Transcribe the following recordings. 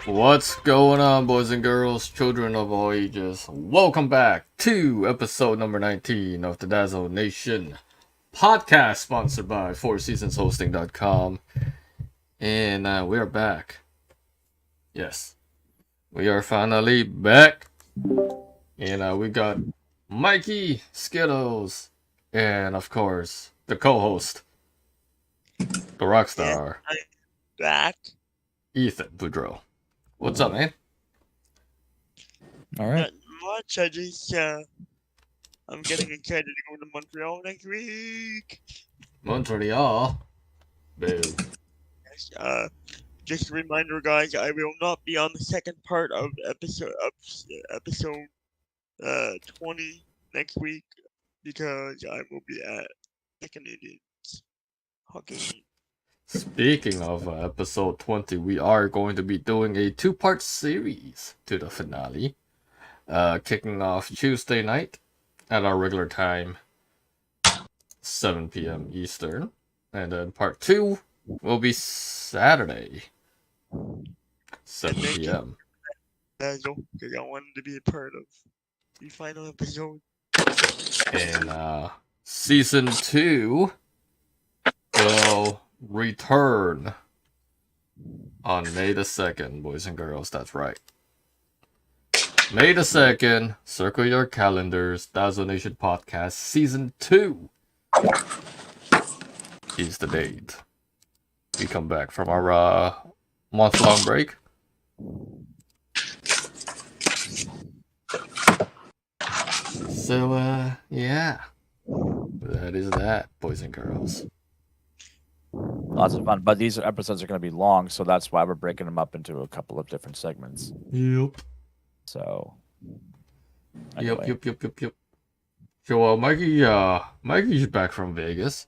What's going on, boys and girls, children of all ages? Welcome back to episode number 19 of the Dazzo Nation podcast, sponsored by fourseasonshosting.com. And we are back. Yes, we are finally back. And we got Mikey Skittles, and of course, the co-host, the rock star, back. Ethan Boudreau. What's up, man? All right. Not much. I'm getting excited to go to Montreal next week. Montreal. Boo. Yes, just a reminder, guys. I will not be on the second part of episode 20 next week because I will be at the Canadians hockey game. Speaking of episode 20, we are going to be doing a two-part series to the finale. Kicking off Tuesday night at our regular time, 7 p.m. Eastern. And then part 2 will be Saturday, 7 p.m. Dazzo, because I wanted to be a part of the final episode. And season 2 will return on May the 2nd, boys and girls. That's right. May the 2nd, circle your calendars. Dazzo Nation Podcast Season 2 is the date. We come back from our month-long break. So, yeah. That is that, boys and girls. Lots of fun. But these episodes are going to be long, so that's why we're breaking them up into a couple of different segments. Yep. So. Anyway. Yep. So, Mikey's back from Vegas.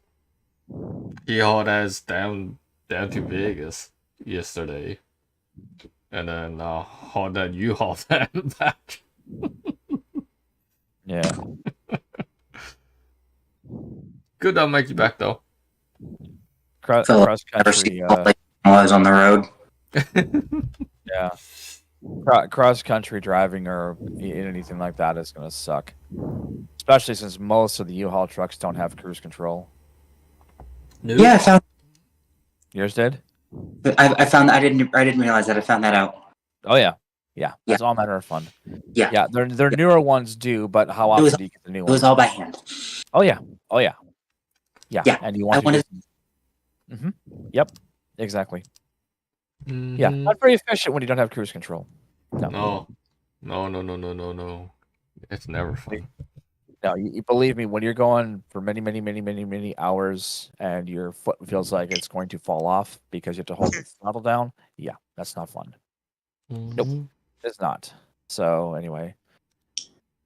He hauled us down to Vegas yesterday. And then hauled that U-Haul that back. Yeah. Good to Mikey back, though. Cross country. While I was on the road. Yeah. Cross country driving or anything like that is going to suck. Especially since most of the U-Haul trucks don't have cruise control. Nope. Yeah, I found. Yours did? I found. I didn't realize that. I found that out. Oh yeah. It's all a matter of fun. Yeah. Their newer ones do, but how often do you get the new It ones? was all by hand. Oh yeah. Yeah, And you want to use... Yep. Exactly. Mm-hmm. Yeah. Not very efficient when you don't have cruise control. No. It's never fun. No, you believe me, when you're going for many hours and your foot feels like it's going to fall off because you have to hold the throttle down, yeah, that's not fun. Nope, it's not. So anyway.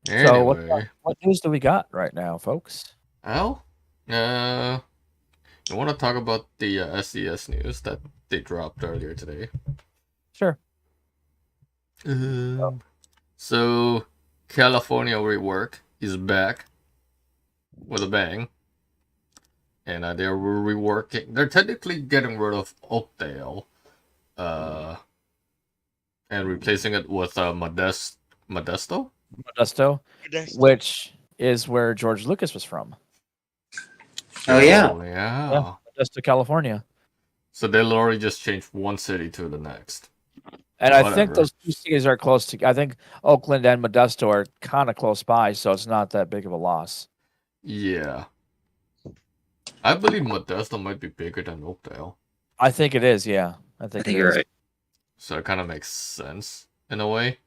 So what news do we got right now, folks? Well, you want to talk about the SES news that they dropped earlier today? Sure. So, California Rework is back with a bang. And they're reworking. They're technically getting rid of Oakdale. And replacing it with Modesto? Modesto, which is where George Lucas was from. Oh yeah. Yeah. Modesto, California. So they literally just changed one city to the next. And I think those two cities are close to. I think Oakland and Modesto are kind of close by, so it's not that big of a loss. Yeah. I believe Modesto might be bigger than Oakdale. I think it is, yeah. I think you're right. So it kind of makes sense in a way.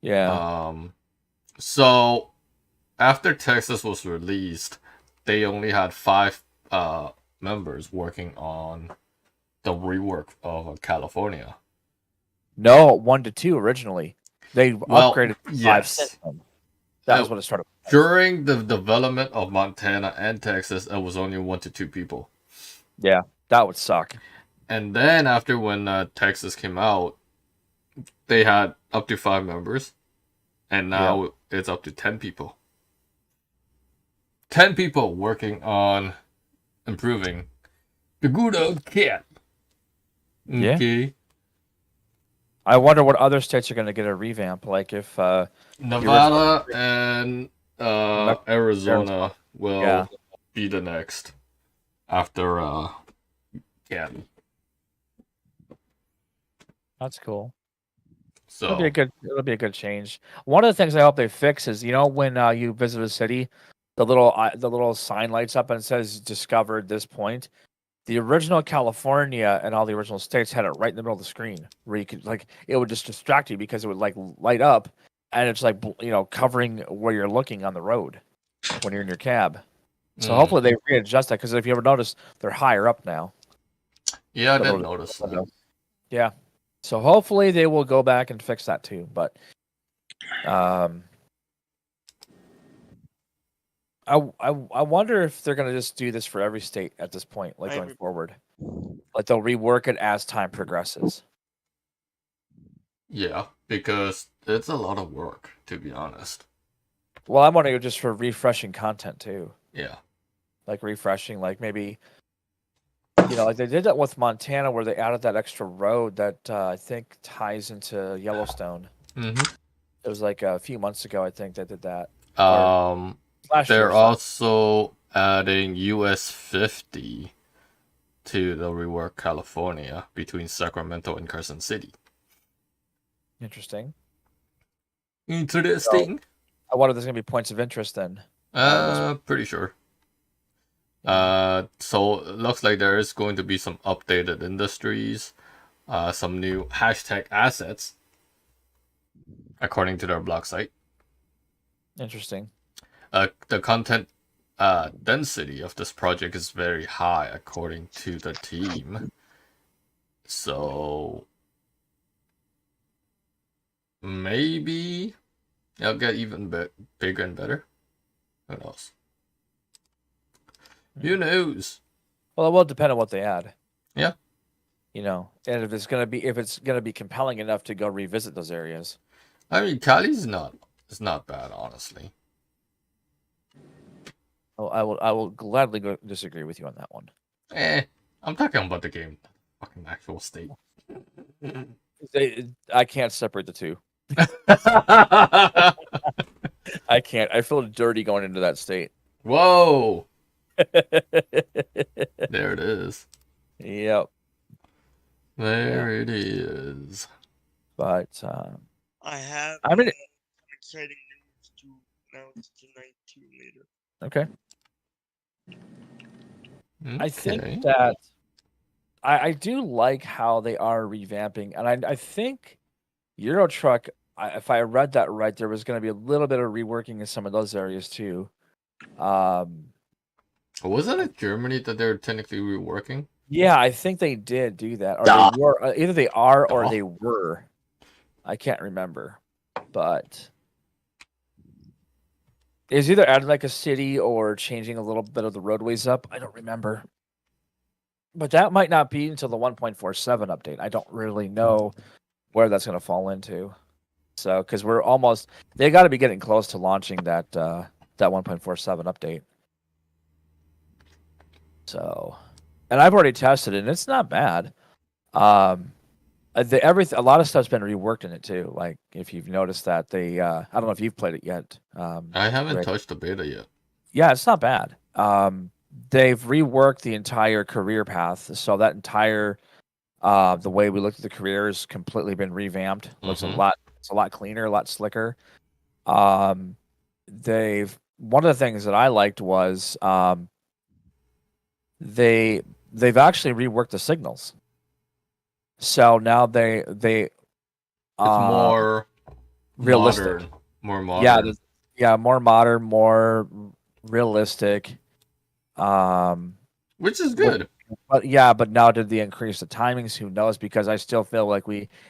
Yeah. So after Texas was released, they only had 5 members working on the rework of California. No, 1 to 2 originally. They upgraded to 5 since then. That was what it started with. During the development of Montana and Texas, it was only 1 to 2 people. Yeah, that would suck. And then after when Texas came out, they had up to 5 members. And now it's up to 10 people. 10 people working on improving the good old kit. Okay. I wonder what other states are going to get a revamp. Like if Nevada and Arizona. Arizona will Yeah. be the next after Canton. That's cool. So It'll be a good change. One of the things I hope they fix is, when you visit a city, the little sign lights up and it says discovered this point. The original California and all the original states had it right in the middle of the screen where you could it would just distract you because it would light up and it's covering where you're looking on the road when you're in your cab. So hopefully they readjust that, because if you ever notice, they're higher up now. yeah, I didn't notice that. Yeah. So hopefully they will go back and fix that too. But I wonder if they're gonna just do this for every state at this point, going forward. Like they'll rework it as time progresses. Yeah, because it's a lot of work, to be honest. Well, I'm wondering just for refreshing content too. Yeah. Like refreshing, like maybe like they did that with Montana, where they added that extra road that I think ties into Yellowstone. Mm-hmm. It was like a few months ago, I think they did that. They're also adding US 50 to the rework California between Sacramento and Carson City. Interesting. Interesting. So, I wonder if there's gonna be points of interest then. Pretty sure. So it looks like there is going to be some updated industries, some new hashtag assets, according to their blog site. Interesting. The content density of this project is very high, according to the team. So maybe it'll get even bigger and better. Who knows? Who knows? Well, it will depend on what they add. Yeah. And if it's gonna be compelling enough to go revisit those areas. I mean, Cali's it's not bad, honestly. Oh, I will gladly disagree with you on that one. I'm talking about the game, fucking actual state. I can't separate the two. I can't. I feel dirty going into that state. Whoa! There it is. Yep. There it is. But I have exciting news to announce tonight too later. Okay. I think that I do like how they are revamping, and I think Euro Truck, if I read that right, there was going to be a little bit of reworking in some of those areas too. Wasn't it Germany that they're technically reworking? Yeah, I think they did do that, or they were. Either they are or they were. I can't remember, but it's either adding like a city or changing a little bit of the roadways up. I don't remember, but that might not be until the 1.47 update. I don't really know where that's going to fall into. So, because they got to be getting close to launching that 1.47 update. So, and I've already tested it, and it's not bad. A lot of stuff's been reworked in it too. Like if you've noticed that I don't know if you've played it yet. I haven't touched the beta yet. Yeah, it's not bad. They've reworked the entire career path, so that entire the way we looked at the career has completely been revamped. Looks it's a lot cleaner, a lot slicker. One of the things that I liked was they've actually reworked the signals. So now it's more realistic, more modern. Yeah, more modern, more realistic. Which is good. But now did they increase the timings? Who knows? Because I still feel like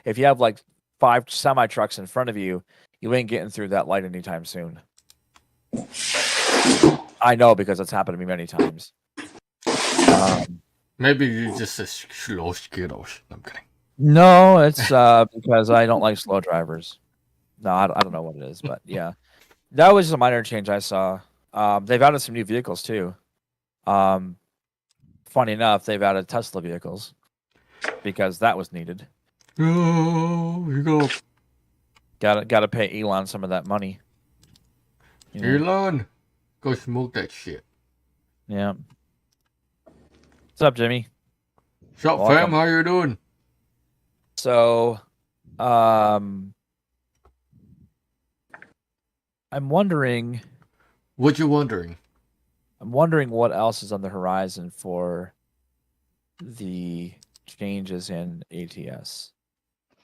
if you have like 5 semi trucks in front of you, you ain't getting through that light anytime soon. I know, because it's happened to me many times. Maybe you just say slow skittles. I'm kidding. No, it's because I don't like slow drivers. No, I don't know what it is, but yeah, that was a minor change I saw. They've added some new vehicles too. Funny enough, they've added Tesla vehicles because that was needed. Oh, you go. Gotta pay Elon some of that money. You know? Elon, go smoke that shit. Yeah. What's up, Jimmy? Sup, Welcome. fam? How you doing? So, I'm wondering. What you wondering? I'm wondering what else is on the horizon for the changes in ATS,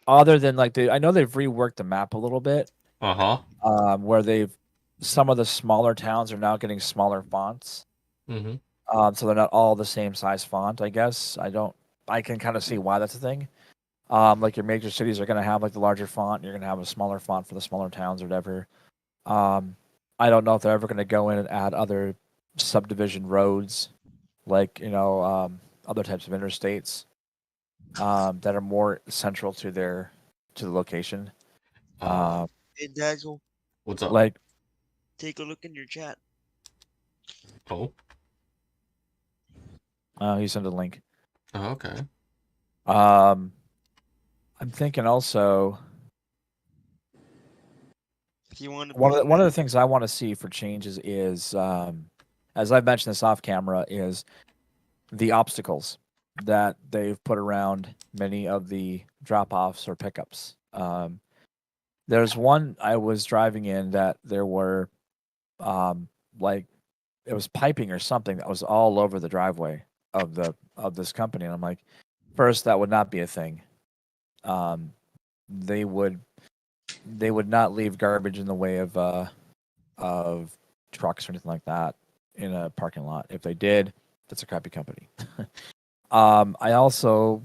other than like I know they've reworked the map a little bit, where some of the smaller towns are now getting smaller fonts. Mm-hmm. So they're not all the same size font. I guess I can kind of see why that's a thing. Like your major cities are going to have like the larger font. You're going to have a smaller font for the smaller towns or whatever. I don't know if they're ever going to go in and add other subdivision roads, like other types of interstates that are more central to the location. Hey, Dazzo, What's up? Like, take a look in your chat. Oh. he sent a link. Oh, okay. I'm thinking also. If you want to One of the things I want to see for changes is, as I've mentioned this off camera, is the obstacles that they've put around many of the drop-offs or pickups. There's one I was driving in that there were, like, it was piping or something that was all over the driveway of this company, and I'm like, first, that would not be a thing. They would not leave garbage in the way of trucks or anything like that in a parking lot. If they did, that's a crappy company. I also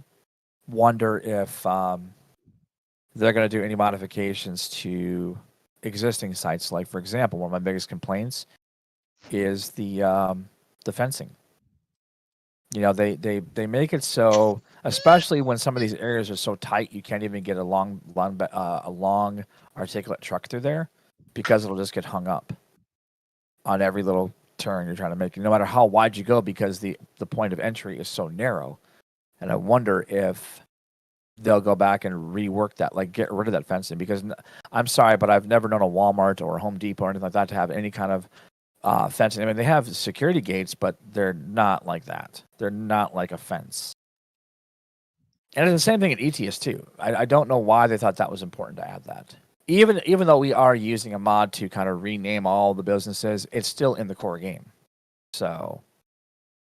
wonder if they're going to do any modifications to existing sites. Like, for example, one of my biggest complaints is the fencing. They make it so, especially when some of these areas are so tight, you can't even get a long articulate truck through there because it'll just get hung up on every little turn you're trying to make, no matter how wide you go, because the point of entry is so narrow. And I wonder if they'll go back and rework that, like get rid of that fencing, because I'm sorry, but I've never known a Walmart or a Home Depot or anything like that to have any kind of fencing. I mean, they have security gates, but they're not like that. They're not like a fence. And it's the same thing at ETS too. I don't know why they thought that was important to add that. Even though we are using a mod to kind of rename all the businesses, it's still in the core game. So,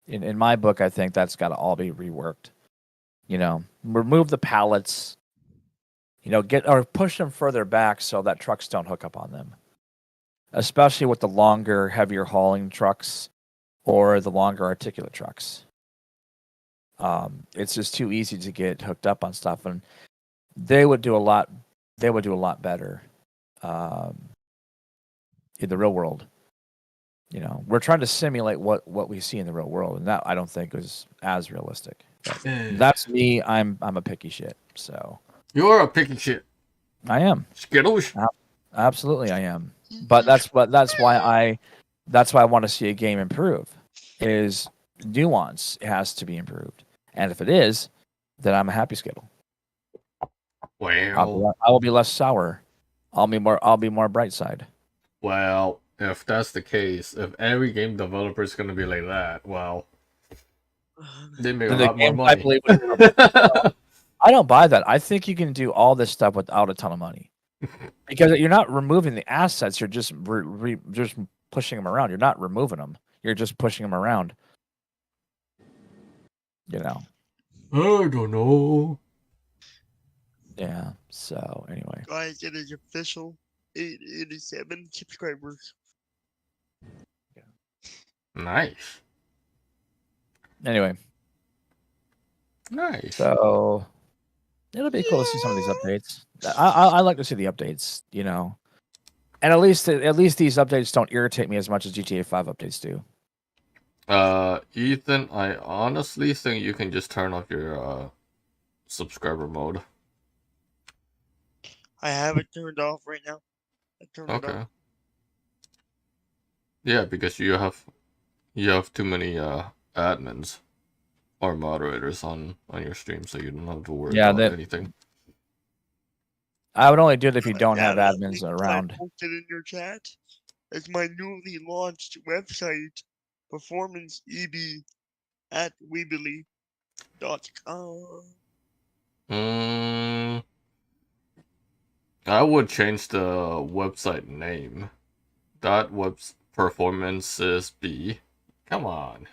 in my book, I think that's got to all be reworked. Remove the pallets. Get or push them further back so that trucks don't hook up on them. Especially with the longer, heavier hauling trucks or the longer articulate trucks. It's just too easy to get hooked up on stuff, and they would do a lot. They would do a lot better in the real world. We're trying to simulate what we see in the real world, and that I don't think is as realistic. That's me. I'm a picky shit. So You're a picky shit. I am. Skittles. Absolutely, I am. But that's why I want to see a game improve. Is nuance has to be improved, and if it is, then I'm a happy Skittle. Well, I will be less sour. I'll be more bright side. Well, if that's the case, if every game developer is gonna be like that, well, they make a lot more money. I don't buy that. I think you can do all this stuff without a ton of money, because you're not removing the assets. You're just just pushing them around. You're not removing them. You're just pushing them around. I don't know. Yeah. So anyway, guys, it is official. 887 subscribers. Nice. Anyway. Nice. So it'll be cool to see some of these updates. I like to see the updates, and at least these updates don't irritate me as much as GTA 5 updates do. Ethan, I honestly think you can just turn off your subscriber mode. I have it turned off right now. I turned it off. Yeah, because you have too many admins or moderators on your stream, so you don't have to worry about anything. I would only do it if you don't have Yeah, admins link around. I posted in your chat is my newly launched website, performanceeb at weebly.com. I would change the website name. Performances B. Come on.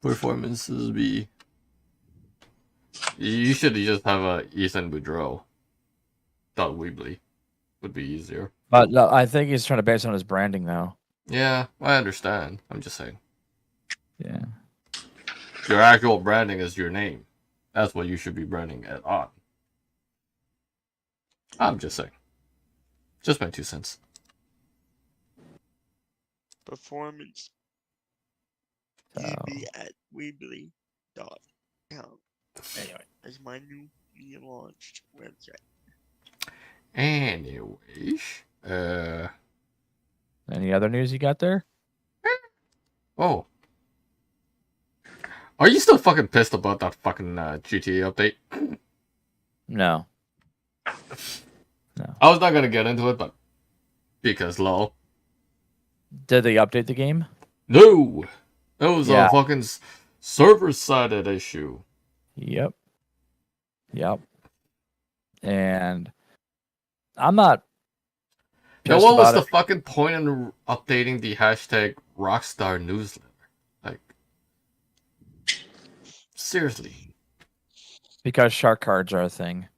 Performances B. You should just have a Ethan Boudreau. .weebly would be easier. But no, I think he's trying to base on his branding now. Yeah, I understand. I'm just saying. Yeah. Your actual branding is your name. That's what you should be branding it on. I'm just saying. Just my 2 cents. Performance EB at weebly.com. Anyway. Is my newly launched website. Anyways, Any other news you got there? oh. Are you still fucking pissed about that fucking GTA update? No. I was not gonna get into it, but because lol. Did they update the game? No! It was Yeah. a fucking server-sided issue. Yep. And I'm not Now, pissed what was about the it. fucking point in updating the hashtag Rockstar newsletter? Like, seriously. Because shark cards are a thing.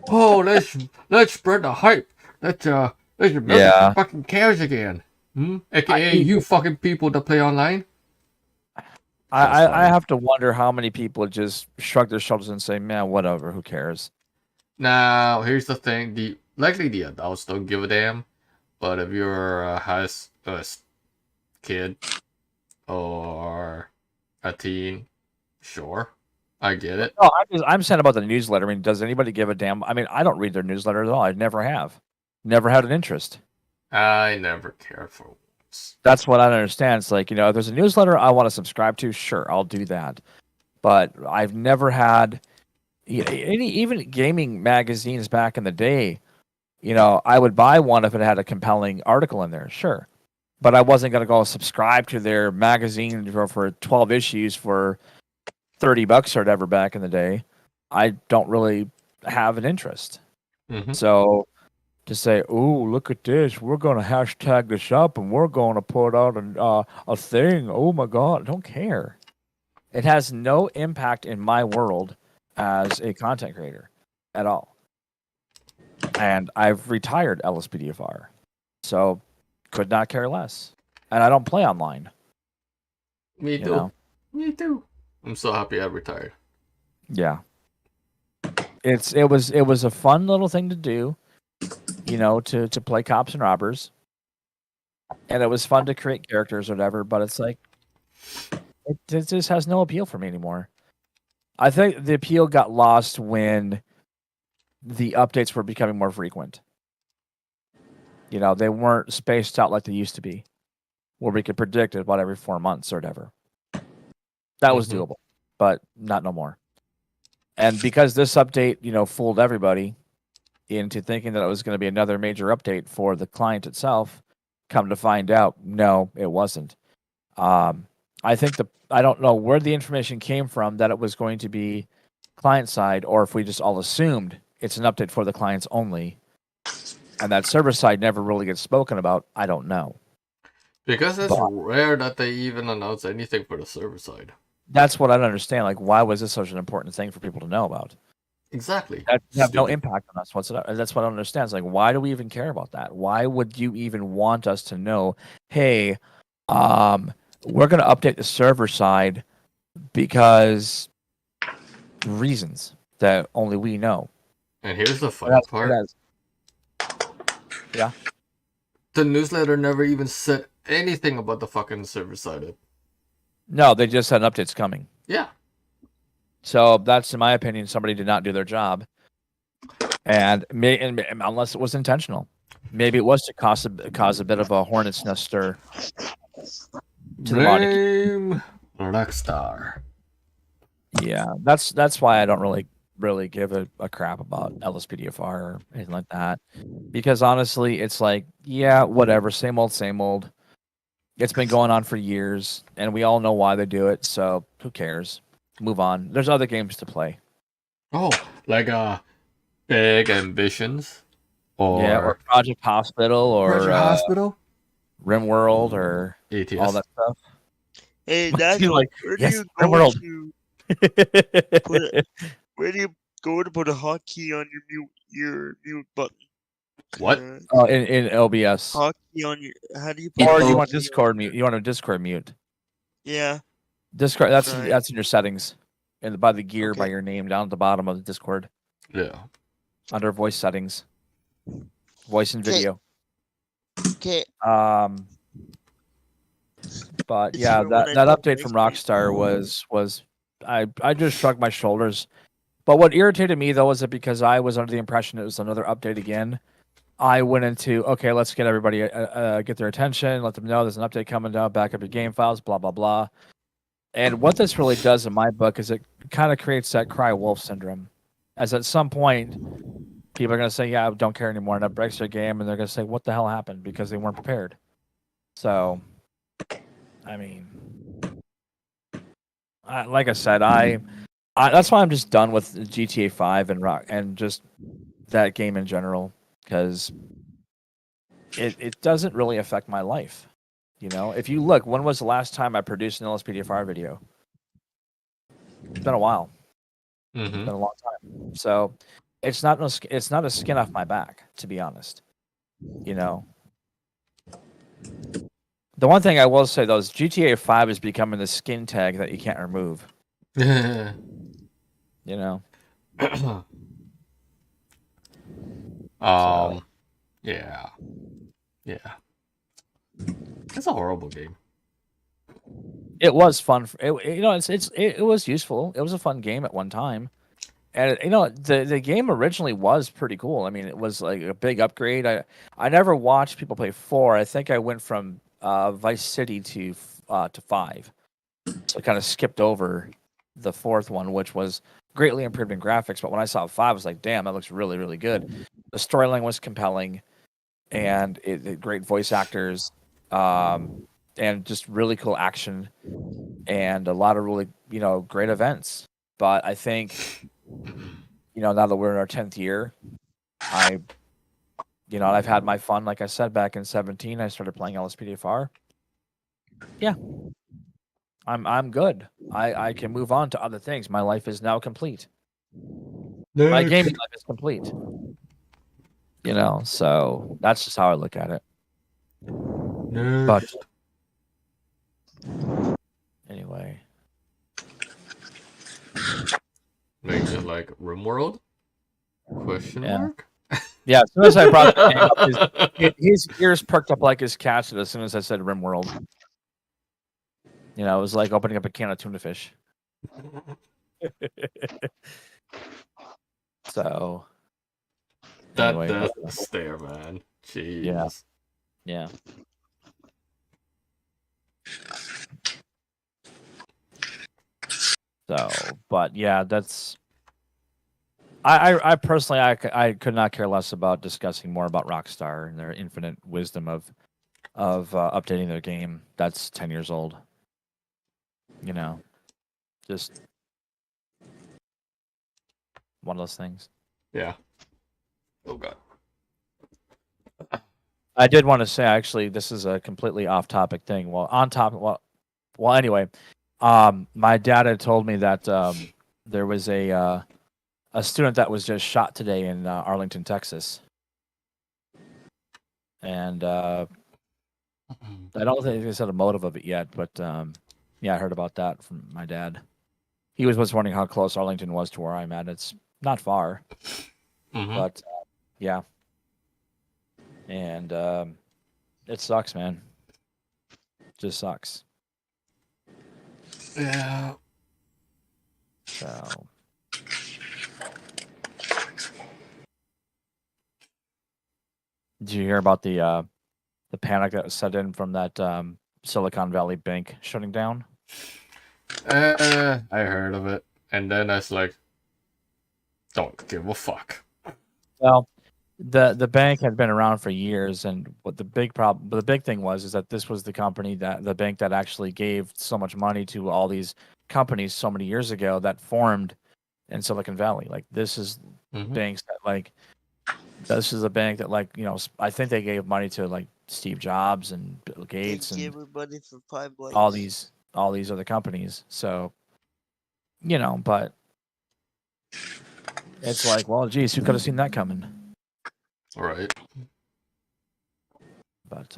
Oh, let's spread the hype. Let's milk Yeah. the fucking cows again. AKA you fucking people that play online. I have to wonder how many people just shrug their shoulders and say, man, whatever, who cares? Now, here's the thing. Likely the adults don't give a damn. But if you're a kid or a teen, sure. I get it. No, I'm saying about the newsletter. I mean, does anybody give a damn? I mean, I don't read their newsletter at all. I never have. Never had an interest. I never cared for once. That's what I don't understand. It's like, if there's a newsletter I want to subscribe to, sure, I'll do that. But I've never had even gaming magazines back in the day. I would buy one if it had a compelling article in there, sure. But I wasn't going to go subscribe to their magazine for 12 issues for $30 or whatever back in the day. I don't really have an interest. Mm-hmm. So to say, "Oh, look at this! We're going to hashtag this up, and we're going to put out a thing." Oh my God, I don't care. It has no impact in my world as a content creator at all. And I've retired LSPDFR, so could not care less. And I don't play online. Me too. Me too. I'm so happy I retired. Yeah. It was a fun little thing to do, to play cops and robbers. And it was fun to create characters or whatever, but it's like it just has no appeal for me anymore. I think the appeal got lost when the updates were becoming more frequent. They weren't spaced out like they used to be, where we could predict it about every 4 months or whatever. That was doable, but not no more. And because this update, fooled everybody into thinking that it was going to be another major update for the client itself, come to find out, no, it wasn't. I think I don't know where the information came from that it was going to be client side, or if we just all assumed it's an update for the clients only, and that server side never really gets spoken about. I don't know. Because it's rare that they even announce anything for the server side. That's what I don't understand. Like, why was this such an important thing for people to know about? Exactly. That have no impact on us whatsoever. That's what I don't understand. It's like, why do we even care about that? Why would you even want us to know, hey, we're going to update the server side because reasons that only we know. And here's the funny part. Yeah. The newsletter never even said anything about the fucking server side. No, they just said updates coming. Yeah. So that's, in my opinion, somebody did not do their job, and unless it was intentional, maybe it was to cause a bit of a hornet's nest stir. Blame Rockstar. Yeah, that's why I don't really really give a crap about LSPDFR or anything like that. Because honestly, it's like, yeah, whatever, same old, same old. It's been going on for years, and we all know why they do it, so who cares? Move on. There's other games to play. Oh, like big ambitions, Yeah, or or Project Hospital, or Project Hospital, RimWorld, or ATS. all that stuff. Hey, But that's you're like, where do yes, you go RimWorld. to put it? Where do you go to put a hotkey on your mute button? What? Oh, in LBS. Hotkey on your. How do you put? Or a you hotkey want on Discord your- mute? You want a Discord mute? Yeah. Discord. That's Right. that's in your settings, and by the gear by Okay. your name down at the bottom of the Discord Yeah. under voice settings, voice and Okay. video. Okay. But It's yeah, for when that I that do update next from week. Rockstar was I just shrugged my shoulders. But what irritated me though was that because I was under the impression it was another update again, I went into okay, let's get everybody get their attention, let them know there's an update coming down, back up your game files, blah blah blah. And what this really does in my book is it kind of creates that cry wolf syndrome, as at some point people are going to say, "Yeah, I don't care anymore," and that breaks their game, and they're going to say, "What the hell happened?" Because they weren't prepared. So, I mean, like I said, I that's why I'm just done with GTA 5 and Rock and just that game in general because it doesn't really affect my life. You know, if you look, when was the last time I produced an LSPDFR video? It's been a while. It's Mm-hmm. been a long time. So it's not a skin off my back, to be honest. You know. The one thing I will say though is GTA 5 is becoming the skin tag that you can't remove. You know. Yeah. Yeah. It's a horrible game. It was fun. It was useful. It was a fun game at one time, and the game originally was pretty cool. I mean, it was like a big upgrade. I never watched people play 4. I think I went from Vice City to 5, so I kind of skipped over the 4th one, which was greatly improved in graphics. But when I saw 5, I was like, damn, that looks really really good. The storyline was compelling, and it great voice actors. And just really cool action and a lot of really, great events. But I think, now that we're in our 10th year, I've had my fun. Like I said, back in 2017, I started playing LSPDFR. Yeah, I'm good. I can move on to other things. My life is now complete. My gaming life is complete. So that's just how I look at it. But anyway. Makes it like RimWorld? Question mark? Yeah, as soon as I brought the name up, his ears perked up like his cat's as soon as I said RimWorld. It was like opening up a can of tuna fish. So anyway, That stare, man. Jeez. Yeah. So, but yeah, that's. I personally, I could not care less about discussing more about Rockstar and their infinite wisdom of updating their game that's 10 years old. Just one of those things. Yeah. Oh god. I did want to say, actually, this is a completely off-topic thing. Well, on topic. Well, anyway, my dad had told me that there was a student that was just shot today in Arlington, Texas, and I don't think they said a motive of it yet, but yeah, I heard about that from my dad. He was wondering how close Arlington was to where I'm at. It's not far, but yeah. And it sucks, man. Just sucks. Yeah. So. Did you hear about the panic that was set in from that Silicon Valley bank shutting down? I heard of it, and then I was like, don't give a fuck. Well, the bank had been around for years, and what the big thing was is that this was the bank that actually gave so much money to all these companies so many years ago that formed in Silicon Valley. Like this is banks that like this is a bank that like I think they gave money to like Steve Jobs and Bill Gates They and gave money for Prime all Lights. these other companies. So but it's like, well, geez, who could have seen that coming? Right. But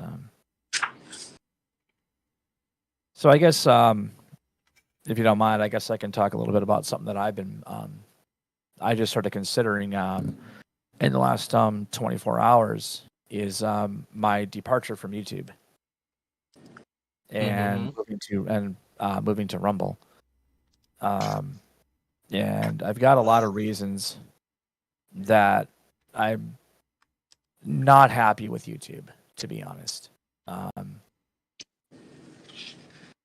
so I guess if you don't mind, I guess I can talk a little bit about something that I've been I just started considering in the last 24 hours is my departure from YouTube and moving to Rumble. And I've got a lot of reasons that I'm not happy with YouTube, to be honest.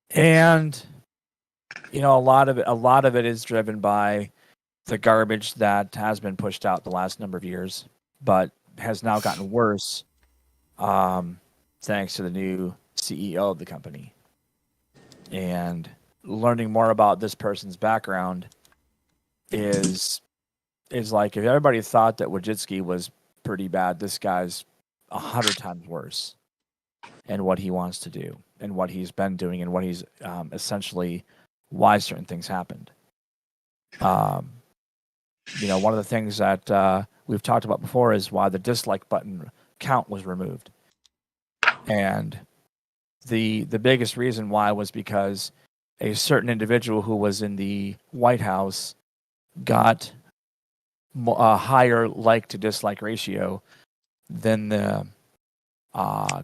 And a lot of it is driven by the garbage that has been pushed out the last number of years, but has now gotten worse thanks to the new CEO of the company. And learning more about this person's background is like, if everybody thought that Wojcicki was pretty bad, this guy's 100 times worse in what he wants to do and what he's been doing and what he's essentially why certain things happened. One of the things that we've talked about before is why the dislike button count was removed. And the biggest reason why was because a certain individual who was in the White House got a higher like to dislike ratio than the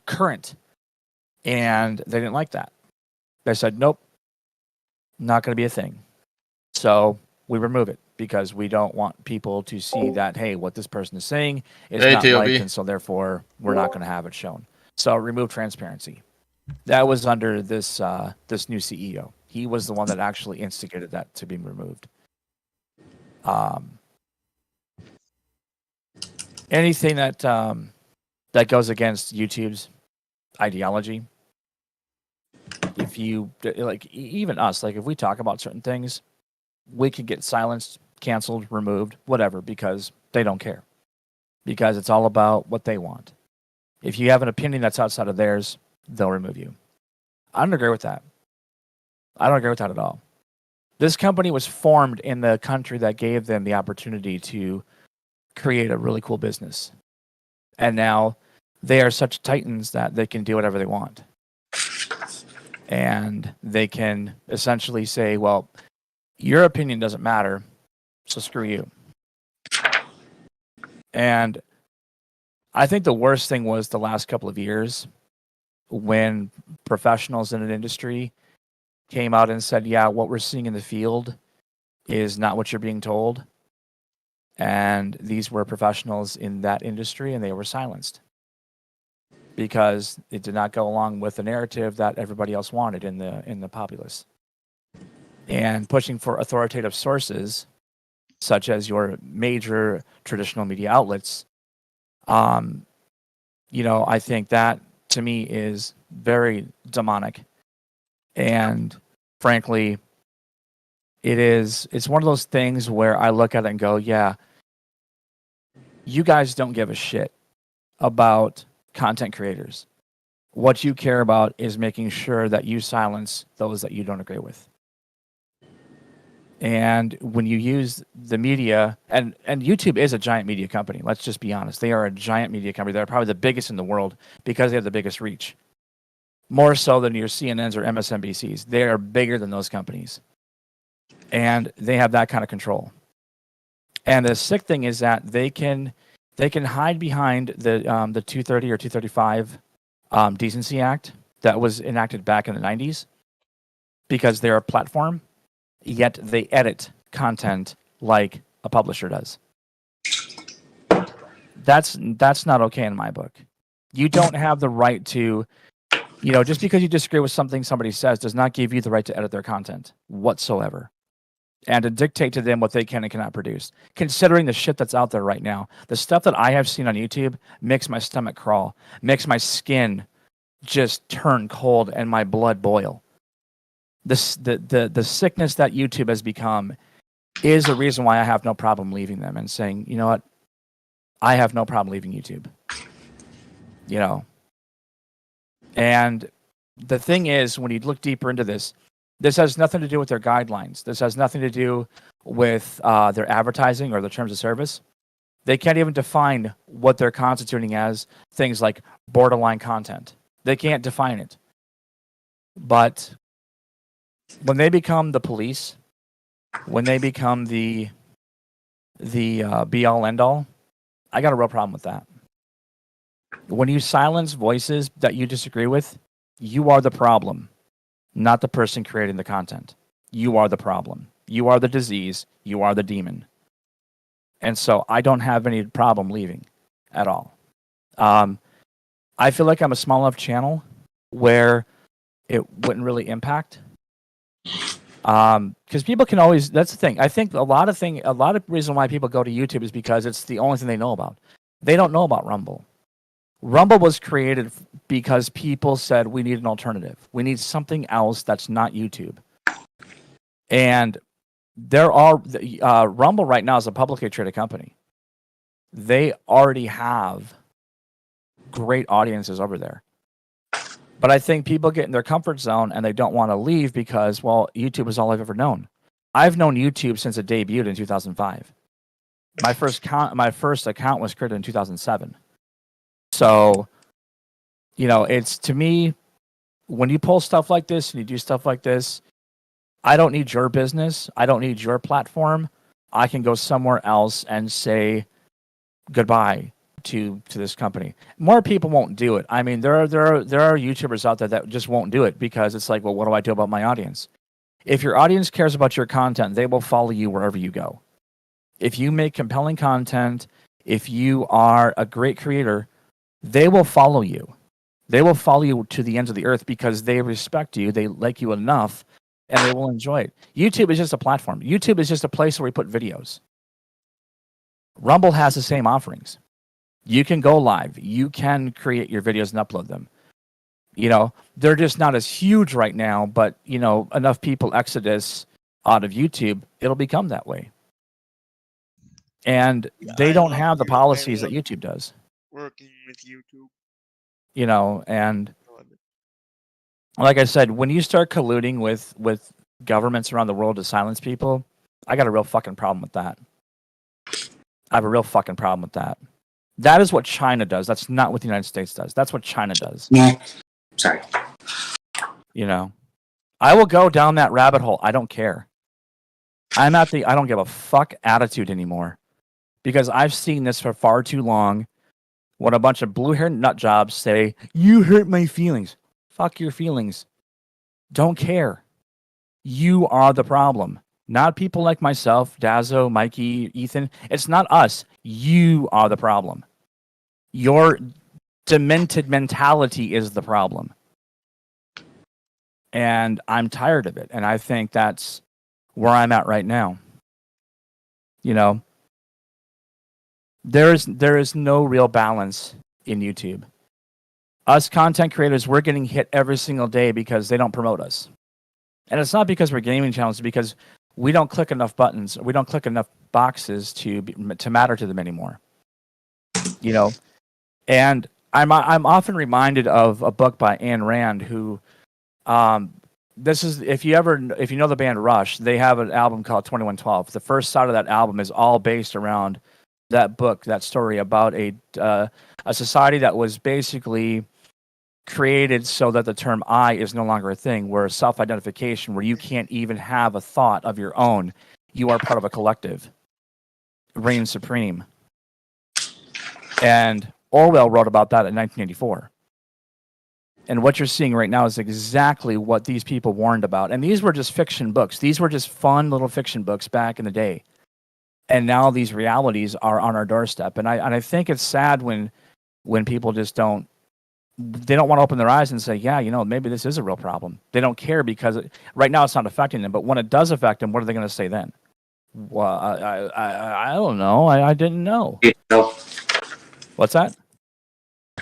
current. And they didn't like that. They said, nope, not going to be a thing. So we remove it because we don't want people to see that, hey, what this person is saying is not liked, and so therefore we're not going to have it shown. So remove transparency. That was under this this new CEO. He was the one that actually instigated that to be removed. Anything that that goes against YouTube's ideology, if you like, even us, like if we talk about certain things, we can get silenced, canceled, removed, whatever, because they don't care. Because it's all about what they want. If you have an opinion that's outside of theirs, they'll remove you. I don't agree with that. I don't agree with that at all. This company was formed in the country that gave them the opportunity to create a really cool business. And now they are such titans that they can do whatever they want. And they can essentially say, well, your opinion doesn't matter, so screw you. And I think the worst thing was the last couple of years when professionals in an industry came out and said, yeah, what we're seeing in the field is not what you're being told. And these were professionals in that industry, and they were silenced because it did not go along with the narrative that everybody else wanted in the populace. And pushing for authoritative sources, such as your major traditional media outlets, I think that to me is very demonic. And frankly, it's one of those things where I look at it and go, yeah, you guys don't give a shit about content creators. What you care about is making sure that you silence those that you don't agree with. And when you use the media, and YouTube is a giant media company, let's just be honest. They are a giant media company. They're probably the biggest in the world because they have the biggest reach. More so than your CNNs or MSNBCs. They are bigger than those companies. And they have that kind of control. And the sick thing is that they can hide behind the 230 or 235 Decency Act that was enacted back in the 90s because they're a platform, yet they edit content like a publisher does. That's not okay in my book. You don't have the right to, just because you disagree with something somebody says does not give you the right to edit their content whatsoever. and to dictate to them what they can and cannot produce. Considering the shit that's out there right now, the stuff that I have seen on YouTube makes my stomach crawl, makes my skin just turn cold and my blood boil. The sickness that YouTube has become is a reason why I have no problem leaving them and saying, you know what, I have no problem leaving YouTube. You know, and the thing is, when you look deeper into this, this has nothing to do with their guidelines. This has nothing to do with their advertising or their terms of service. They can't even define what they're constituting as things like borderline content. They can't define it. But when they become the police, when they become the be-all, end-all, I got a real problem with that. When you silence voices that you disagree with, you are the problem, not the person creating the content. You are the problem. You are the disease. You are the demon. And so I don't have any problem leaving at all. I feel like I'm a small enough channel where it wouldn't really impact. Because people can always, that's the thing. I think a lot of reason why people go to YouTube is because it's the only thing they know about. They don't know about Rumble. Rumble was created because people said we need an alternative. We need something else that's not YouTube. And there are Rumble right now is a publicly traded company. They already have great audiences over there. But I think people get in their comfort zone and they don't want to leave because, well, YouTube is all I've ever known. I've known YouTube since it debuted in 2005. My first account was created in 2007. So, you know, it's, to me, when you pull stuff like this and you do stuff like this, I don't need your business. I don't need your platform. I can go somewhere else and say goodbye to this company. More people won't do it. I mean, there are YouTubers out there that just won't do it because it's like, well, what do I do about my audience? If your audience cares about your content, they will follow you wherever you go. If you make compelling content, if you are a great creator, they will follow you. They will follow you to the ends of the earth because they respect you, they like you enough, and they will enjoy it. YouTube is just a platform. YouTube is just a place where we put videos. Rumble has the same offerings. You can go live. You can create your videos and upload them. You know, they're just not as huge right now, but, you know, enough people exodus out of YouTube, it'll become that way. And they don't have the policies that YouTube does. Working with YouTube. You know, and like I said, when you start colluding with governments around the world to silence people, I got a real fucking problem with that. I have a real fucking problem with that. That is what China does. That's not what the United States does. That's what China does. Yeah. Sorry. You know, I will go down that rabbit hole. I don't care. I'm at the I don't give a fuck attitude anymore because I've seen this for far too long. When a bunch of blue-haired nutjobs say, you hurt my feelings. Fuck your feelings. Don't care. You are the problem. Not people like myself, Dazzo, Mikey, Ethan. It's not us. You are the problem. Your demented mentality is the problem. And I'm tired of it. And I think that's where I'm at right now. You know, there is no real balance in YouTube. Us content creators, we're getting hit every single day because they don't promote us. And it's not because we're gaming channels, it's because we don't click enough buttons. We don't click enough boxes to matter to them anymore. You know, and I'm often reminded of a book by Ayn Rand, who, this is if you know the band Rush, they have an album called 2112. The first side of that album is all based around that book, that story about a society that was basically created so that the term I is no longer a thing, where self-identification, where you can't even have a thought of your own, you are part of a collective, reigns supreme. And Orwell wrote about that in 1984. And what you're seeing right now is exactly what these people warned about. And these were just fiction books. These were just fun little fiction books back in the day. And now these realities are on our doorstep. And I think it's sad when people just don't they don't want to open their eyes and say, yeah, maybe this is a real problem. They don't care because right now it's not affecting them. But when it does affect them, what are they going to say then? Well, I don't know. I didn't know. What's that?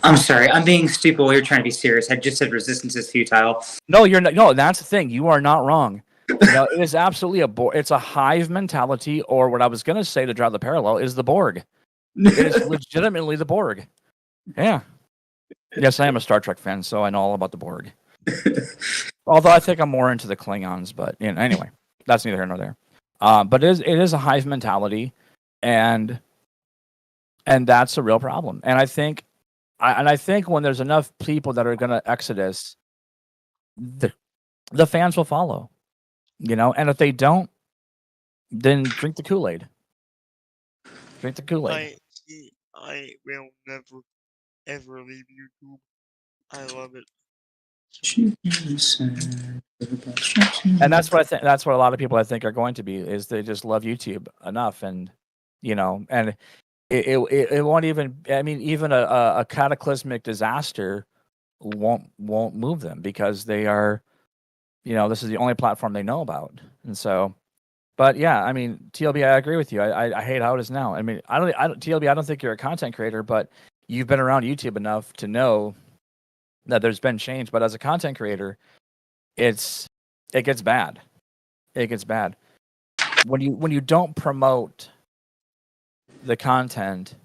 I'm sorry. I'm being stupid while you're trying to be serious. I just said resistance is futile. No, you're not. No, that's the thing. You are not wrong. It is absolutely it's a hive mentality, or what I was going to say to draw the parallel is the Borg. It is legitimately the Borg. Yeah. Yes, I am a Star Trek fan, so I know all about the Borg. Although I think I'm more into the Klingons, but anyway, that's neither here nor there. But it is a hive mentality, and that's a real problem. And I think when there's enough people that are going to exodus, the fans will follow. And if they don't, then drink the Kool-Aid. Drink the Kool-Aid. I will never ever leave YouTube. I love it. And that's what I think. That's what a lot of people I think are going to be, is they just love YouTube enough, and and it won't even. I mean, even a cataclysmic disaster won't move them, because they are, this is the only platform they know about, and so. But yeah, I mean, TLB, I agree with you. I hate how it is now. I mean, I don't TLB, I don't think you're a content creator, but you've been around YouTube enough to know that there's been change. But as a content creator, it gets bad. It gets bad when you don't promote the content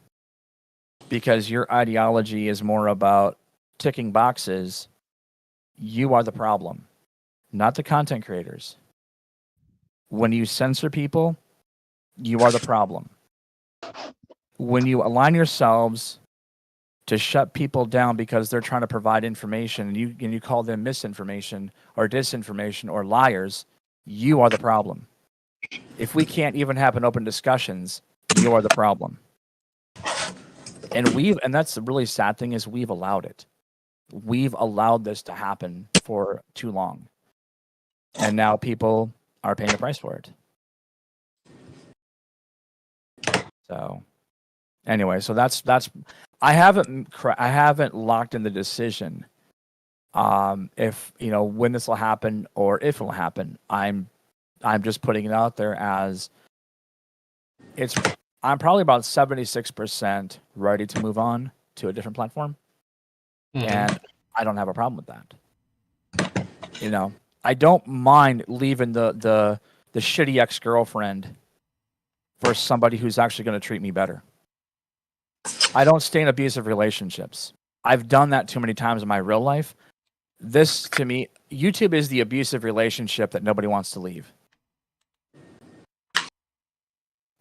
because your ideology is more about ticking boxes. You are the problem, not the content creators. When you censor people, you are the problem. When you align yourselves to shut people down because they're trying to provide information, and you call them misinformation or disinformation or liars, you are the problem. If we can't even have an open discussions, you are the problem. And that's the really sad thing, is we've allowed it. We've allowed this to happen for too long. And now people are paying the price for it. So anyway, so that's I haven't locked in the decision if when this will happen or if it will happen. I'm just putting it out there as I'm probably about 76% ready to move on to a different platform. Mm-hmm. And I don't have a problem with that. I don't mind leaving the shitty ex-girlfriend for somebody who's actually going to treat me better. I don't stay in abusive relationships. I've done that too many times in my real life. This, to me, YouTube is the abusive relationship that nobody wants to leave.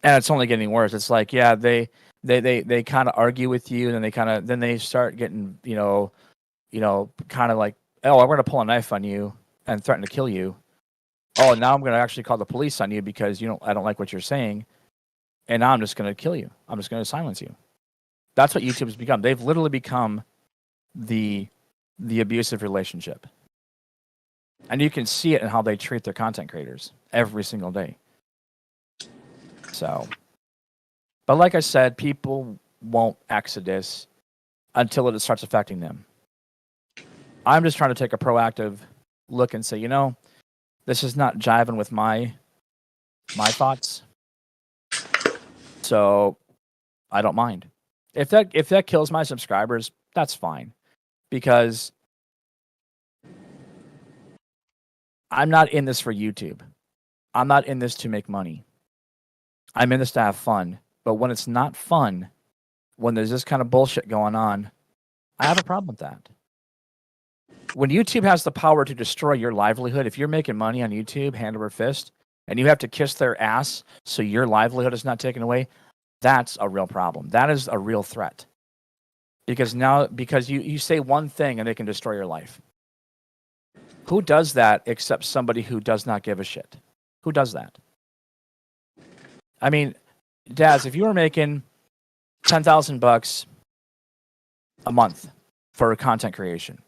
And it's only getting worse. It's like, yeah, they kind of argue with you, and then they start getting, kind of like, oh, I'm going to pull a knife on you and threaten to kill you. Oh, now I'm going to actually call the police on you because I don't like what you're saying, and now I'm just going to kill you. I'm just going to silence you. That's what YouTube has become. They've literally become the abusive relationship, and you can see it in how they treat their content creators every single day. So, but like I said, people won't exodus until it starts affecting them. I'm just trying to take a proactive look and say, this is not jiving with my thoughts. So I don't mind. If that kills my subscribers, that's fine. Because I'm not in this for YouTube. I'm not in this to make money. I'm in this to have fun. But when it's not fun, when there's this kind of bullshit going on, I have a problem with that. When YouTube has the power to destroy your livelihood, if you're making money on YouTube hand over fist, and you have to kiss their ass so your livelihood is not taken away, that's a real problem. That is a real threat. Because you say one thing and they can destroy your life. Who does that except somebody who does not give a shit? Who does that? I mean, Daz, if you were making $10,000 a month for content creation,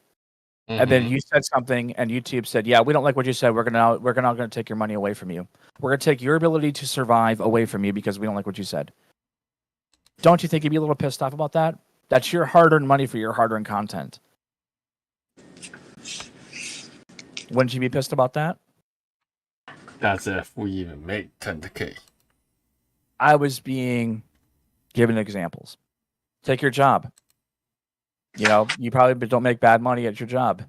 mm-hmm. and then you said something, and YouTube said, "Yeah, we don't like what you said. We're not going to take your money away from you. We're going to take your ability to survive away from you because we don't like what you said." Don't you think you'd be a little pissed off about that? That's your hard-earned money for your hard-earned content. Wouldn't you be pissed about that? That's if we even make 10K. I was being given examples. Take your job. You know, you probably don't make bad money at your job.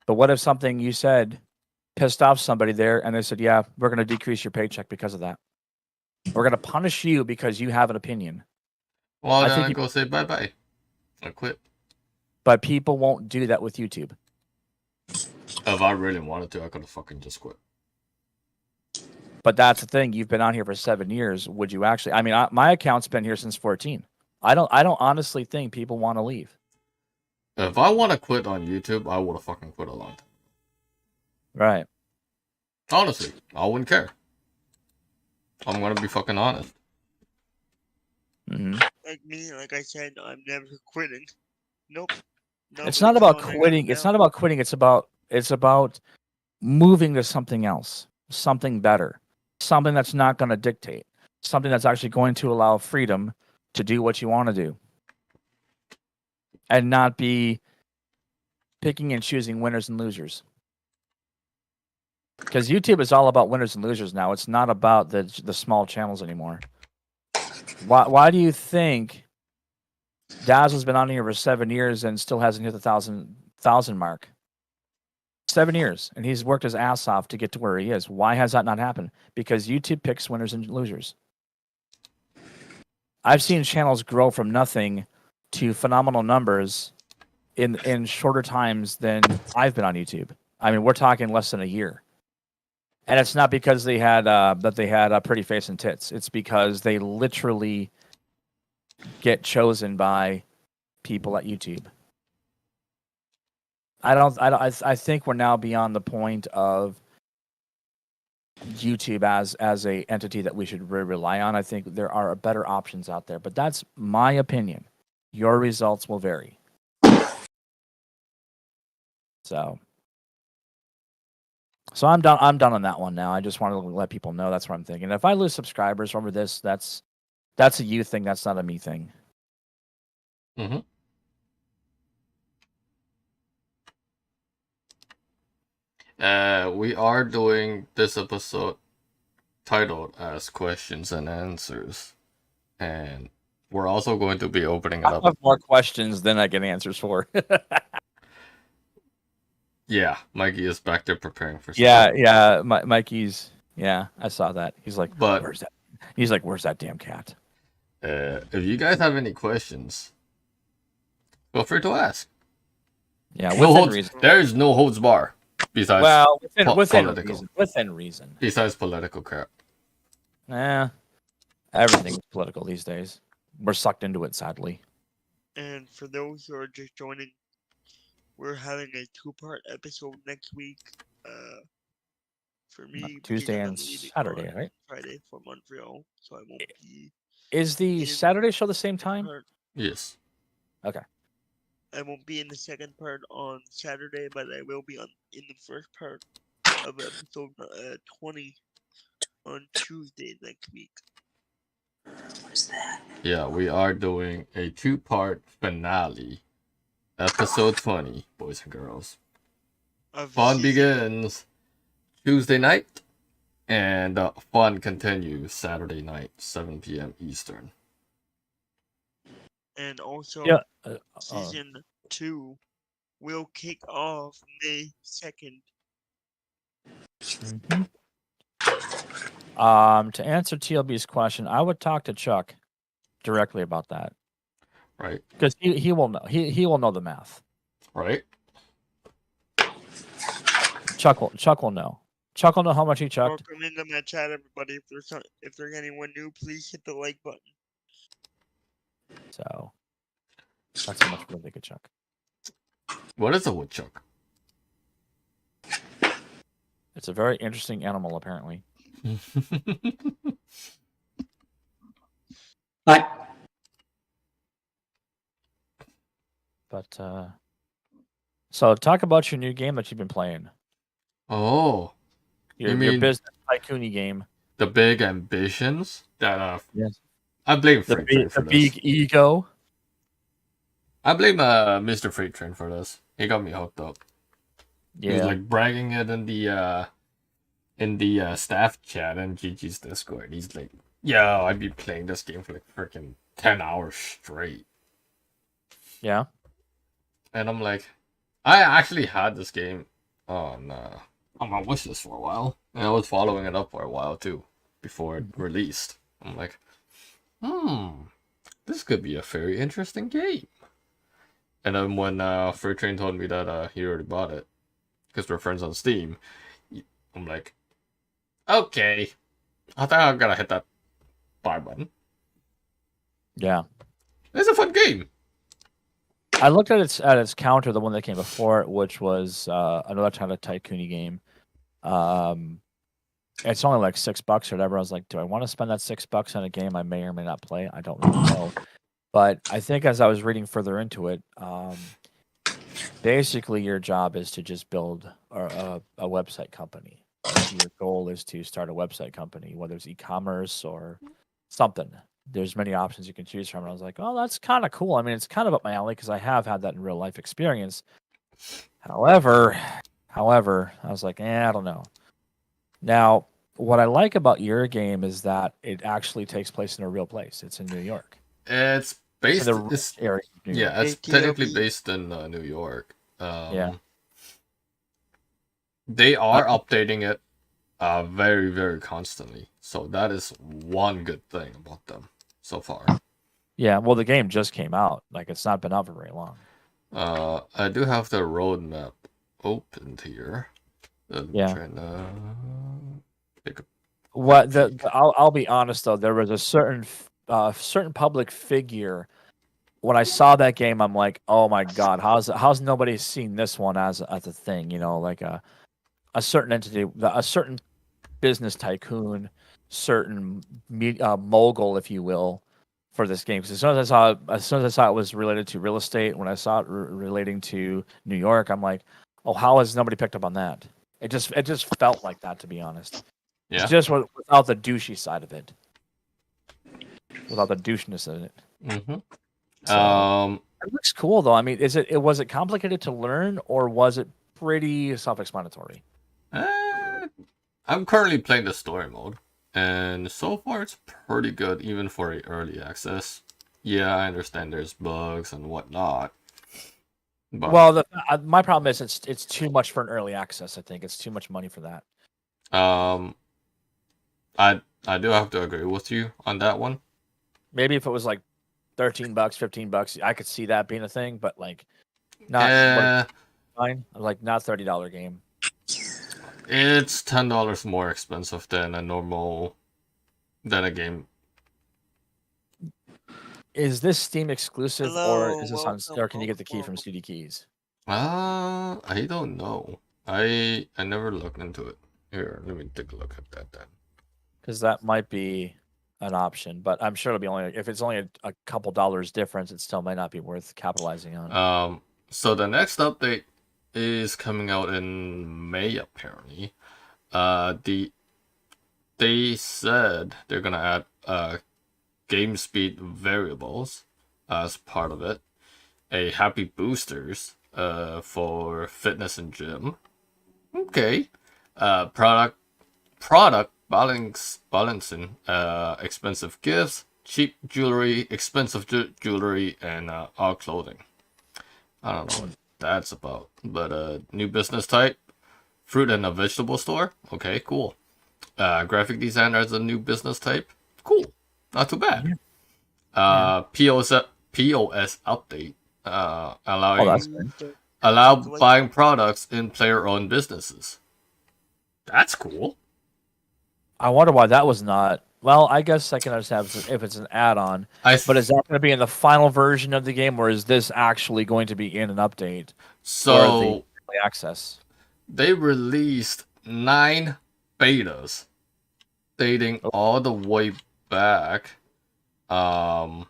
But what if something you said pissed off somebody there and they said, yeah, we're going to decrease your paycheck because of that. We're going to punish you because you have an opinion. Well, then I go say bye-bye. I quit. But people won't do that with YouTube. If I really wanted to, I could have fucking just quit. But that's the thing. You've been on here for 7 years. Would you actually? I mean, my account's been here since 14. I don't honestly think people want to leave. If I want to quit on YouTube, I would have fucking quit a long time. Right. Honestly, I wouldn't care. I'm gonna be fucking honest. Mm-hmm. Like me, like I said, I'm never quitting. Nope. It's not about quitting. It's not about quitting. It's about moving to something else, something better, something that's not going to dictate, something that's actually going to allow freedom to do what you want to do, and not be picking and choosing winners and losers. Because YouTube is all about winners and losers now. It's not about the small channels anymore. Why do you think Dazzle's been on here for 7 years and still hasn't hit the thousand mark? 7 years, and he's worked his ass off to get to where he is. Why has that not happened? Because YouTube picks winners and losers. I've seen channels grow from nothing to phenomenal numbers in shorter times than I've been on YouTube. I mean, we're talking less than a year. And it's not because they had a pretty face and tits. It's because they literally get chosen by people at YouTube. I think we're now beyond the point of YouTube as a entity that we should rely on. I think there are better options out there, but that's my opinion. Your results will vary. So I'm done. I'm done on that one now. I just want to let people know that's what I'm thinking. If I lose subscribers over this, that's a you thing. That's not a me thing. Mm-hmm. We are doing this episode titled as questions and answers, and we're also going to be opening it up. I have more questions than I get answers for. Yeah, Mikey is back there preparing for something. Yeah. Mikey's. Yeah, I saw that. He's like, where's that? He's like, where's that damn cat? If you guys have any questions, feel free to ask. Yeah, reason. There is no holds bar. Besides, within reason. Besides political crap. Everything's political these days. We're sucked into it, sadly. And for those who are just joining, we're having a 2-part episode next week. For me, Tuesday and Saturday, right? Friday for Montreal, so I won't be. Is the Saturday show the same time? Yes. Okay. I won't be in the second part on Saturday, but I will be in the first part of episode 20 on Tuesday next week. What is that? Yeah, we are doing a 2-part finale. Episode 20, boys and girls. Fun begins Tuesday night, and fun continues Saturday night, 7 p.m. Eastern. And also, season 2 will kick off May 2nd. Mm-hmm. To answer TLB's question, I would talk to Chuck directly about that. Right. Because he will know. He will know the math. Right. Chuck will know. Chuck will know how much he chucked. Welcome into my chat, everybody. If there's anyone new, please hit the like button. So that's how much we'll take a Chuck. What is a woodchuck? It's a very interesting animal, apparently. What? But so talk about your new game that you've been playing. Oh, Your business tycoon game. The big ambitions that yes. I blame Freight Train for the big ego. I blame Mr. Freight Train for this. He got me hooked up. He was Yeah. like bragging it in the staff chat and GG's Discord. He's like, "Yo, I'd be playing this game for like freaking 10 hours straight." Yeah. And I'm like, I actually had this game on my wishlist for a while, and I was following it up for a while too before it released. I'm like, this could be a very interesting game. And then when Freight Train told me that he already bought it because we're friends on Steam, I'm like, okay, I think I'm gonna hit that buy button. Yeah. It's a fun game. I looked at its counter, the one that came before it, which was another kind of tycoon-y game. It's only like $6 or whatever. I was like, do I want to spend that $6 on a game I may or may not play? I don't really know. But I think as I was reading further into it, basically your job is to just build a website company. Your goal is to start a website company, whether it's e-commerce or something. There's many options you can choose from. And I was like, oh, that's kind of cool. I mean, it's kind of up my alley because I have had that in real life experience. However, I was like, I don't know. Now, what I like about your game is that it actually takes place in a real place. It's in New York. It's based. In the It's, area of New York. yeah, it's ATLB. technically based in New York. Yeah. They are updating it very, very constantly. So that is one good thing about them so far. Yeah, well, the game just came out. Like, it's not been out for very long. I do have the roadmap opened here. Yeah. Trying to pick up. What I'll be honest though, there was a certain public figure. When I saw that game, I'm like, oh my god, how's nobody seen this one as a thing? You know, like a certain entity, a certain business tycoon, certain mogul, if you will, for this game. Because as soon as I saw it was related to real estate, when I saw it relating to New York, I'm like, oh, how has nobody picked up on that? It just felt like that, to be honest. Yeah. It's just without the douchey side of it, without the doucheness in it. Mm-hmm. So, it looks cool though. I mean, was it complicated to learn or was it pretty self-explanatory? I'm currently playing the story mode, and so far it's pretty good, even for early access. Yeah, I understand there's bugs and whatnot. But, well, my problem is it's too much for an early access. I think it's too much money for that. I do have to agree with you on that one. Maybe if it was like $13, $15, I could see that being a thing, but like not fine. Like not $30 game. It's $10 more expensive than a game. Is this Steam exclusive, Hello, or is this or can you get the key from CD Keys? I don't know. I never looked into it. Here, let me take a look at that then. Because that might be an option, but I'm sure it'll be only if it's only a couple dollars difference. It still might not be worth capitalizing on. So the next update is coming out in May apparently. They said they're gonna add game speed variables as part of it, a happy boosters for fitness and gym. Okay. Product balancing expensive gifts, cheap jewelry, expensive jewelry, and all clothing. I don't know what that's about, but new business type, fruit and a vegetable store. Okay, cool. Graphic design as a new business type. Cool. Not too bad. POS update. Allow buying products in player-owned businesses. That's cool. I wonder why that was not. Well, I guess I can understand if it's an add-on. But is that going to be in the final version of the game, or is this actually going to be in an update? So the early access. They released 9 betas, dating all the way back to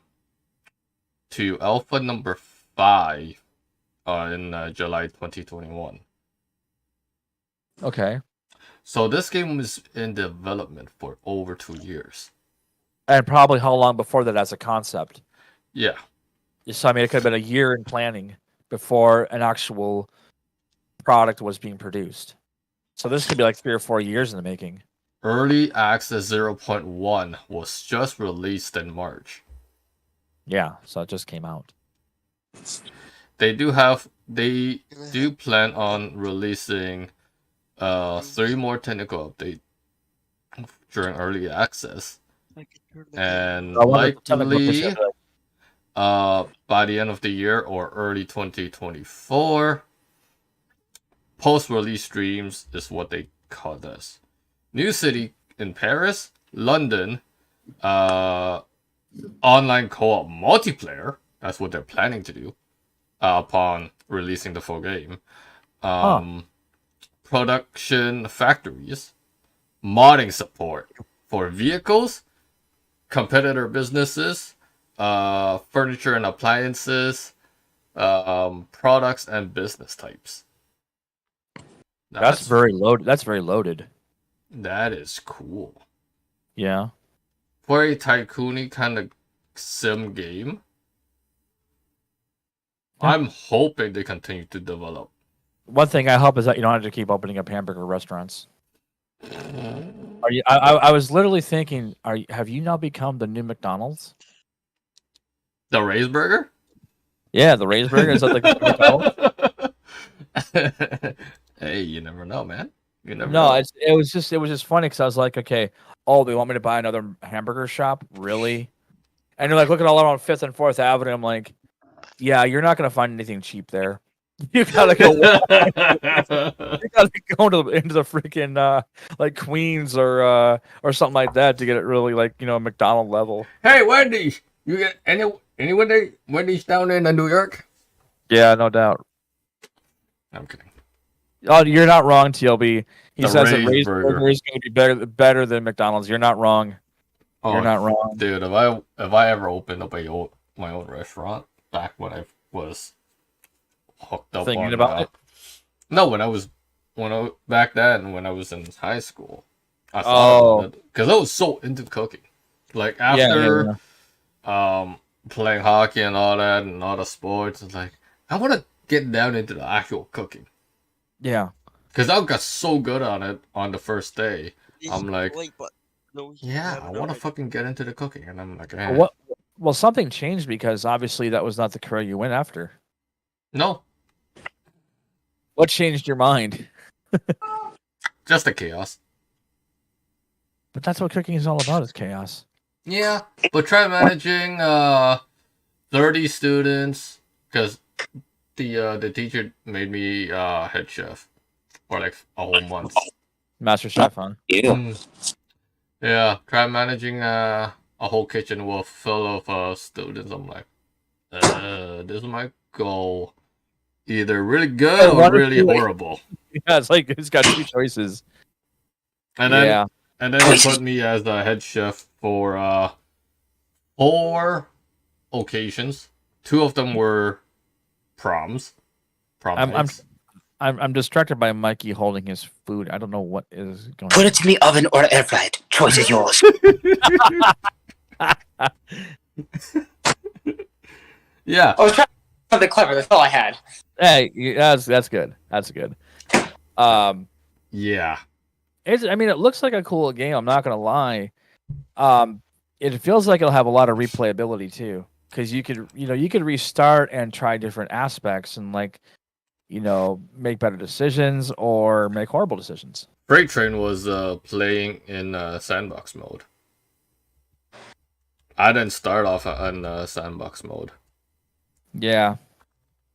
alpha number 5 in July 2021. Okay. So this game was in development for over 2 years. And probably how long before that as a concept? Yeah. So I mean, it could have been a year in planning before an actual product was being produced. So this could be like 3 or 4 years in the making. Early Access 0.1 was just released in March. Yeah, so it just came out. They do plan on releasing 3 more technical updates during early access, I can turn the game and I wonder if the technical likely updates by the end of the year or early 2024. Post-release streams is what they call this. New city in Paris, London, online co-op multiplayer. That's what they're planning to do upon releasing the full game. Production factories, modding support for vehicles, competitor businesses, furniture and appliances, products and business types. That's very loaded. That's very loaded. That is cool. Yeah. For a tycoon-y kind of sim game, Yeah. I'm hoping they continue to develop. One thing I hope is that you don't have to keep opening up hamburger restaurants. Are you? I was literally thinking, have you now become the new McDonald's? The Raise Burger? Yeah, the Raised Burger is that like the McDonald's? Hey, you never know, man. You never know. It was just funny because I was like, okay, oh, they want me to buy another hamburger shop, really? And you're like looking all around 5th and 4th Avenue. I'm like, yeah, you're not gonna find anything cheap there. You gotta go. You gotta go into the freaking like Queens or something like that to get it really like McDonald level. Hey, Wendy's! You get any Wendy's down in New York? Yeah, no doubt. I'm kidding. Oh, you're not wrong, TLB. He says that Raised Raised Burger. Burger is going to be better than McDonald's. You're not wrong. You're not wrong, dude. If I ever opened up my own restaurant back when I was hooked up Thinking on about it? No, back then when I was in high school, I thought because I was so into cooking. Like after playing hockey and all that and all the sports, it's like I want to get down into the actual cooking. Yeah. Because I got so good on it on the first day. I'm like, yeah, I want to fucking get into the cooking, and I'm like, Well, something changed because obviously that was not the career you went after. No. What changed your mind? Just the chaos. But that's what cooking is all about, is chaos. Yeah, but try managing 30 students, because the teacher made me head chef for like a whole month. Master chef, huh? Yeah, try managing a whole kitchen full of students. I'm like, this might go either really good or really horrible. Yeah, it's like it's got 2 choices. And then they put me as the head chef for 4 occasions. 2 of them were proms. I'm distracted by Mikey holding his food. I don't know what is going on. Put it in the oven or air fried. Choice is yours. Yeah. I was trying to do something clever. That's all I had. Hey, that's good. That's good. Yeah. It looks like a cool game. I'm not gonna lie. It feels like it'll have a lot of replayability too, because you could restart and try different aspects and make better decisions or make horrible decisions. Freight Train was playing in sandbox mode. I didn't start off in sandbox mode. Yeah.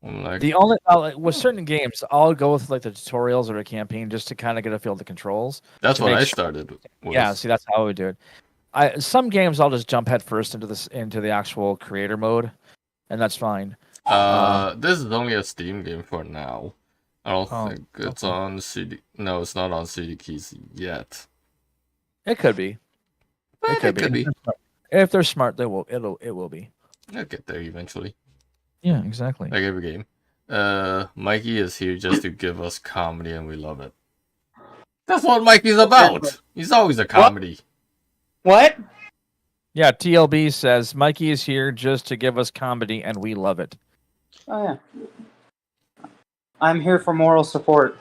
I'm like, the only with certain games, I'll go with like the tutorials or a campaign just to kind of get a feel of the controls. That's what I started with. Yeah, see, that's how I would do it. Some games I'll just jump head first into the actual creator mode, and that's fine. This is only a Steam game for now. I don't think it's on CD. No, it's not on CD keys yet. It could be. It could be. If they're smart, it will be. It'll get there eventually. Yeah, exactly. Like every game. Mikey is here just to give us comedy, and we love it. That's what Mikey's about. He's always a comedy. What? Yeah, TLB says Mikey is here just to give us comedy, and we love it. Oh yeah. I'm here for moral support.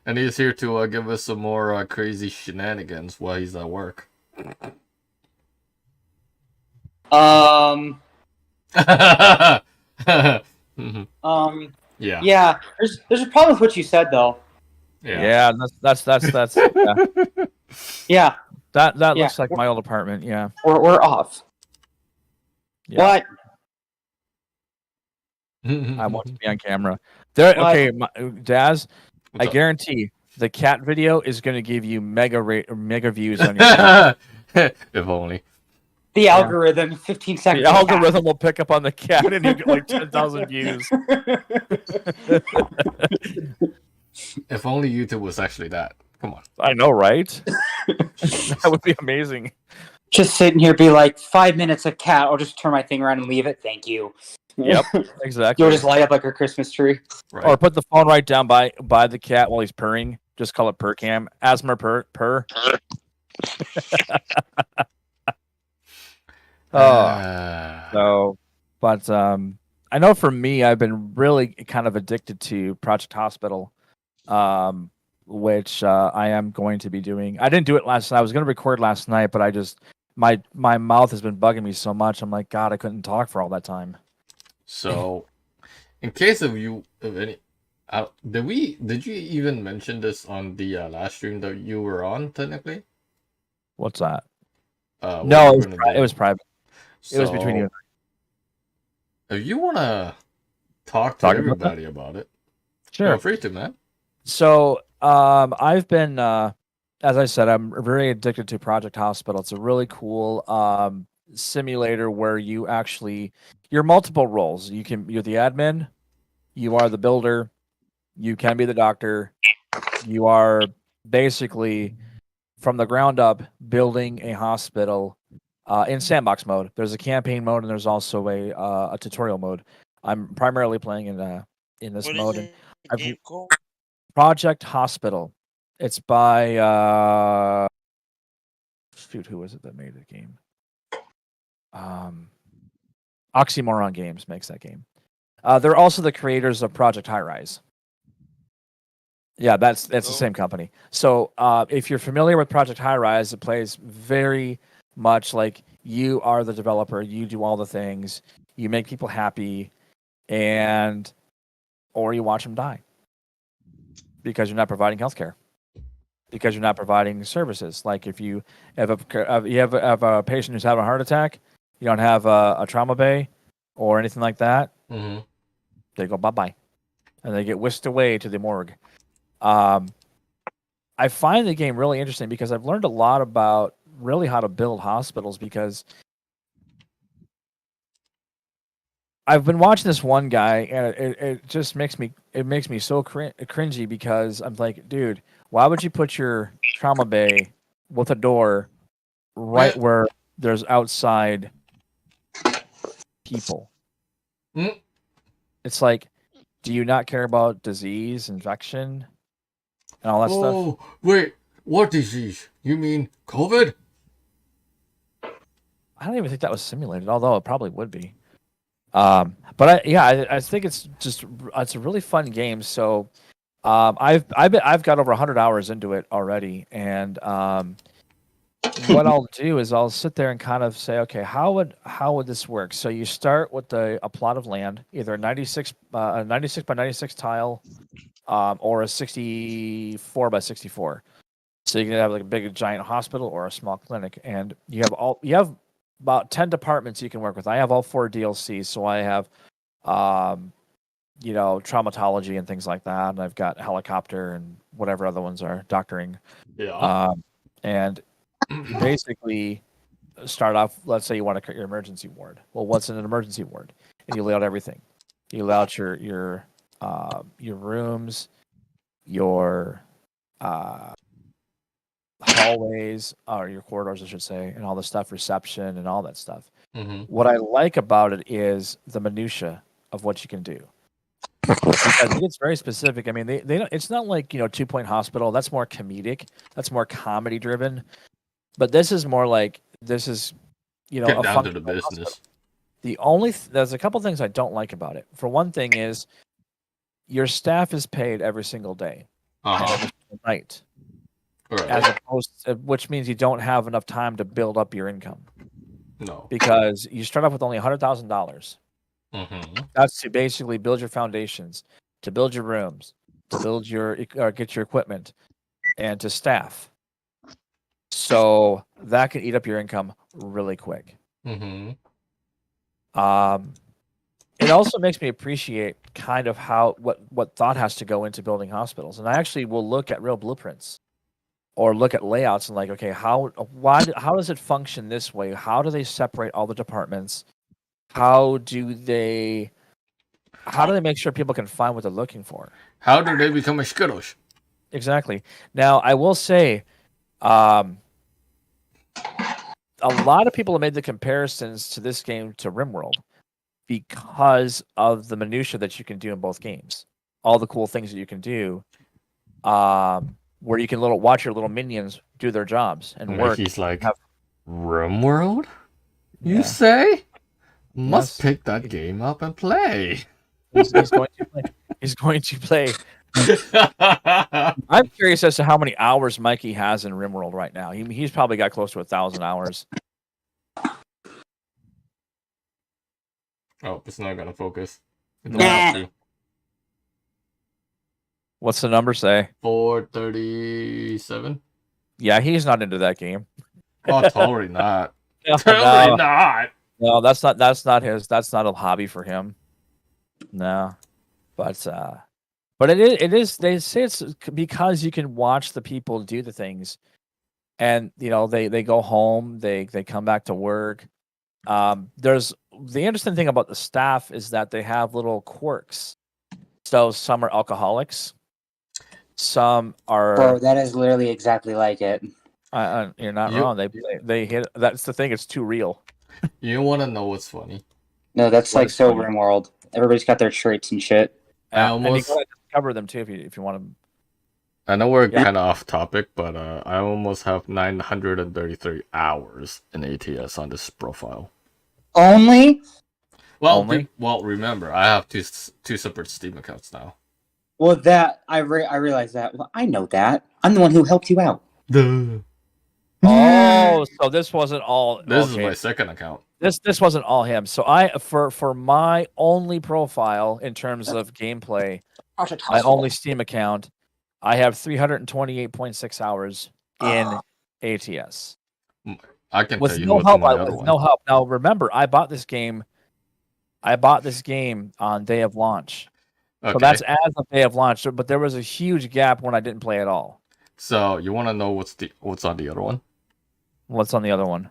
And he's here to give us some more crazy shenanigans while he's at work. Mhm. Yeah. Yeah. There's a problem with what you said, though. Yeah, that's yeah. Yeah. That Yeah. looks like my old apartment. Yeah. We're off. Yeah. What? I want to be on camera. There. What? Okay, Daz. What's I up? guarantee the cat video is going to give you mega views on your channel. If only. The algorithm, 15 seconds. The algorithm will pick up on the cat and you get like 10,000 views. If only YouTube was actually that. Come on. I know, right? That would be amazing. Just sitting here, be like 5 minutes of cat. I'll just turn my thing around and leave it. Thank you. Yep, exactly. You'll just light up like a Christmas tree. Right. Or put the phone right down by the cat while he's purring. Just call it purr cam. Asthma purr. But I know for me, I've been really kind of addicted to Project Hospital, which I am going to be doing. I didn't do it last night. I was going to record last night, but I just my mouth has been bugging me so much. I'm like, God, I couldn't talk for all that time. So, in case of any, did you even mention this on the last stream that you were on? Technically, What's that? what No, you were gonna do? it was private. It was between you and If you wanna talk to Talk about everybody about it, Sure. feel free to, man. So, I've been, as I said, I'm very addicted to Project Hospital. It's a really cool simulator where you're multiple roles. You're the admin, you are the builder, you can be the doctor. You are basically from the ground up building a hospital in sandbox mode. There's a campaign mode and there's also a tutorial mode. I'm primarily playing in this What is mode. it? I've- Game called? Project Hospital. It's by who was it that made the game? Oxymoron Games makes that game. They're also the creators of Project High Rise. Yeah, that's the same company. So if you're familiar with Project High Rise, it plays very much like you are the developer. You do all the things. You make people happy, or you watch them die because you're not providing healthcare. Because you're not providing services. Like if you have a patient who's having a heart attack, you don't have a trauma bay or anything like that. Mm-hmm. They go bye-bye, and they get whisked away to the morgue. I find the game really interesting because I've learned a lot about really how to build hospitals because I've been watching this one guy and it just makes me so cringy because I'm like, dude, why would you put your trauma bay with a door right where there's outside people? Mm. It's like, do you not care about disease, infection, and all that stuff? Oh, wait, what disease? You mean COVID? I don't even think that was simulated, although it probably would be. But I think it's a really fun game. So I've got over 100 hours into it already, and what I'll do is I'll sit there and kind of say, okay, how would this work? So you start with a plot of land, either a 96 by 96 tile, or a 64 by 64. So you can have like a big giant hospital or a small clinic, and you have about 10 departments you can work with. I have all 4 DLCs, so I have traumatology and things like that, and I've got helicopter and whatever other ones are, doctoring. Yeah. And you basically start off, let's say you want to create your emergency ward. Well, what's in an emergency ward? And you lay out everything. You lay out your rooms, your hallways, or your corridors, I should say, and all the stuff, reception and all that stuff. Mm-hmm. What I like about it is the minutia of what you can do. Because it's very specific. I mean, they don't, it's not like 2 Point Hospital. That's more comedic. That's more comedy driven. But this is more like Get down to the business. There's a couple things I don't like about it. For one thing is your staff is paid every single day and every single night, Right. as opposed to, which means you don't have enough time to build up your income No. because you start off with only $100,000. That's to basically build your foundations, to build your rooms, to build get your equipment, and to staff. So that can eat up your income really quick. It also makes me appreciate kind of what thought has to go into building hospitals. And I actually will look at real blueprints or look at layouts and like, okay, how does it function this way? How do they separate all the departments? How do they make sure people can find what they're looking for? How do they become a Skittles? Exactly. Now, I will say, a lot of people have made the comparisons to this game to RimWorld because of the minutia that you can do in both games. All the cool things that you can do, where you can watch your little minions do their jobs and work. He's like, RimWorld? You Yeah. say? Must Yes. pick that game up and play. He's going to play. He's going to play. I'm curious as to how many hours Mikey has in RimWorld right now. He's probably got close to 1,000 hours. Oh, it's not gonna focus. It don't have to. What's the number say? 437. Yeah, he's not into that game. Oh, totally not. No, Totally not. no, that's not a hobby for him. No, but it is. They say it's because you can watch the people do the things, and they go home, they come back to work. There's the interesting thing about the staff is that they have little quirks. So some are alcoholics, some are. Bro, that is literally exactly like it. You're not wrong. They hit. That's the thing. It's too real. You want to know what's funny? No, that's What like is so funny? RimWorld. Everybody's got their traits and shit. And you gotta cover them too if you want to. I know we're Yeah. kind of off topic, but I almost have 933 hours in ATS on this profile. Only? Well, Only? Remember, I have two separate Steam accounts now. Well, that I realize that. Well, I know that. I'm the one who helped you out. Duh. Oh, so this wasn't all. This is okay. my second account. This wasn't all him. So for my only profile in terms of gameplay, my only Steam account, I have 328.6 hours in ATS. I can With tell you no what's help. my other With one. no help. Now remember, I bought this game on day of launch. Okay. So that's as of day of launch. But there was a huge gap when I didn't play at all. So you want to know what's on the other one? What's on the other one?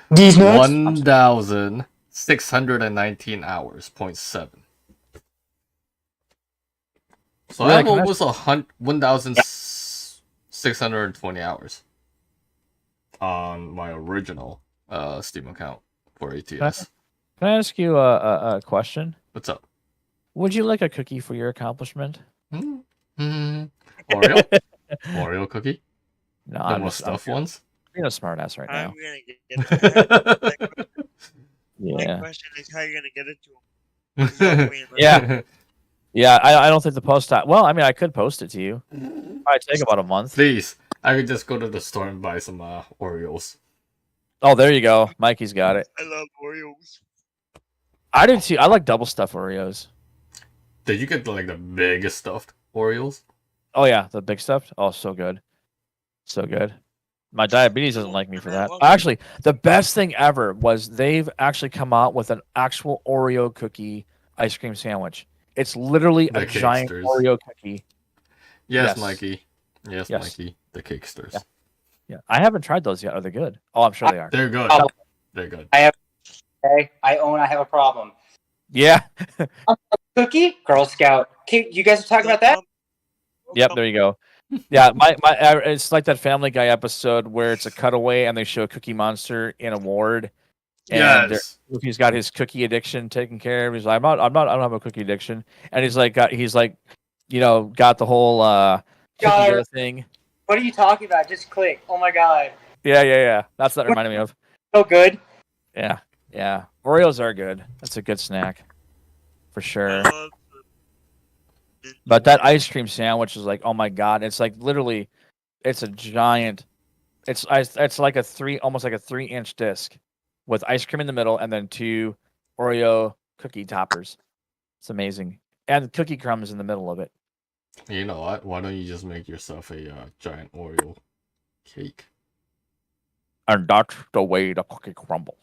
These nuts? 1,619 hours, 0.7. So I Yeah, have almost 1,620 hours on my original Steam account for ATS. Can I ask you a question? What's up? Would you like a cookie for your accomplishment? Oreo? Oreo cookie? No, The I'm more just stuffed ones? being a smartass right I'm now. gonna get it. My Yeah, question is how you're gonna get it to him. Yeah. yeah. I don't think the post. Well, I mean, I could post it to you. Probably take about a month. Please, I could just go to the store and buy some Oreos. Oh, there you go. Mikey's got it. I love Oreos. I do too. I like double stuffed Oreos. Did you get like the biggest stuffed Oreos? Oh yeah, the big stuffed. Oh, so good, so good. My diabetes doesn't like me for that. Actually, the best thing ever was they've actually come out with an actual Oreo cookie ice cream sandwich. It's literally The a giant Cakesters. Oreo cookie. Yes, Yes. Mikey. Yes, Yes. Mikey. The Cakesters. Yeah. Yeah, I haven't tried those yet. Are they good? Oh, I'm sure they are. They're good. Oh. They're good. Okay, I have a problem. Yeah. Cookie? Girl Scout. Okay, you guys are talking about that? Yep. There you go. Yeah, it's like that Family Guy episode where it's a cutaway and they show Cookie Monster in a ward, and Yes. he's got his cookie addiction taken care of. He's like, I don't have a cookie addiction, and he's like, got the whole cookie God. dough thing. What are you talking about? Just click. Oh my god. Yeah. That's what that reminded me of. So good. Yeah. Yeah, Oreos are good. That's a good snack, for I sure. love the mint But that Oreos. ice cream sandwich is like, oh my god! It's like literally, it's a giant. It's like almost like a 3-inch disc, with ice cream in the middle and then 2 Oreo cookie toppers. It's amazing, and cookie crumbs in the middle of it. You know what? Why don't you just make yourself a giant Oreo cake? And that's the way the cookie crumbles.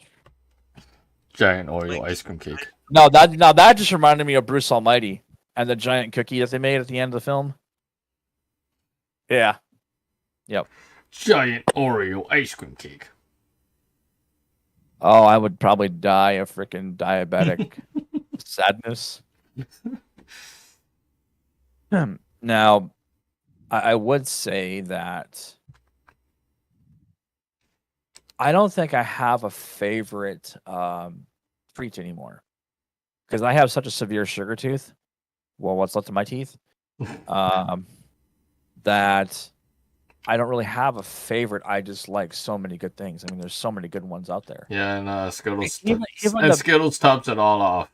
Giant Oreo Like, ice cream cake. Now that just reminded me of Bruce Almighty and the giant cookie that they made at the end of the film. Yeah. Yep. Giant Oreo ice cream cake. Oh, I would probably die of freaking diabetic sadness. Now, I would say that I don't think I have a favorite treat anymore because I have such a severe sugar tooth. Well, what's left of my teeth, that I don't really have a favorite. I just like so many good things. I mean, there's so many good ones out there. Yeah, and Skittles. Even And the- Skittles tops it all off.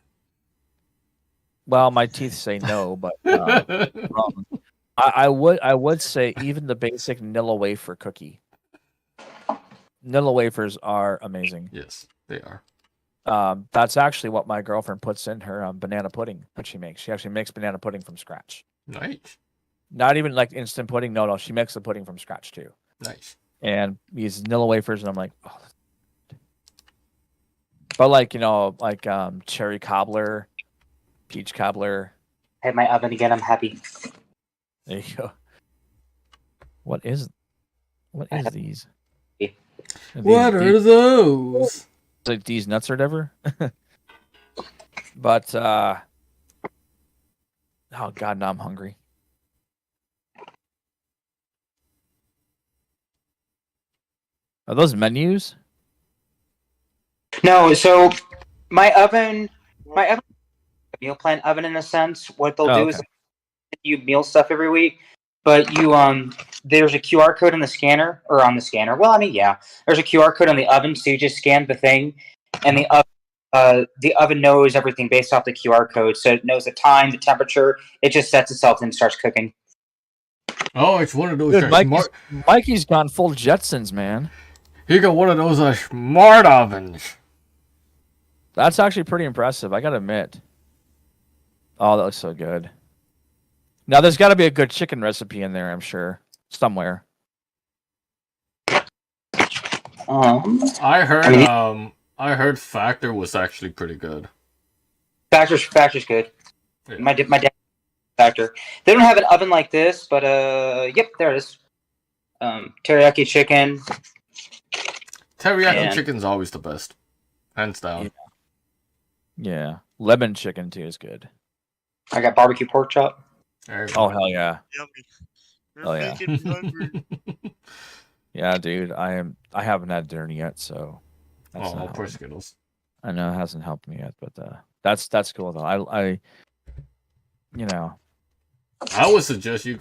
Well, my teeth say no, but I would say even the basic Nilla wafer cookie. Nilla wafers are amazing. Yes, they are. That's actually what my girlfriend puts in her banana pudding that she makes. She actually makes banana pudding from scratch. Nice. Not even like instant pudding. No, she makes the pudding from scratch too. Nice. And these Nilla wafers, and I'm like, oh. But like cherry cobbler, peach cobbler. I have my oven again. I'm happy. There you go. What is these? What are those? Like these nuts or whatever? But oh god, now I'm hungry. Are those menus? No, so my oven, meal plan oven in a sense. What they'll do is you meal stuff every week, but you there's a QR code in the scanner or on the scanner. Well, I mean, yeah, there's a QR code on the oven, so you just scan the thing, and the oven knows everything based off the QR code, so it knows the time, the temperature. It just sets itself and starts cooking. Oh, it's one of those. Dude, Mikey's gone full Jetsons, man. He got one of those smart ovens. That's actually pretty impressive, I gotta admit. Oh, that looks so good. Now, there's got to be a good chicken recipe in there, I'm sure, somewhere. I heard Factor was actually pretty good. Factor's good. Yeah. My dad Factor. They don't have an oven like this, but yep, there it is. Teriyaki chicken. Teriyaki chicken's always the best, hands down. Yeah, lemon chicken too is good. I got barbecue pork chop. Oh hell yeah! Yummy. Oh, yeah. Making me hungry. Yeah, dude, I haven't had dinner yet, so. That's Oh, poor Skittles. I know it hasn't helped me yet, but that's cool though. I I would suggest you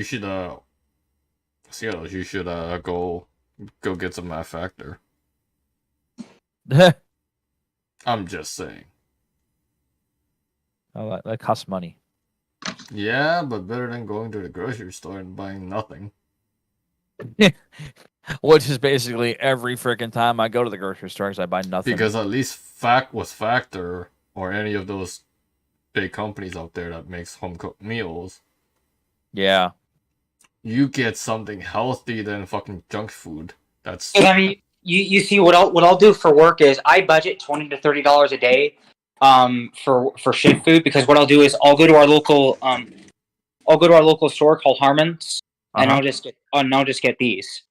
should Skittles, you should go get some Math Factor. I'm just saying. Oh, that costs money. Yeah, but better than going to the grocery store and buying nothing. Which is basically every freaking time I go to the grocery store because I buy nothing. Because at least Factor or any of those big companies out there that makes home cooked meals. Yeah. You get something healthy than fucking junk food. That's. I mean, you see what I'll do for work is I budget $20 to $30 a day, for shift food, because what I'll do is I'll go to our local store called Harmon's, and I'll just get these,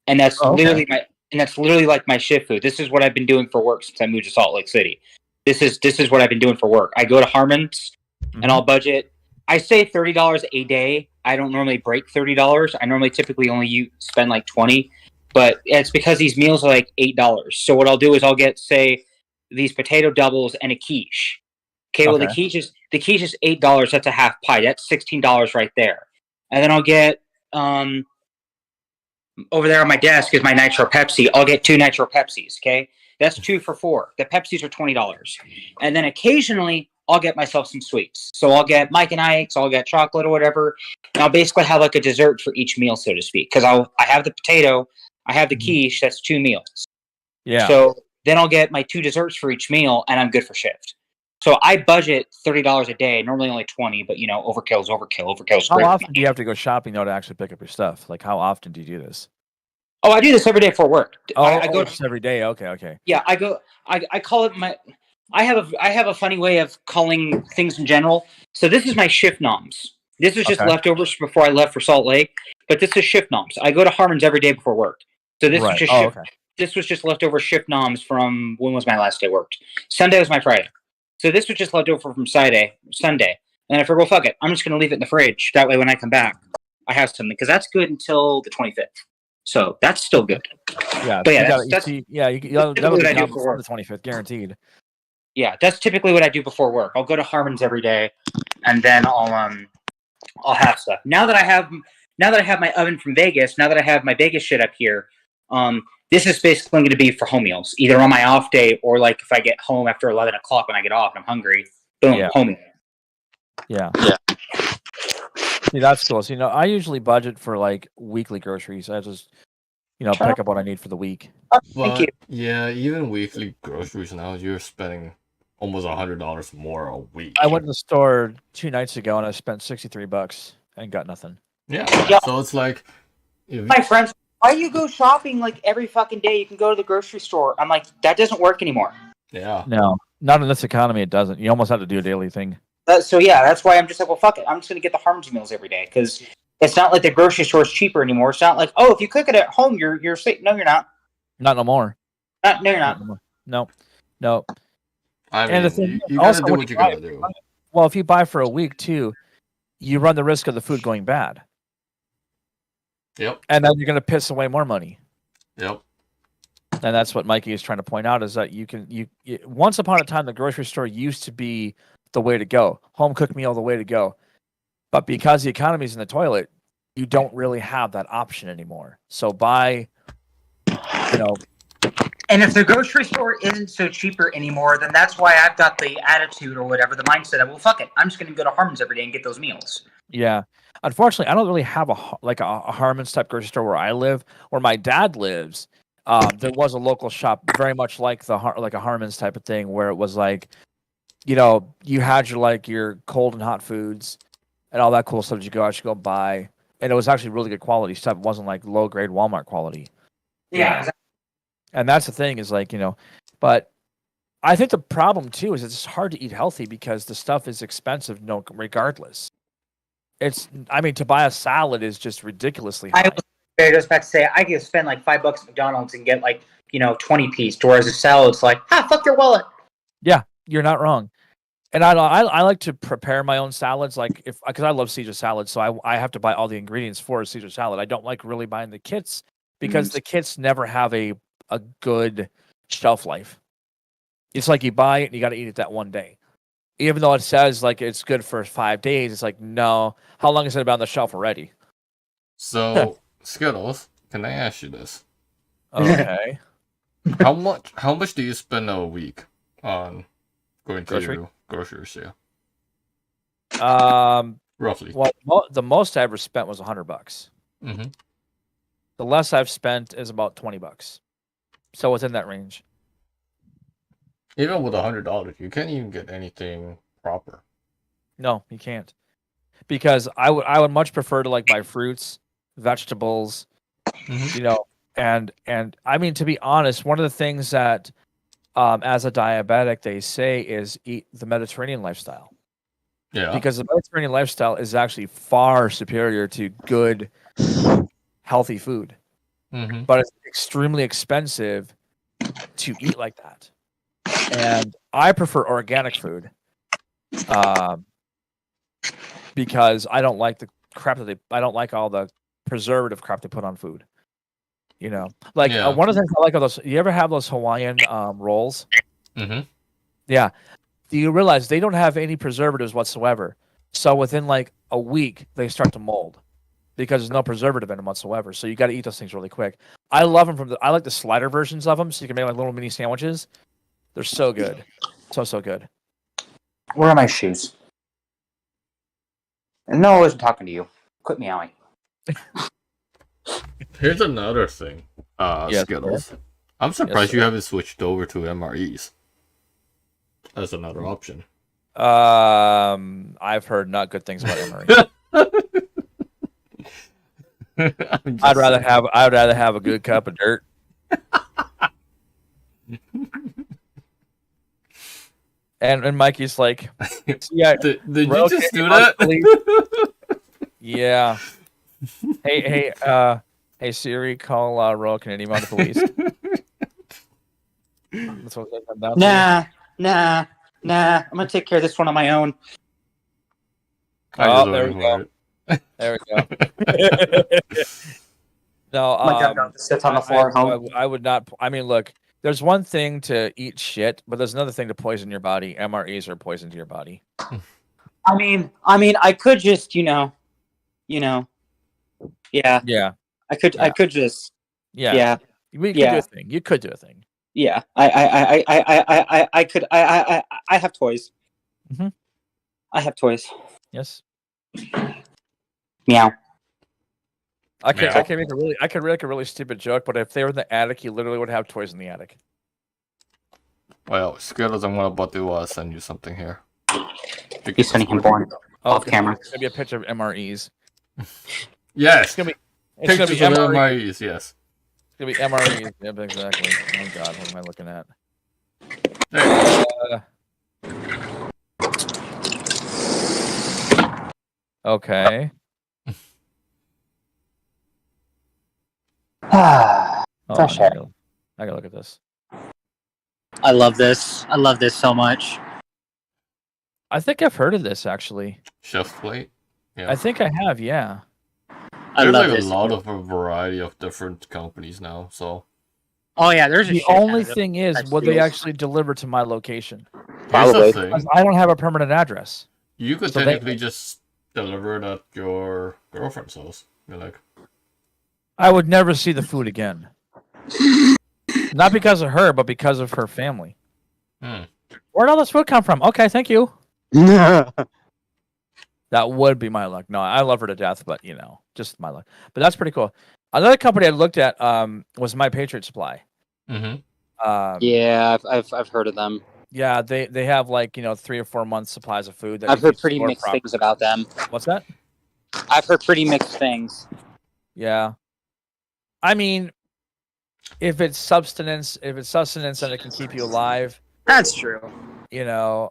and that's literally like my shift food. This is what I've been doing for work since I moved to Salt Lake City. This is what I've been doing for work. I go to Harmon's, and I'll budget. I say $30 a day. I don't normally break $30. I normally typically only spend like $20, but it's because these meals are like $8. So what I'll do is I'll get, say, these potato doubles and a quiche. Okay, well the quiche is $8. That's a half pie. That's $16 right there. And then I'll get over there on my desk is my Nitro Pepsi. I'll get 2 Nitro Pepsis. Okay, That's 2 for $4. The Pepsis are $20. And then occasionally I'll get myself some sweets. So I'll get Mike and Ike's, I'll get chocolate or whatever. And I'll basically have like a dessert for each meal, so to speak. Because I have the potato, I have the quiche, that's 2 meals. Yeah. So then I'll get my 2 desserts for each meal, and I'm good for shift. So I budget $30 a day, normally only 20, but overkill's overkill. Overkill's How great. often do you have to go shopping though to actually pick up your stuff? Like how often do you do this? Oh, I do this every day for work. I go just every day. Okay. Yeah, I go. I call it my. I have a funny way of calling things in general. So this is my shift noms. This is just leftovers before I left for Salt Lake, but this is shift noms. I go to Harmon's every day before work. So this is just shift. Okay. This was just leftover shift noms from when was my last day worked. Sunday was my Friday. So this was just leftover from Sunday. And I figured, well, fuck it. I'm just going to leave it in the fridge. That way when I come back, I have something. Because that's good until the 25th. So that's still good. Yeah. But yeah, that'll that's be what I do for the 25th, guaranteed. Yeah, that's typically what I do before work. I'll go to Harmon's every day, and then I'll have stuff. Now that I have my oven from Vegas, now that I have my Vegas shit up here, this is basically going to be for home meals, either on my off day or like if I get home after 11 o'clock when I get off and I'm hungry. Boom, home meal. Yeah. See, that's cool. So, I usually budget for like weekly groceries. I just, pick up what I need for the week. Thank you. Yeah, even weekly groceries now, you're spending almost $100 more a week. I went to the store 2 nights ago and I spent $63 and got nothing. Yeah. So it's like, my friends, why do you go shopping like every fucking day? You can go to the grocery store. I'm like, that doesn't work anymore. Yeah. No, not in this economy. It doesn't. You almost have to do a daily thing. So yeah, that's why I'm just like, well, fuck it. I'm just gonna get the Harmon's meals every day because it's not like the grocery store is cheaper anymore. It's not like, oh, if you cook it at home, you're safe. No, you're not. Not no more. No, you're not. No. I mean, and the thing, you gotta do what you gotta do. Well, if you buy for a week too, you run the risk of the food going bad. Yep. And then you're gonna piss away more money. Yep. And that's what Mikey is trying to point out is that you once upon a time the grocery store used to be the way to go. Home cooked meal the way to go. But because the economy's in the toilet, you don't really have that option anymore. So buy, And if the grocery store isn't so cheaper anymore, then that's why I've got the attitude or whatever, the mindset of, well, fuck it. I'm just going to go to Harmon's every day and get those meals. Yeah. Unfortunately, I don't really have a Harmon's type grocery store where I live. Where my dad lives, there was a local shop very much like a Harmon's type of thing where it was like, you had your cold and hot foods and all that cool stuff that you go buy. And it was actually really good quality stuff. It wasn't like low grade Walmart quality. Yeah. Exactly. And that's the thing is but I think the problem too is it's hard to eat healthy because the stuff is expensive, regardless. To buy a salad is just ridiculously high. I was about to say, I could spend like $5 at McDonald's and get 20 piece, whereas a salad's like, fuck your wallet. Yeah, you're not wrong. And I like to prepare my own salads, because I love Caesar salad, so I have to buy all the ingredients for a Caesar salad. I don't like really buying the kits because the kits never have a good shelf life. It's like you buy it and you got to eat it that one day. Even though it says it's good for 5 days, it's like, no. How long has it been on the shelf already? So, Skittles, can I ask you this? Okay. How much do you spend a week on going to groceries? Yeah. Roughly. Well, the most I ever spent was $100. Mm-hmm. The less I've spent is about $20. So within that range. Even with $100, you can't even get anything proper. No, you can't. Because I would much prefer to buy fruits, vegetables, and I mean, to be honest, one of the things that as a diabetic they say is eat the Mediterranean lifestyle. Yeah. Because the Mediterranean lifestyle is actually far superior to good, healthy food. Mm-hmm. But it's extremely expensive to eat like that. And I prefer organic food because I don't like the crap I don't like all the preservative crap they put on food. One of the things I like are those. You ever have those Hawaiian rolls? Mm-hmm. Yeah. Do you realize they don't have any preservatives whatsoever? So within a week, they start to mold. because there's no preservative in them whatsoever. So you got to eat those things really quick. I love them I like the slider versions of them, so you can make like little mini sandwiches. They're so good, so good. Where are my shoes? No, I wasn't talking to you. Quit meowing. Here's another thing, Yes, Skittles. I'm surprised sir. you haven't switched over to MREs. That's another option. I've heard not good things about Emory. I'd rather have a good cup of dirt. And Mikey's like, yeah, Did you Ro, just can do you that? please? Yeah. Hey Siri, call Ro, can anyone the police? That's what I'm about to Nah. I'm gonna take care of this one on my own. I was there waiting we for go. it. There we go. No, My dog sits on the floor at home. I would not. I mean, look, there's one thing to eat shit, but there's another thing to poison your body. MREs are poison to your body. I mean, I could just, yeah. Yeah. I could just, Yeah. yeah. You could Yeah. do a thing. You could do a thing. Yeah. I could. I have toys. Mhm. I have toys. Yes. Meow. I can make a really stupid joke, but if they were in the attic, you literally would have toys in the attic. Well, Skittles, I'm about to send you something here. He's sending him porn off camera. It's gonna be a picture of MREs. Yes. It's gonna be Pictures of MREs, yes. It's gonna be MREs. Yep, exactly. Oh God, what am I looking at? Okay. Fresh I air. gotta look at this. I love this. I love this so much. I think I've heard of this actually. Chef plate. Yeah. I think I have. Yeah. I There's love like this. a lot of a variety of different companies now, so Oh yeah, there's The only thing is, will they actually deliver to my location? here's Probably. the thing. Because I don't have a permanent address. You could So they- technically just deliver it at your girlfriend's house. You're like, I would never see the food again. Not because of her, but because of her family. Where'd all this food come from? Okay, thank you. That would be my luck. No, I love her to death, but just my luck. But that's pretty cool. Another company I looked at was My Patriot Supply. Yeah, I've heard of them. Yeah, they have 3 or 4 months supplies of food. That I've you heard can pretty store mixed properly. things about them. What's that? I've heard pretty mixed things. Yeah. I mean, if it's sustenance and it can keep you alive, That's true.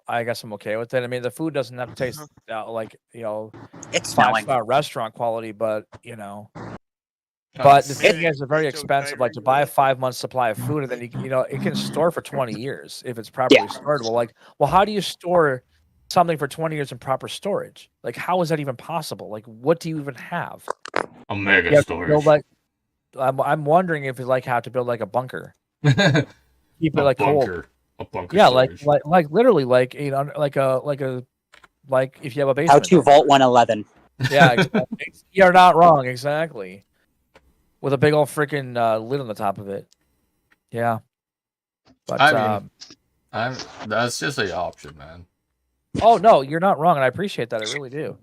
I guess I'm okay with it. I mean, the food doesn't have to taste like, It's smelling. 5-star restaurant quality, but But the thing Yeah, is, it's very it's so expensive. Like to tiring, buy a right? 5-month supply of food, and then it can store for 20 years if it's properly stored. Well, how do you store something for 20 years in proper storage? Like, how is that even possible? Like, what do you even have? a mega You have to storage. build, I'm wondering if it's how to build a bunker, a keep it cold. bunker. A bunker. Yeah, storage. like literally like if you have a basement. How to Vault 111. Yeah, exactly. You're not wrong. Exactly. With a big old freaking lid on the top of it. Yeah. But that's just an option, man. oh no, you're not wrong, and I appreciate that. I really do.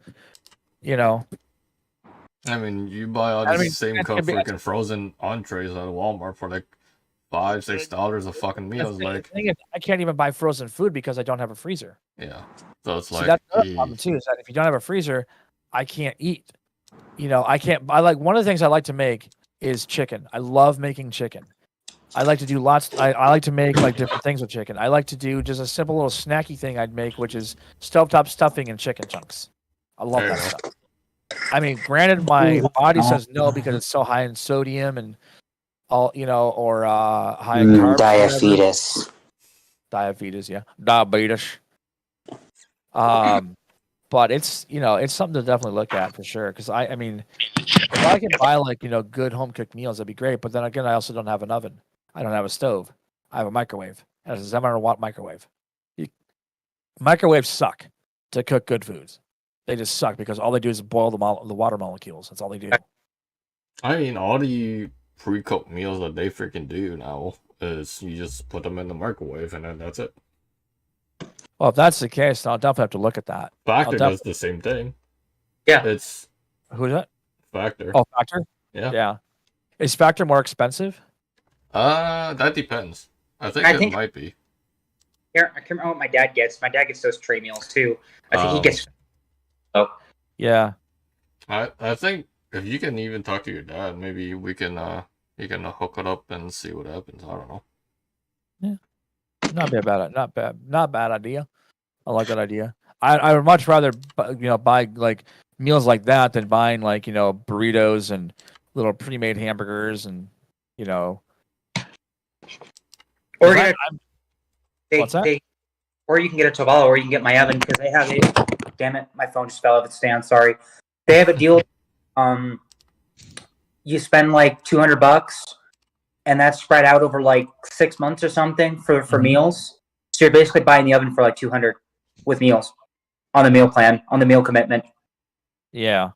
I mean, you buy all these same cup freaking frozen entrees at Walmart for like $5-6 a fucking meal. The thing is, I can't even buy frozen food because I don't have a freezer. Yeah. So it's See, that's another problem too. Is that if you don't have a freezer, I can't eat. I can't. One of the things I like to make is chicken. I love making chicken. I like to do lots. I like to make different things with chicken. I like to do just a simple little snacky thing I'd make, which is stovetop stuffing and chicken chunks. I love that stuff. I mean, granted, my body says no because it's so high in sodium and all, or high in carbs. Diabetes, yeah, diabetes. But it's it's something to definitely look at for sure. Because I mean, if I can buy good home cooked meals, that'd be great. But then again, I also don't have an oven. I don't have a stove. I have a microwave. And it's a 700-watt microwave. Microwaves suck to cook good foods. They just suck because all they do is boil the water molecules. That's all they do. I mean, all the pre-cooked meals that they freaking do now is you just put them in the microwave and then that's it. Well, if that's the case, I'll definitely have to look at that. Factor does the same thing. Yeah. It's Who's that? Factor. Oh, Factor. Yeah. Yeah. Is Factor more expensive? That depends. I think it might be. Here, I can't remember what my dad gets. My dad gets those tray meals too. I think he gets. Oh. Yeah. I think if you can even talk to your dad, maybe we can you can hook it up and see what happens. I don't know. Yeah. Not bad idea. I like that idea. I would much rather buy like meals like that than buying like burritos and little pre-made hamburgers and Or what's that? Or you can get a Tovalo, or you can get my oven because they have a. Damn it, my phone just fell off its stand. Sorry. They have a deal. You spend like $200, and that's spread out over like 6 months or something for meals. So you're basically buying the oven for like $200 with meals on the meal plan, on the meal commitment. Yeah.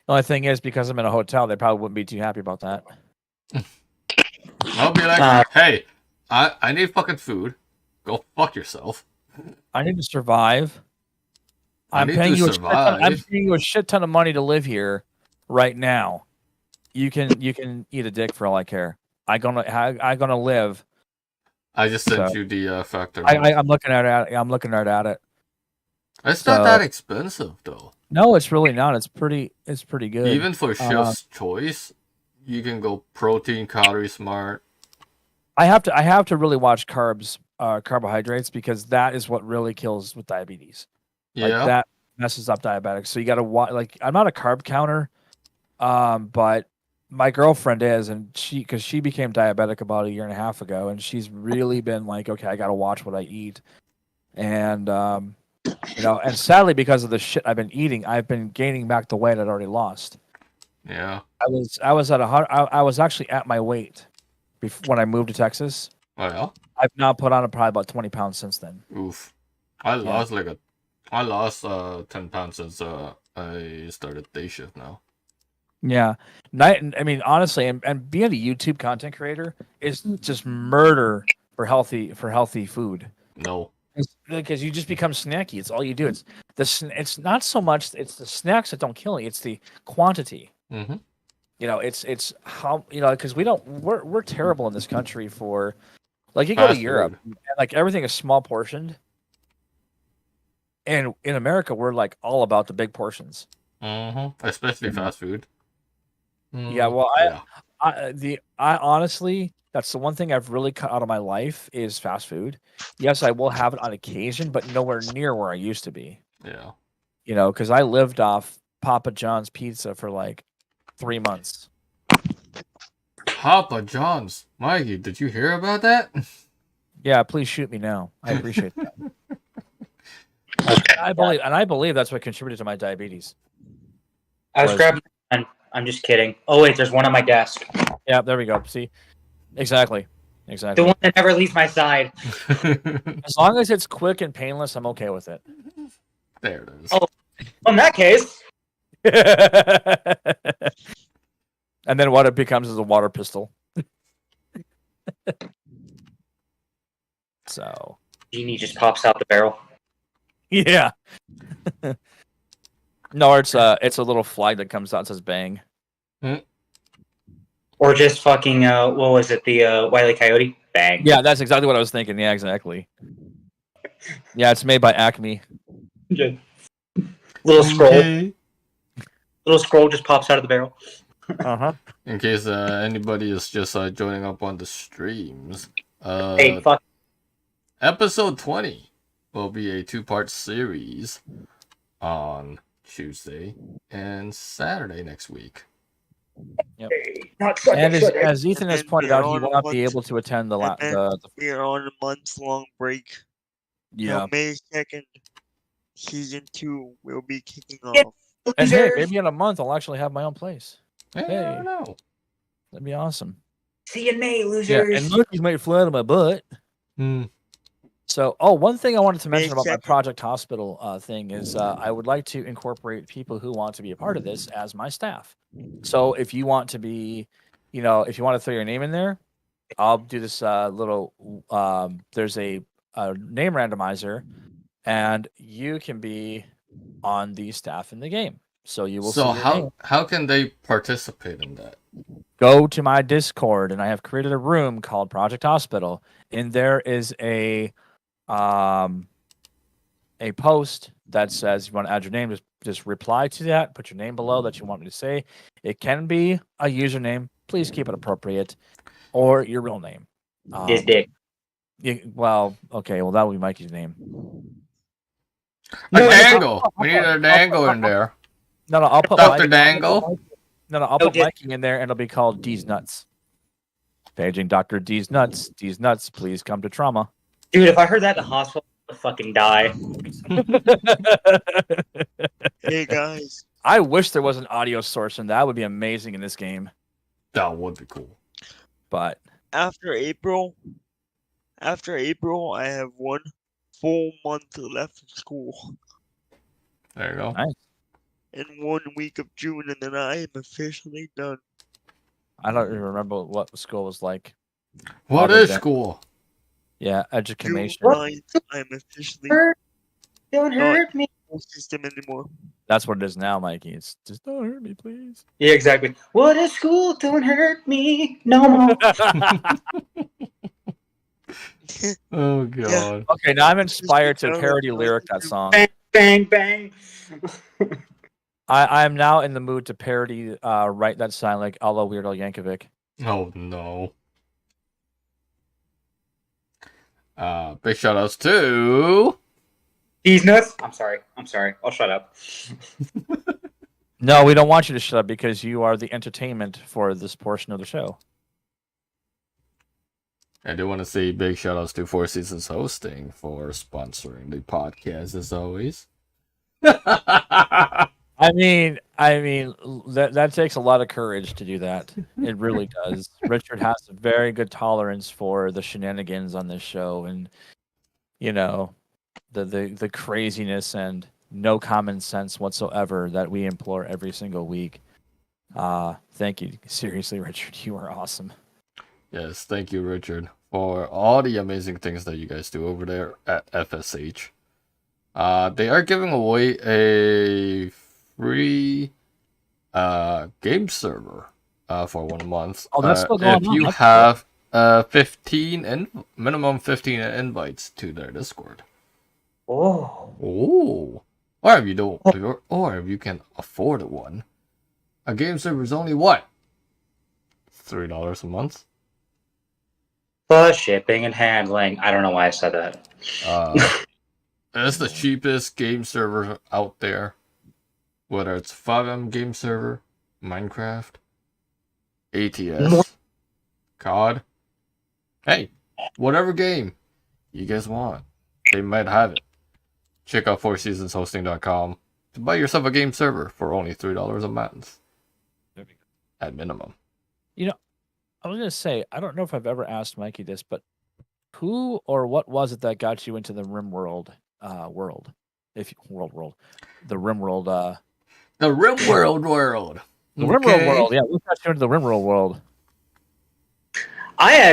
The only thing is, because I'm in a hotel, they probably wouldn't be too happy about that. I'll be like, hey, I need fucking food. Go fuck yourself. I need to survive. I'm paying you a shit ton of money to live here right now. You can eat a dick for all I care. I'm gonna live. I just sent you the Factor. I'm looking at it. I'm looking right at it. It's not that expensive though. No, it's really not. It's pretty good. Even for Chef's Choice, you can go protein, calorie smart. I have to really watch carbohydrates, because that is what really kills with diabetes. Yeah, like, that messes up diabetics. So you got to watch. Like, I'm not a carb counter, but my girlfriend is, and because she became diabetic about 1.5 years ago, and she's really been like, okay, I got to watch what I eat, and and sadly, because of the shit I've been eating, I've been gaining back the weight I'd already lost. Yeah, I was at I was actually at my weight when I moved to Texas. Oh yeah. I've now put on probably about 20 pounds since then. Oof. I lost 10 pounds since I started day shift now. Yeah. I mean, honestly, and being a YouTube content creator is just murder for healthy food. No. Because you just become snacky. It's all you do. It's not so much. It's the snacks that don't kill you. It's the quantity. Mm-hmm. It's how because we're terrible in this country for, like, you go to Europe and like everything is small portioned, and in America we're like all about the big portions. Mm-hmm. Especially fast food. Mm-hmm. Yeah. Well, I honestly, that's the one thing I've really cut out of my life is fast food. Yes, I will have it on occasion, but nowhere near where I used to be. Yeah. Because I lived off Papa John's pizza for like 3 months. Papa John's. Mikey, did you hear about that? Yeah, please shoot me now. I appreciate that. I believe that's what contributed to my diabetes. I was grabbing. I'm just kidding. Oh wait, there's one on my desk. Yeah, there we go. See, exactly. The one that never leaves my side. As long as it's quick and painless, I'm okay with it. There it is. Oh, in that case. And then what it becomes is a water pistol. So Genie just pops out the barrel. Yeah. No, it's a little flag that comes out and says bang. Or just fucking what was it? The Wile E. Coyote? Bang. Yeah, that's exactly what I was thinking. Yeah, exactly. Yeah, it's made by Acme. Little scroll. Okay. Little scroll just pops out of the barrel. Uh-huh. In case anybody is just joining up on the streams. Hey, fuck. Episode 20 will be a 2-part series on Tuesday and Saturday next week. Yep. And as Ethan has pointed out, he will not be able to attend we are on a month-long break. Yeah. So May 2nd, season 2 will be kicking off. And hey, maybe in a month I'll actually have my own place. Hey, I don't know. That'd be awesome. See you in May, losers. Yeah, and monkeys might fly out of my butt. So So, one thing I wanted to mention May about my 2nd. Project Hospital thing is I would like to incorporate people who want to be a part of this as my staff. So, if you want to be, if you want to throw your name in there, I'll do this little. There's a name randomizer, and you can be on the staff in the game. So you will see So your name. how can they participate in that? Go to my Discord, and I have created a room called Project Hospital, and there is a post that says if you want to add your name, just reply to that, put your name below that you want me to say. It can be a username. Please keep it appropriate, or your real name. His dick. Okay. Well, that would be Mikey's name. A dangle. We need a dangle in there. No, I'll put Dr. Mikey- Dangle. No, I'll put Okay. Mikey in there, and it'll be called D's Nuts. Paging Dr. D's Nuts. D's Nuts, please come to trauma. Dude, if I heard that in the hospital, I'd fucking die. Hey guys, I wish there was an audio source, and that would be amazing in this game. That would be cool. But after April, I have 1 full month left of school, There you go. Nice. and 1 week of June, and then I am officially done. I don't even remember what school was like. What Other is than- school? Yeah, June education. 9th, I'm officially Don't hurt me. no system anymore. That's what it is now, Mikey. It's just don't hurt me, please. Yeah, exactly. What is school? Don't hurt me no more. Oh god. Okay, now I'm inspired to Just parody don't lyric that do- song. Bang, bang. I am now in the mood to parody write that song like a la Weird Al Yankovic. Oh no. Big shout outs to These nuts. I'm sorry. I'll shut up. No, we don't want you to shut up because you are the entertainment for this portion of the show. I do want to say big shout outs to Four Seasons Hosting for sponsoring the podcast as always. I mean, that takes a lot of courage to do that. It really does. Richard has a very good tolerance for the shenanigans on this show, and the craziness and no common sense whatsoever that we implore every single week. Thank you, seriously, Richard. You are awesome. Yes, thank you, Richard, for all the amazing things that you guys do over there at FSH. They are giving away a free game server for 1 month. Oh, that's still going if on. you That's have minimum 15 invites to their Discord. Oh. Oh, or if you don't, or if you can afford one, a game server is only what? $3 a month. Plus shipping and handling. I don't know why I said that. It's the cheapest game server out there. Whether it's 5M game server, Minecraft, ATS, COD. Hey, whatever game you guys want, they might have it. Check out fourseasonshosting.com to buy yourself a game server for only $3 a month. At minimum. I was gonna say, I don't know if I've ever asked Mikey this, but who or what was it that got you into the RimWorld world? The RimWorld The RimWorld world. The RimWorld world, yeah. What got you into the RimWorld world? I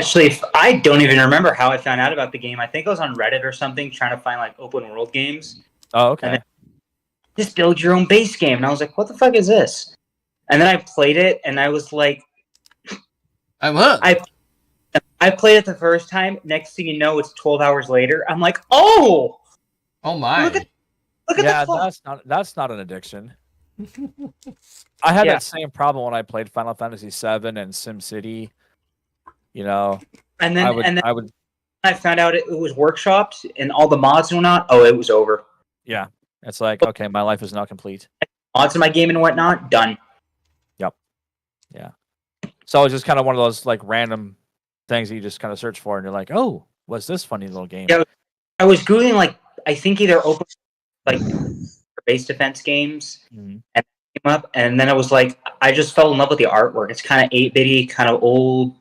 don't even remember how I found out about the game. I think I was on Reddit or something trying to find like open world games. Oh, okay. And just build your own base game. And I was like, what the fuck is this? And then I played it and I was like, I'm hooked. I played it the first time. Next thing you know, it's 12 hours later. I'm like, oh my. Look at Yeah, the that's not an addiction. I had Yeah. that same problem when I played Final Fantasy VII and SimCity. And then I would I found out it was workshopped and all the mods and whatnot. Oh, it was over. yeah. It's like, okay, my life is now complete. Mods in my game and whatnot, done. Yeah. So it's just kind of one of those like random things that you just kind of search for, and you're like, oh, what's this funny little game? Yeah. I was googling like I think either open like base defense games Mhm. and it came up, and then I was like, I just fell in love with the artwork. It's kind of 8-bitty, kind of old,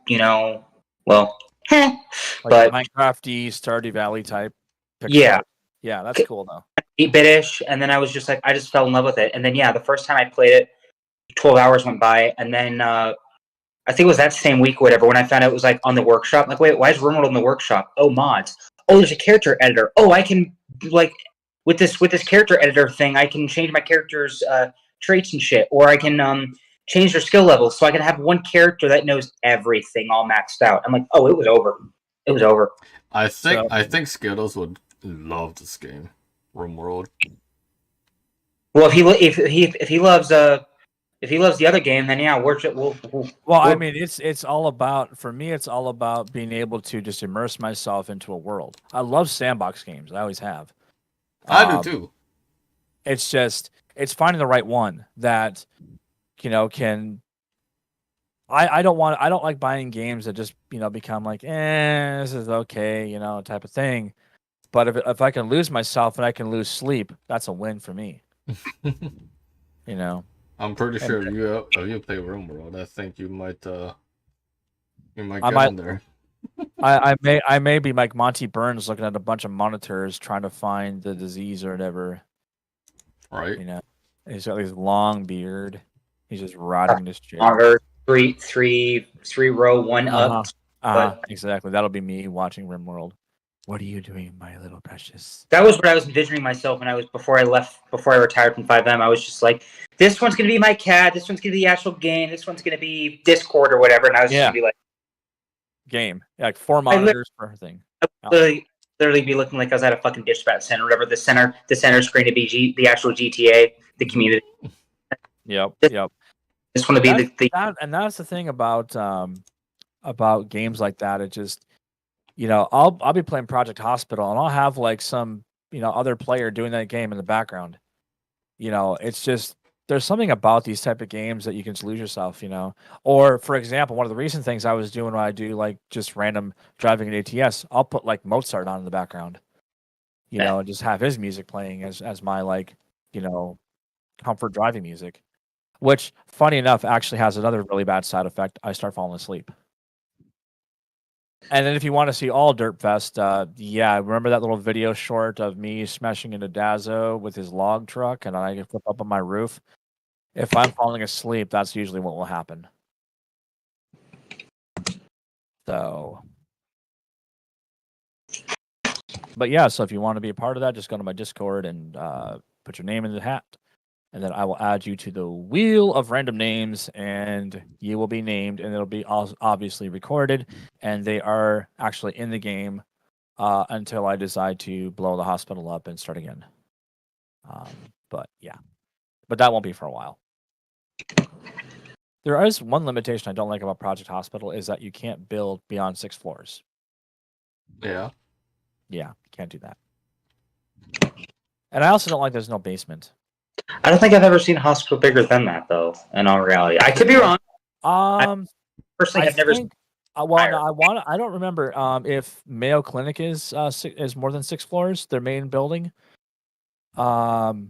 well, Like but Minecraft-y, Stardew Valley type. Yeah. Yeah, that's cool though. 8-bit-ish, and then I was just like, I just fell in love with it. And then the first time I played it, 12 hours went by, and then I think it was that same week or whatever when I found out it was like on the workshop. I'm like, wait, why is RimWorld on the workshop? Oh, mods. Oh, there's a character editor. Oh, I can like with this character editor thing, I can change my character's traits and shit, or I can change their skill levels, so I can have one character that knows everything all maxed out. I'm like, oh, it was over. It was over. I think Skittles would love this game, RimWorld. Well, if he loves the other game, then yeah, I mean, it's all about, for me, it's all about being able to just immerse myself into a world. I love sandbox games. I always have. I do too. It's just, it's finding the right one that, can. I don't like buying games that just, become like, this is okay, type of thing. But if I can lose myself and I can lose sleep, that's a win for me. I'm pretty sure you play RimWorld. I think you might get on there. I may be like Monty Burns looking at a bunch of monitors trying to find the disease or whatever. Right. He's got this long beard. He's just rotting this chair. Three row, one up. Exactly. That'll be me watching RimWorld. What are you doing, my little precious? That was what I was envisioning myself when before I retired from 5M. I was just like, this one's gonna be my cat, this one's gonna be the actual game, this one's gonna be Discord or whatever, and I was just gonna be like, game, like 4 monitors per thing. Literally be looking like I was at a fucking dispatch center, or whatever. The center screen to be the actual GTA, the community. Yep. Just want to be and that's the thing about games like that. It just, I'll be playing Project Hospital and I'll have like some, other player doing that game in the background. It's just, there's something about these type of games that you can just lose yourself, Or for example, one of the recent things I was doing when I do like just random driving at ATS, I'll put like Mozart on in the background, and just have his music playing as my like, comfort driving music. Which, funny enough, actually has another really bad side effect. I start falling asleep. And then if you want to see all Dirtfest, remember that little video short of me smashing into Dazzo with his log truck and I flip up on my roof? If I'm falling asleep, that's usually what will happen. So, but yeah, so if you want to be a part of that, just go to my Discord and put your name in the hat. And then I will add you to the wheel of random names, and you will be named, and it'll be obviously recorded, and they are actually in the game until I decide to blow the hospital up and start again. But that won't be for a while. There is one limitation I don't like about Project Hospital is that you can't build beyond 6 floors. Yeah. Yeah, can't do that. And I also don't like there's no basement. I don't think I've ever seen a hospital bigger than that, though. In all reality, I could be wrong. Personally, I've never. I don't remember if Mayo Clinic is more than 6 floors. Their main building, because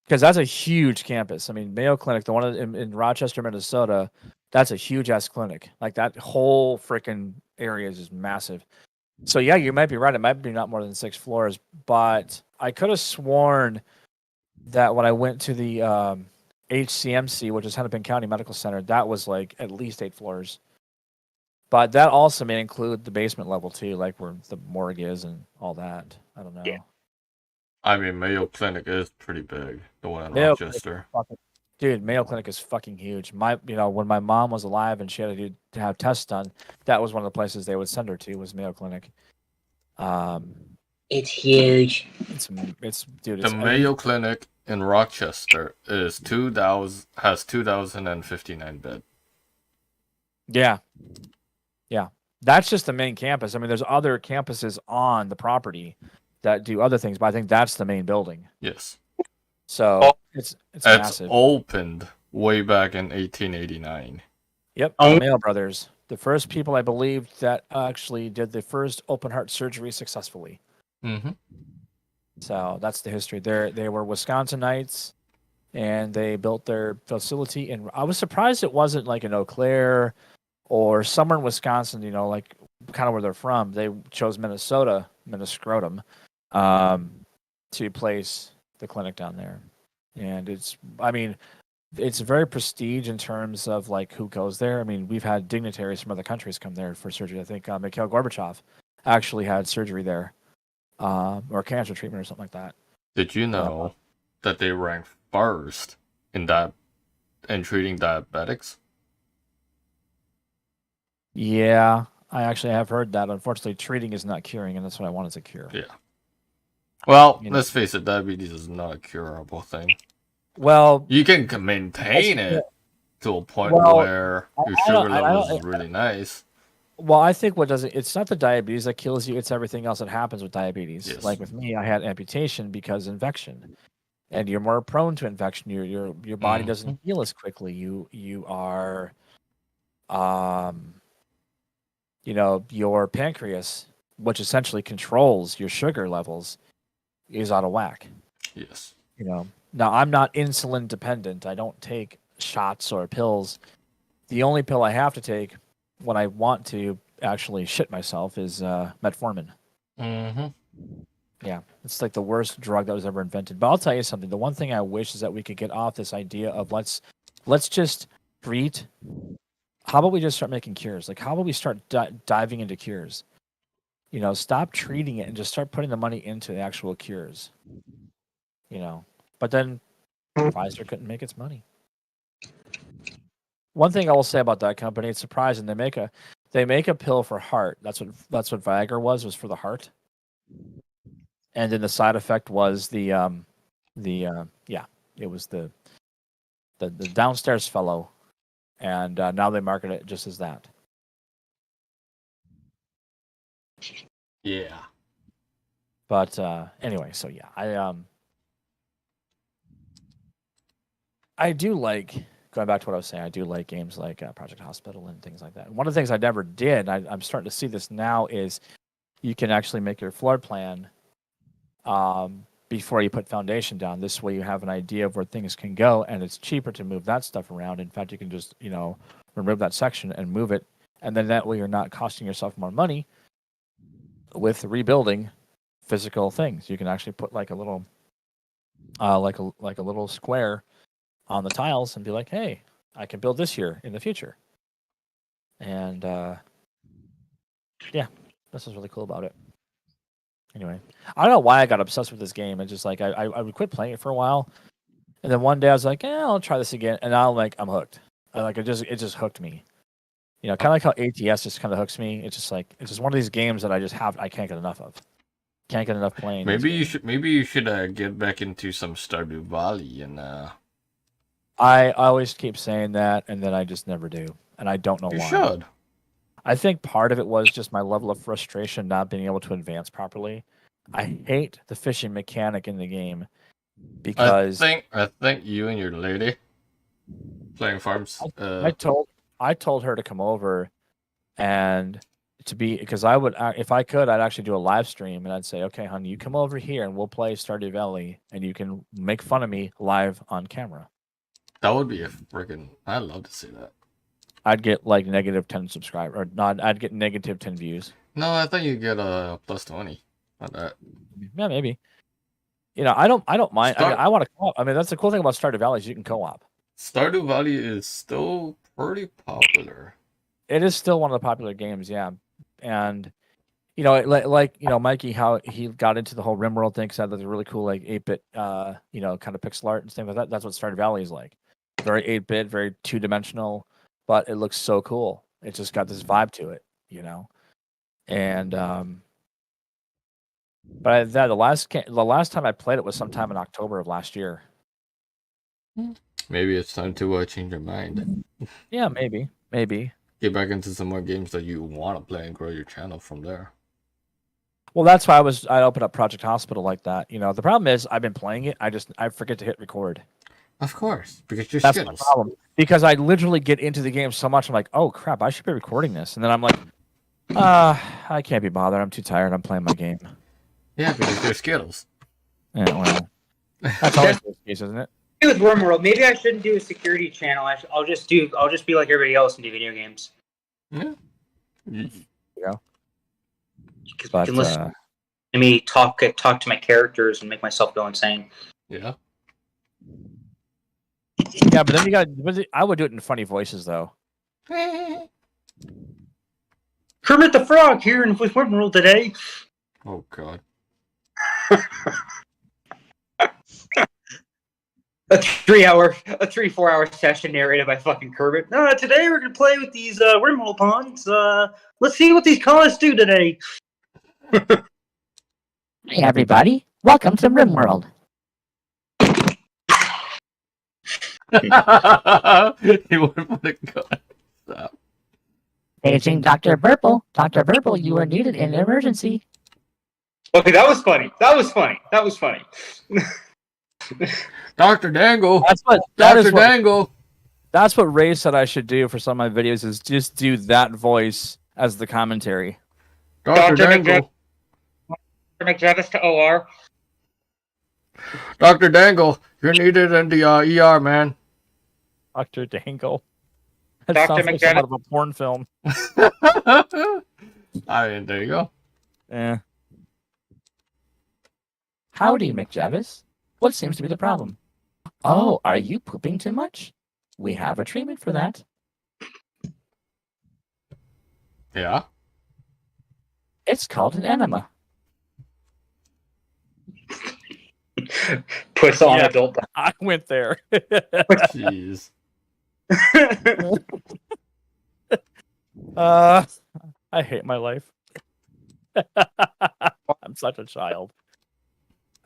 that's a huge campus. I mean, Mayo Clinic, the one in Rochester, Minnesota, that's a huge ass clinic. Like that whole freaking area is just massive. So yeah, you might be right. It might be not more than 6 floors, but I could have sworn that when I went to the HCMC, which is Hennepin County Medical Center, that was like at least 8 floors. But that also may include the basement level too, like where the morgue is and all that. I don't know. Yeah. I mean, Mayo Clinic is pretty big. The one in Mayo Rochester. Dude, Mayo Clinic is fucking huge. When my mom was alive and she had to have tests done, that was one of the places they would send her to was Mayo Clinic. It's huge. It's the Mayo Clinic in Rochester has 2,059 beds. Yeah. That's just the main campus. I mean, there's other campuses on the property that do other things, but I think that's the main building. Yes. So it's massive. Opened way back in 1889. Yep. Mayo Brothers, the first people I believe that actually did the first open heart surgery successfully. Mm-hmm. So that's the history. They were Wisconsinites, and they built their facility. And I was surprised it wasn't like in Eau Claire or somewhere in Wisconsin. Like kind of where they're from. They chose Minnesota, Minnescrotum, to place the clinic down there, and it's very prestige in terms of like who goes there. I mean, we've had dignitaries from other countries come there for surgery. I think Mikhail Gorbachev actually had surgery there, or cancer treatment or something like that. Did you know that they rank first in treating diabetics? Yeah, I actually have heard that. Unfortunately, treating is not curing, and that's what I wanted to cure. Yeah. Well, You know. let's face it, diabetes is not a curable thing. Well, You can maintain it to a point where your sugar levels is really nice. Well, I think what does it, it's not the diabetes that kills you, it's everything else that happens with diabetes. Yes. Like with me, I had amputation because infection. And you're more prone to infection. Your body doesn't heal as quickly. You are your pancreas, which essentially controls your sugar levels, is out of whack. Yes. Now I'm not insulin dependent. I don't take shots or pills. The only pill I have to take when I want to actually shit myself is metformin. Mm-hmm. Yeah, it's like the worst drug that was ever invented. But I'll tell you something. The one thing I wish is that we could get off this idea of let's just treat. How about we just start making cures? Like, how about we start diving into cures? Stop treating it and just start putting the money into the actual cures. But then Pfizer couldn't make its money. One thing I will say about that company, it's surprising. They make a pill for heart. That's what Viagra was for the heart. And then the side effect was it was the downstairs fellow, and now they market it just as that. Yeah. But anyway, so yeah, I do like, going back to what I was saying, I do like games like Project Hospital and things like that. One of the things I never did, I'm starting to see this now, is you can actually make your floor plan before you put foundation down. This way you have an idea of where things can go, and it's cheaper to move that stuff around. In fact, you can just, remove that section and move it, and then that way you're not costing yourself more money with rebuilding physical things. You can actually put like a little like a little square on the tiles and be like, hey, I can build this here in the future. And yeah, this is really cool about it. Anyway, I don't know why I got obsessed with this game. It's just like I would quit playing it for a while, and then one day I was like, I'll try this again, and now I'm hooked. It just hooked me. Kind of like how ATS just kind of hooks me. It's just one of these games that I can't get enough of. Can't get enough playing. Maybe you should get back into some Stardew Valley and. I always keep saying that, and then I just never do, and I don't know why. You should. I think part of it was just my level of frustration not being able to advance properly. I hate the fishing mechanic in the game because I think you and your lady playing farms. I told her to come over and to be, because I would, if I could, I'd actually do a live stream and I'd say, okay, honey, you come over here and we'll play Stardew Valley and you can make fun of me live on camera. That would be a freaking. I'd love to see that. I'd get like negative 10 subscribers, or not. I'd get negative 10 views. No, I think you get a plus 20 on that. Yeah, maybe. I don't mind. I want to co-op. I mean, that's the cool thing about Stardew Valley is you can co-op. Stardew Valley is still pretty popular. It is still one of the popular games, yeah. And Mikey, how he got into the whole RimWorld thing, said that they're really cool, like 8-bit, kind of pixel art and stuff like that. That's what Stardew Valley is like. Very 8-bit, very two-dimensional, but it looks so cool. It just got this vibe to it, And but the last time I played it was sometime in October of last year. Maybe it's time to change your mind. Yeah, maybe. Get back into some more games that you want to play and grow your channel from there. Well, that's why I opened up Project Hospital like that. The problem is I've been playing it. I forget to hit record. Of course, because that's my problem. Because I literally get into the game so much, I'm like, oh crap, I should be recording this, and then I'm like, I can't be bothered. I'm too tired. I'm playing my game. Yeah, because they're Skittles. Yeah, well, that's always the case, isn't it? With RimWorld, maybe I shouldn't do a security channel. I'll just be like everybody else and do video games. Yeah. Yeah. Because we can listen. me talk to my characters and make myself go insane. Yeah. Yeah, but then you got. I would do it in funny voices though. Kermit the Frog here in World today. Oh God. A 3-4 hour session narrated by fucking Kermit. Today we're gonna play with these wormhole ponds. Let's see what these cars do today. Hey everybody, welcome to RimWorld. He wouldn't put a gun. Stop. Paging Dr. Burple. Dr. Burple, you are needed in an emergency. Okay, that was funny. Dr. Dangle. That is Dr. what Dangle. That's what Ray said I should do for some of my videos is just do that voice as the commentary. Dr. Dangle. McJavis to OR. Dr. Dangle, you're needed in the ER, man. Dr. Dangle. That Dr. sounds like McJavis. somewhat of a porn film. I mean, there you go. Yeah. Howdy, McJavis. What seems to be the problem? Oh, are you pooping too much? We have a treatment for that. Yeah. It's called an enema. Puts on Yeah. adult. I went there. Jeez. I hate my life. I'm such a child.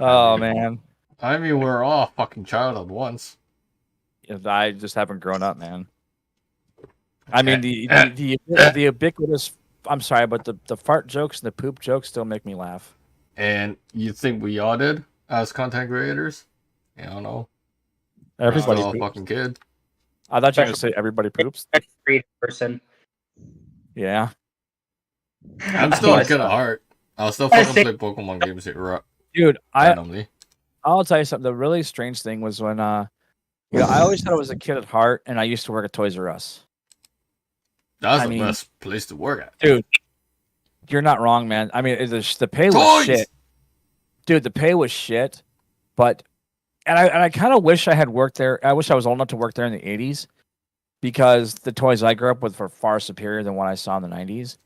Oh man. I mean, we're all a fucking child at once. I just haven't grown up, man. I mean the ubiquitous I'm sorry, but the fart jokes and the poop jokes still make me laugh. And you think we all did as content creators? I don't know. Everybody Still a poops. fucking kid. I thought you were gonna say everybody poops. Person. Yeah. I'm still a kid at heart. I'll still fucking play Pokemon games here Dude, randomly. I'll tell you something. The really strange thing was when I always thought I was a kid at heart and I used to work at Toys R Us. That's I the mean- best place to work at. Dude, you're not wrong, man. I mean, the pay was Toys! shit. Dude, the pay was shit. But I kind of wish I had worked there. I wish I was old enough to work there in the 80s because the toys I grew up with were far superior than what I saw in the 90s.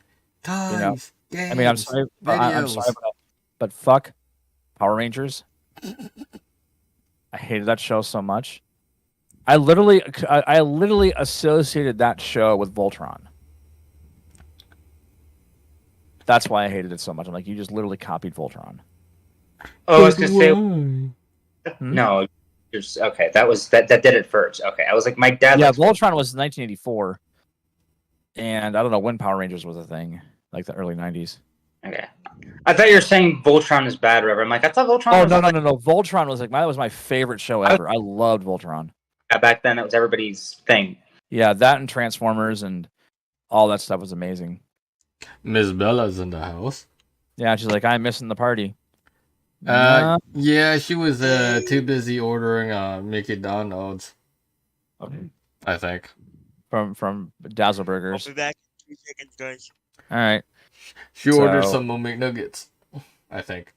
Toys, know, games, I mean, I'm sorry, I'm videos. sorry, but fuck Power Rangers. I hated that show so much. I literally associated that show with Voltron. That's why I hated it so much. I'm like, you just literally copied Voltron. Oh, I was gonna say Hmm? no. Okay, that did it first. Okay, I was like, my dad. Yeah, likes- Voltron was 1984, and I don't know when Power Rangers was a thing, like the early 90s. Okay, I thought you were saying Voltron is bad, or whatever. I'm like, I thought Voltron. Oh was no! Voltron was that was my favorite show ever. I loved Voltron. Back then, it was everybody's thing. Yeah, that and Transformers and all that stuff was amazing. Miss Bella's in the house. Yeah, she's like, I'm missing the party. Nah. Yeah, she was too busy ordering Mickey Donald's, I think. From Dazzle I'll Burgers. be back in 3 seconds, guys. All right. She ordered So- some McNuggets, I think.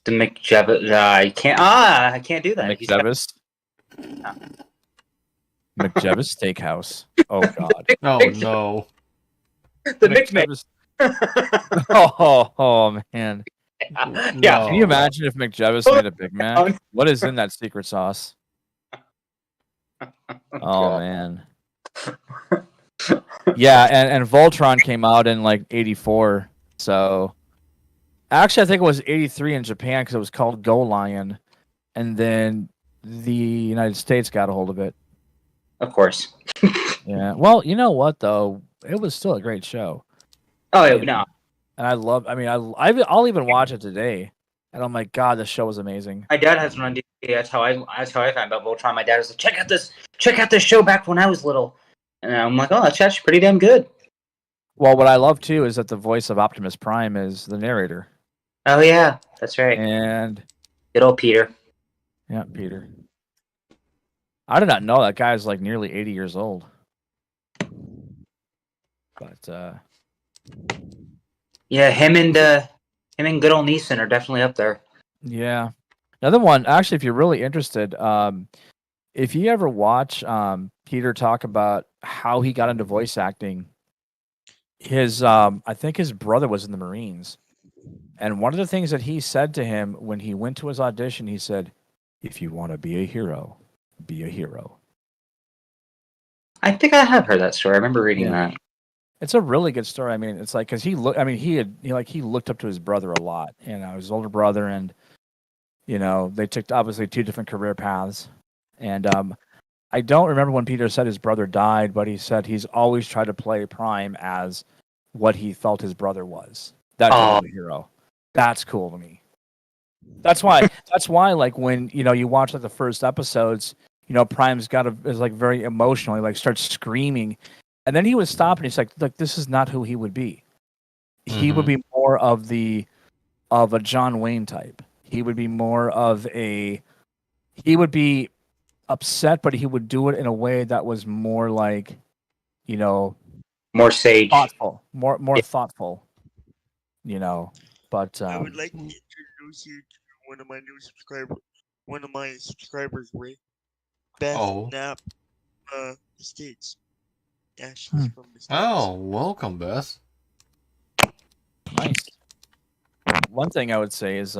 The McJavis. I can't do that. He's got- McJevis. McJevis Steakhouse. Oh God. Oh no. the nickname. McJevis- oh man. Yeah. No. Can you imagine if McJevis made a Big Mac? What is in that secret sauce? Oh man. Yeah, and Voltron came out in like 84. So actually I think it was 83 in Japan because it was called Go Lion. And then the United States got a hold of it. Of course. Yeah. Well, you know what though? It was still a great show. Oh no. And I'll even watch it today. And I'm like, God, this show was amazing. My dad has one on DVD. That's how I found out Voltron. My dad was like, check out this show back when I was little. And I'm like, oh, that's actually pretty damn good. Well, what I love too is that the voice of Optimus Prime is the narrator. Oh yeah, that's right. And Good old Peter. yeah, Peter. I did not know that guy's like nearly 80 years old. But Yeah, him and Him and good old Neeson are definitely up there. Yeah. Another one, actually, if you're really interested, if you ever watch Peter talk about how he got into voice acting, I think his brother was in the Marines. And one of the things that he said to him when he went to his audition, he said, "If you want to be a hero, be a hero." I think I have heard that story. I remember reading Yeah. that. It's a really good story. I mean, it's like because he looked up to his brother a lot, his older brother, and they took obviously two different career paths. And I don't remember when Peter said his brother died, but he said he's always tried to play Prime as what he felt his brother was. That type of a hero. That's cool to me. That's why. Like when you watch like the first episodes, Prime's is like very emotional. He like starts screaming, and then he would stop and he's like, this is not who he would be. He would be more of a John Wayne type. He would be more of he would be upset, but he would do it in a way that was more like, more sage, thoughtful, more thoughtful, But I would like to introduce you to one of my subscribers, Ray. Beth Knapp, the States. Yeah, she's from the States. Oh, welcome, Beth. Nice. One thing I would say is,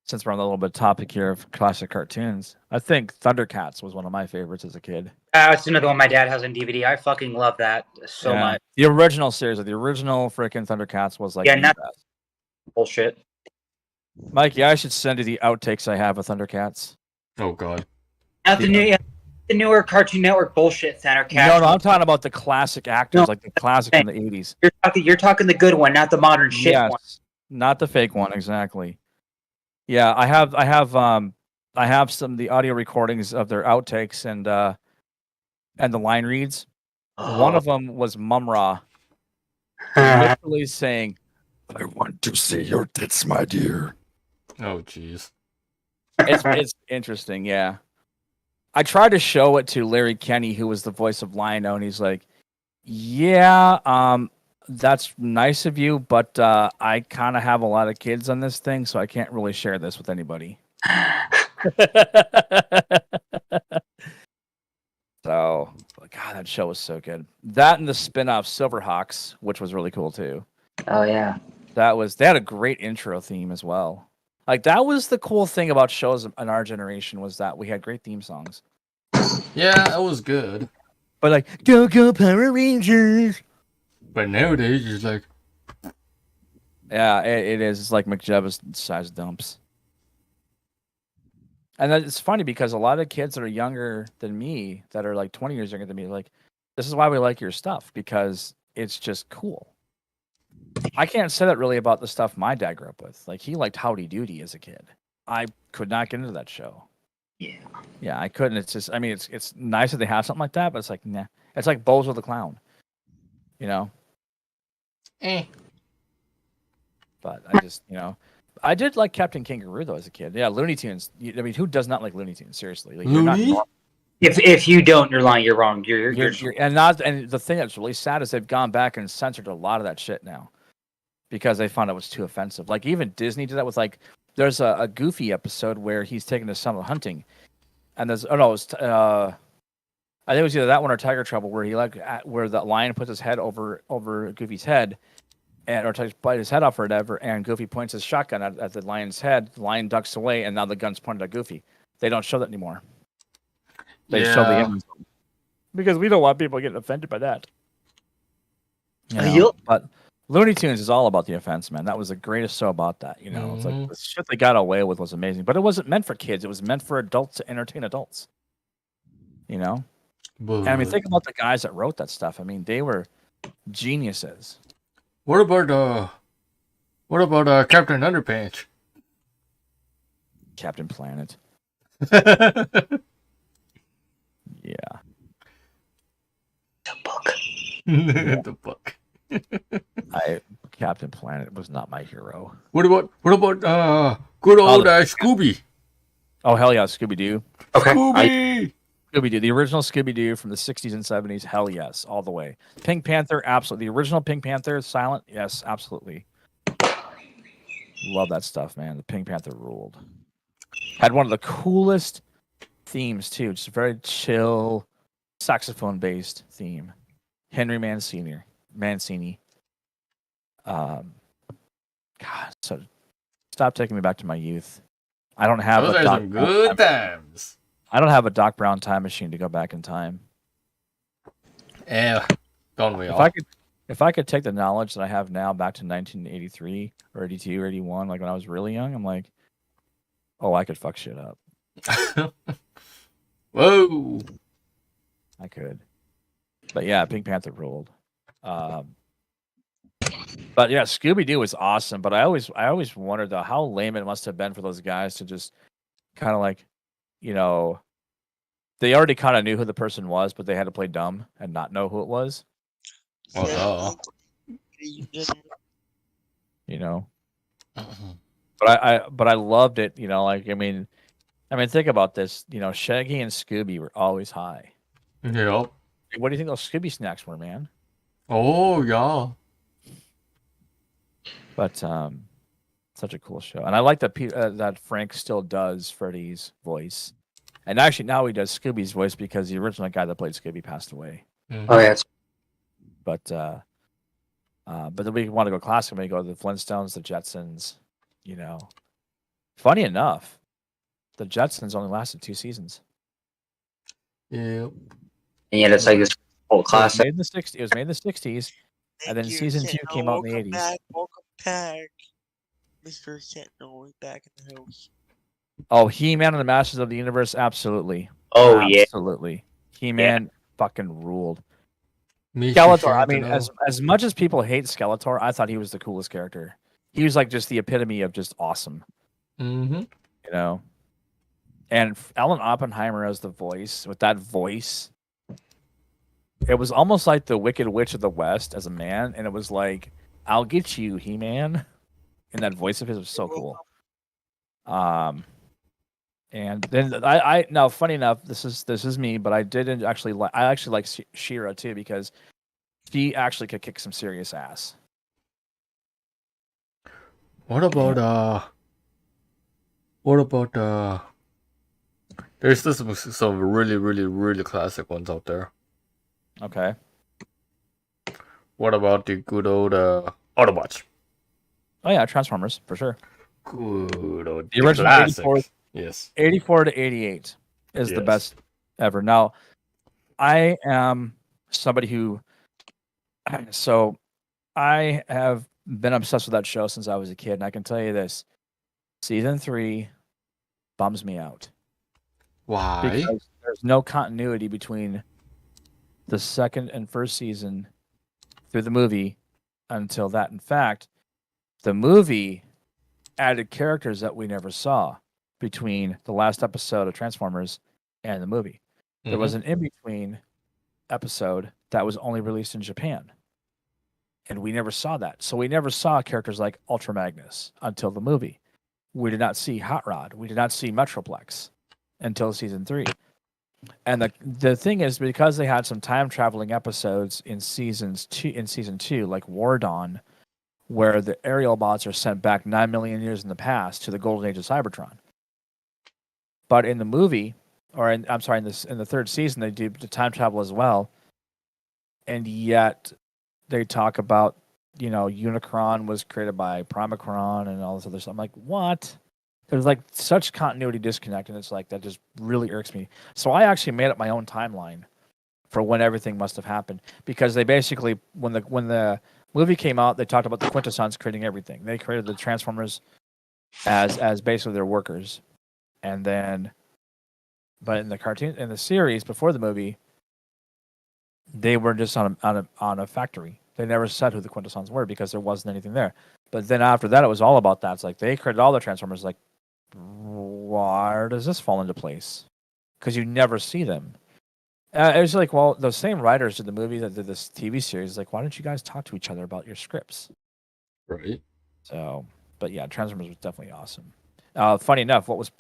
since we're on a little bit topic here of classic cartoons, I think Thundercats was one of my favorites as a kid. It's another one my dad has on DVD. I fucking love that so much. The original series, the original freaking Thundercats was like not bullshit. Mikey, I should send you the outtakes I have of Thundercats. Oh God. Not the newer Cartoon Network bullshit Thundercats. No, I'm talking about the classic actors, like the classic in the 80s. You're talking the good one, not the modern shit one. Not the fake one, exactly. Yeah, I have some of the audio recordings of their outtakes and the line reads. One of them was Mum-Ra literally saying, "I want to see your tits, my dear." Oh jeez. It's interesting, yeah. I tried to show it to Larry Kenny, who was the voice of Lion-O, and he's like, "Yeah, that's nice of you, but I kind of have a lot of kids on this thing, so I can't really share this with anybody." So, God, that show was so good. That and the spin-off Silverhawks, which was really cool too. Oh yeah, they had a great intro theme as well. Like that was the cool thing about shows in our generation, was that we had great theme songs. Yeah, that was good. But like, go Power Rangers. But nowadays, it's like, yeah, it is. It's like McJeva's size dumps. And it's funny because a lot of kids that are younger than me, that are like 20 years younger than me, like, this is why we like your stuff, because it's just cool. I can't say that really about the stuff my dad grew up with. Like, he liked Howdy Doody as a kid. I could not get into that show. Yeah, I couldn't. It's just, I mean, it's nice that they have something like that, but it's like, nah. It's like Bozo the Clown, But I just, I did like Captain Kangaroo though as a kid. Yeah, Looney Tunes. I mean, who does not like Looney Tunes? Seriously, like, you're not wrong. If you don't, you're lying. You're wrong. You're and the thing that's really sad is they've gone back and censored a lot of that shit now because they found it was too offensive. Like even Disney did that with like, there's a Goofy episode where he's taking his son hunting, and there's I think it was either that one or Tiger Trouble, where where the lion puts his head over Goofy's head, or tries to bite his head off or whatever, and Goofy points his shotgun at the lion's head. The lion ducks away, and now the gun's pointed at Goofy. They don't show that anymore. They show the end because we don't want people getting offended by that. But Looney Tunes is all about the offense, man. That was the greatest show about that. It's like the shit they got away with was amazing, but it wasn't meant for kids. It was meant for adults to entertain adults. And I mean, think about the guys that wrote that stuff. I mean, they were geniuses. What about Captain Underpants? Captain Planet. Yeah. The book. Captain Planet was not my hero. What about good old Scooby? Oh hell yeah, Scooby Doo. Okay. Scooby Doo, the original Scooby Doo from the 60s and 70s. Hell yes, all the way. Pink Panther, absolutely. The original Pink Panther, silent, yes, absolutely. Love that stuff, man. The Pink Panther ruled. Had one of the coolest themes too. Just a very chill, saxophone-based theme. Henry Mancini. God, so stop taking me back to my youth. I don't have Those a are Doc some Brown good times. I don't have a Doc Brown time machine to go back in time. Yeah, don't we If all? I could take the knowledge that I have now back to 1983 or 82 or 81, like when I was really young, I'm like, oh, I could fuck shit up. Whoa. I could. But yeah, Pink Panther ruled. But yeah, Scooby Doo was awesome. But I always wondered though how lame it must have been for those guys to just kind of like, you know, they already kind of knew who the person was, but they had to play dumb and not know who it was. Oh, Yeah, no. ladies and gentlemen. You know. But I loved it. You know, like I mean, think about this. You know, Shaggy and Scooby were always high. Yep. What do you think those Scooby snacks were, man? Oh, yeah. But such a cool show, and I like that that Frank still does Freddy's voice, and actually now he does Scooby's voice because the original guy that played Scooby passed away. Mhm. Oh yeah, But then we want to go classic. We go to the Flintstones, the Jetsons. You know, funny enough, the Jetsons only lasted 2 seasons. Yep. and yet it's like this whole It was classic. made in the 60s. It was made in the 60s, and then Thank you, season 2 Sentinel. came out in the Welcome 80s. back. Welcome back. Mr. Sentinel is back in the house. Oh, He-Man and the Masters of the Universe, absolutely. Oh yeah, Absolutely. He-Man fucking ruled. Mr. Skeletor, I mean, Sentinel. as much as people hate Skeletor, I thought he was the coolest character. He was like just the epitome of just awesome, Mm-hmm. you know? And Alan Oppenheimer as the voice, with that voice, it was almost like the Wicked Witch of the West as a man, and it was like, I'll get you, He-Man. And that voice of his was so cool. And then I now funny enough, this is me, but I didn't actually like She-Ra too because she actually could kick some serious ass. What about there's some really, really, really classic ones out there. Okay. What about the good old Autobots? Oh yeah, Transformers for sure. Good old The original classics. 84 Yes. 84 to 88 is the Yes. best ever. Now, I am somebody who so I have been obsessed with that show since I was a kid, and I can tell you this: season 3 bums me out. Why? Because there's no continuity between the second and first season through the movie until that. In fact, the movie added characters that we never saw between the last episode of Transformers and the movie. There was an in-between episode that was only released in Japan. And we never saw that. So we never saw characters like Ultra Magnus until the movie. We did not see Hot Rod. We did not see Metroplex until season 3. And the thing is, because they had some time traveling episodes in season 2, like War Dawn, where the aerial bots are sent back 9 million years in the past to the golden age of Cybertron. But in the movie, in the third season, they do the time travel as well. And yet they talk about, Unicron was created by Primacron and all this other stuff. I'm like, what? There's like such continuity disconnect, and it's like that just really irks me. So I actually made up my own timeline for when everything must have happened, because they basically, when the movie came out, they talked about the Quintessons creating everything. They created the Transformers as basically their workers, and then, but in the series before the movie, they were just on a factory. They never said who the Quintessons were because there wasn't anything there. But then after that, it was all about that. It's like they created all the Transformers. Like, where does this fall into place? Because you never see them. It was like, well, those same writers did the movie that did this TV series. Like, why don't you guys talk to each other about your scripts? Right. So, but yeah, Transformers was definitely awesome. Funny enough, what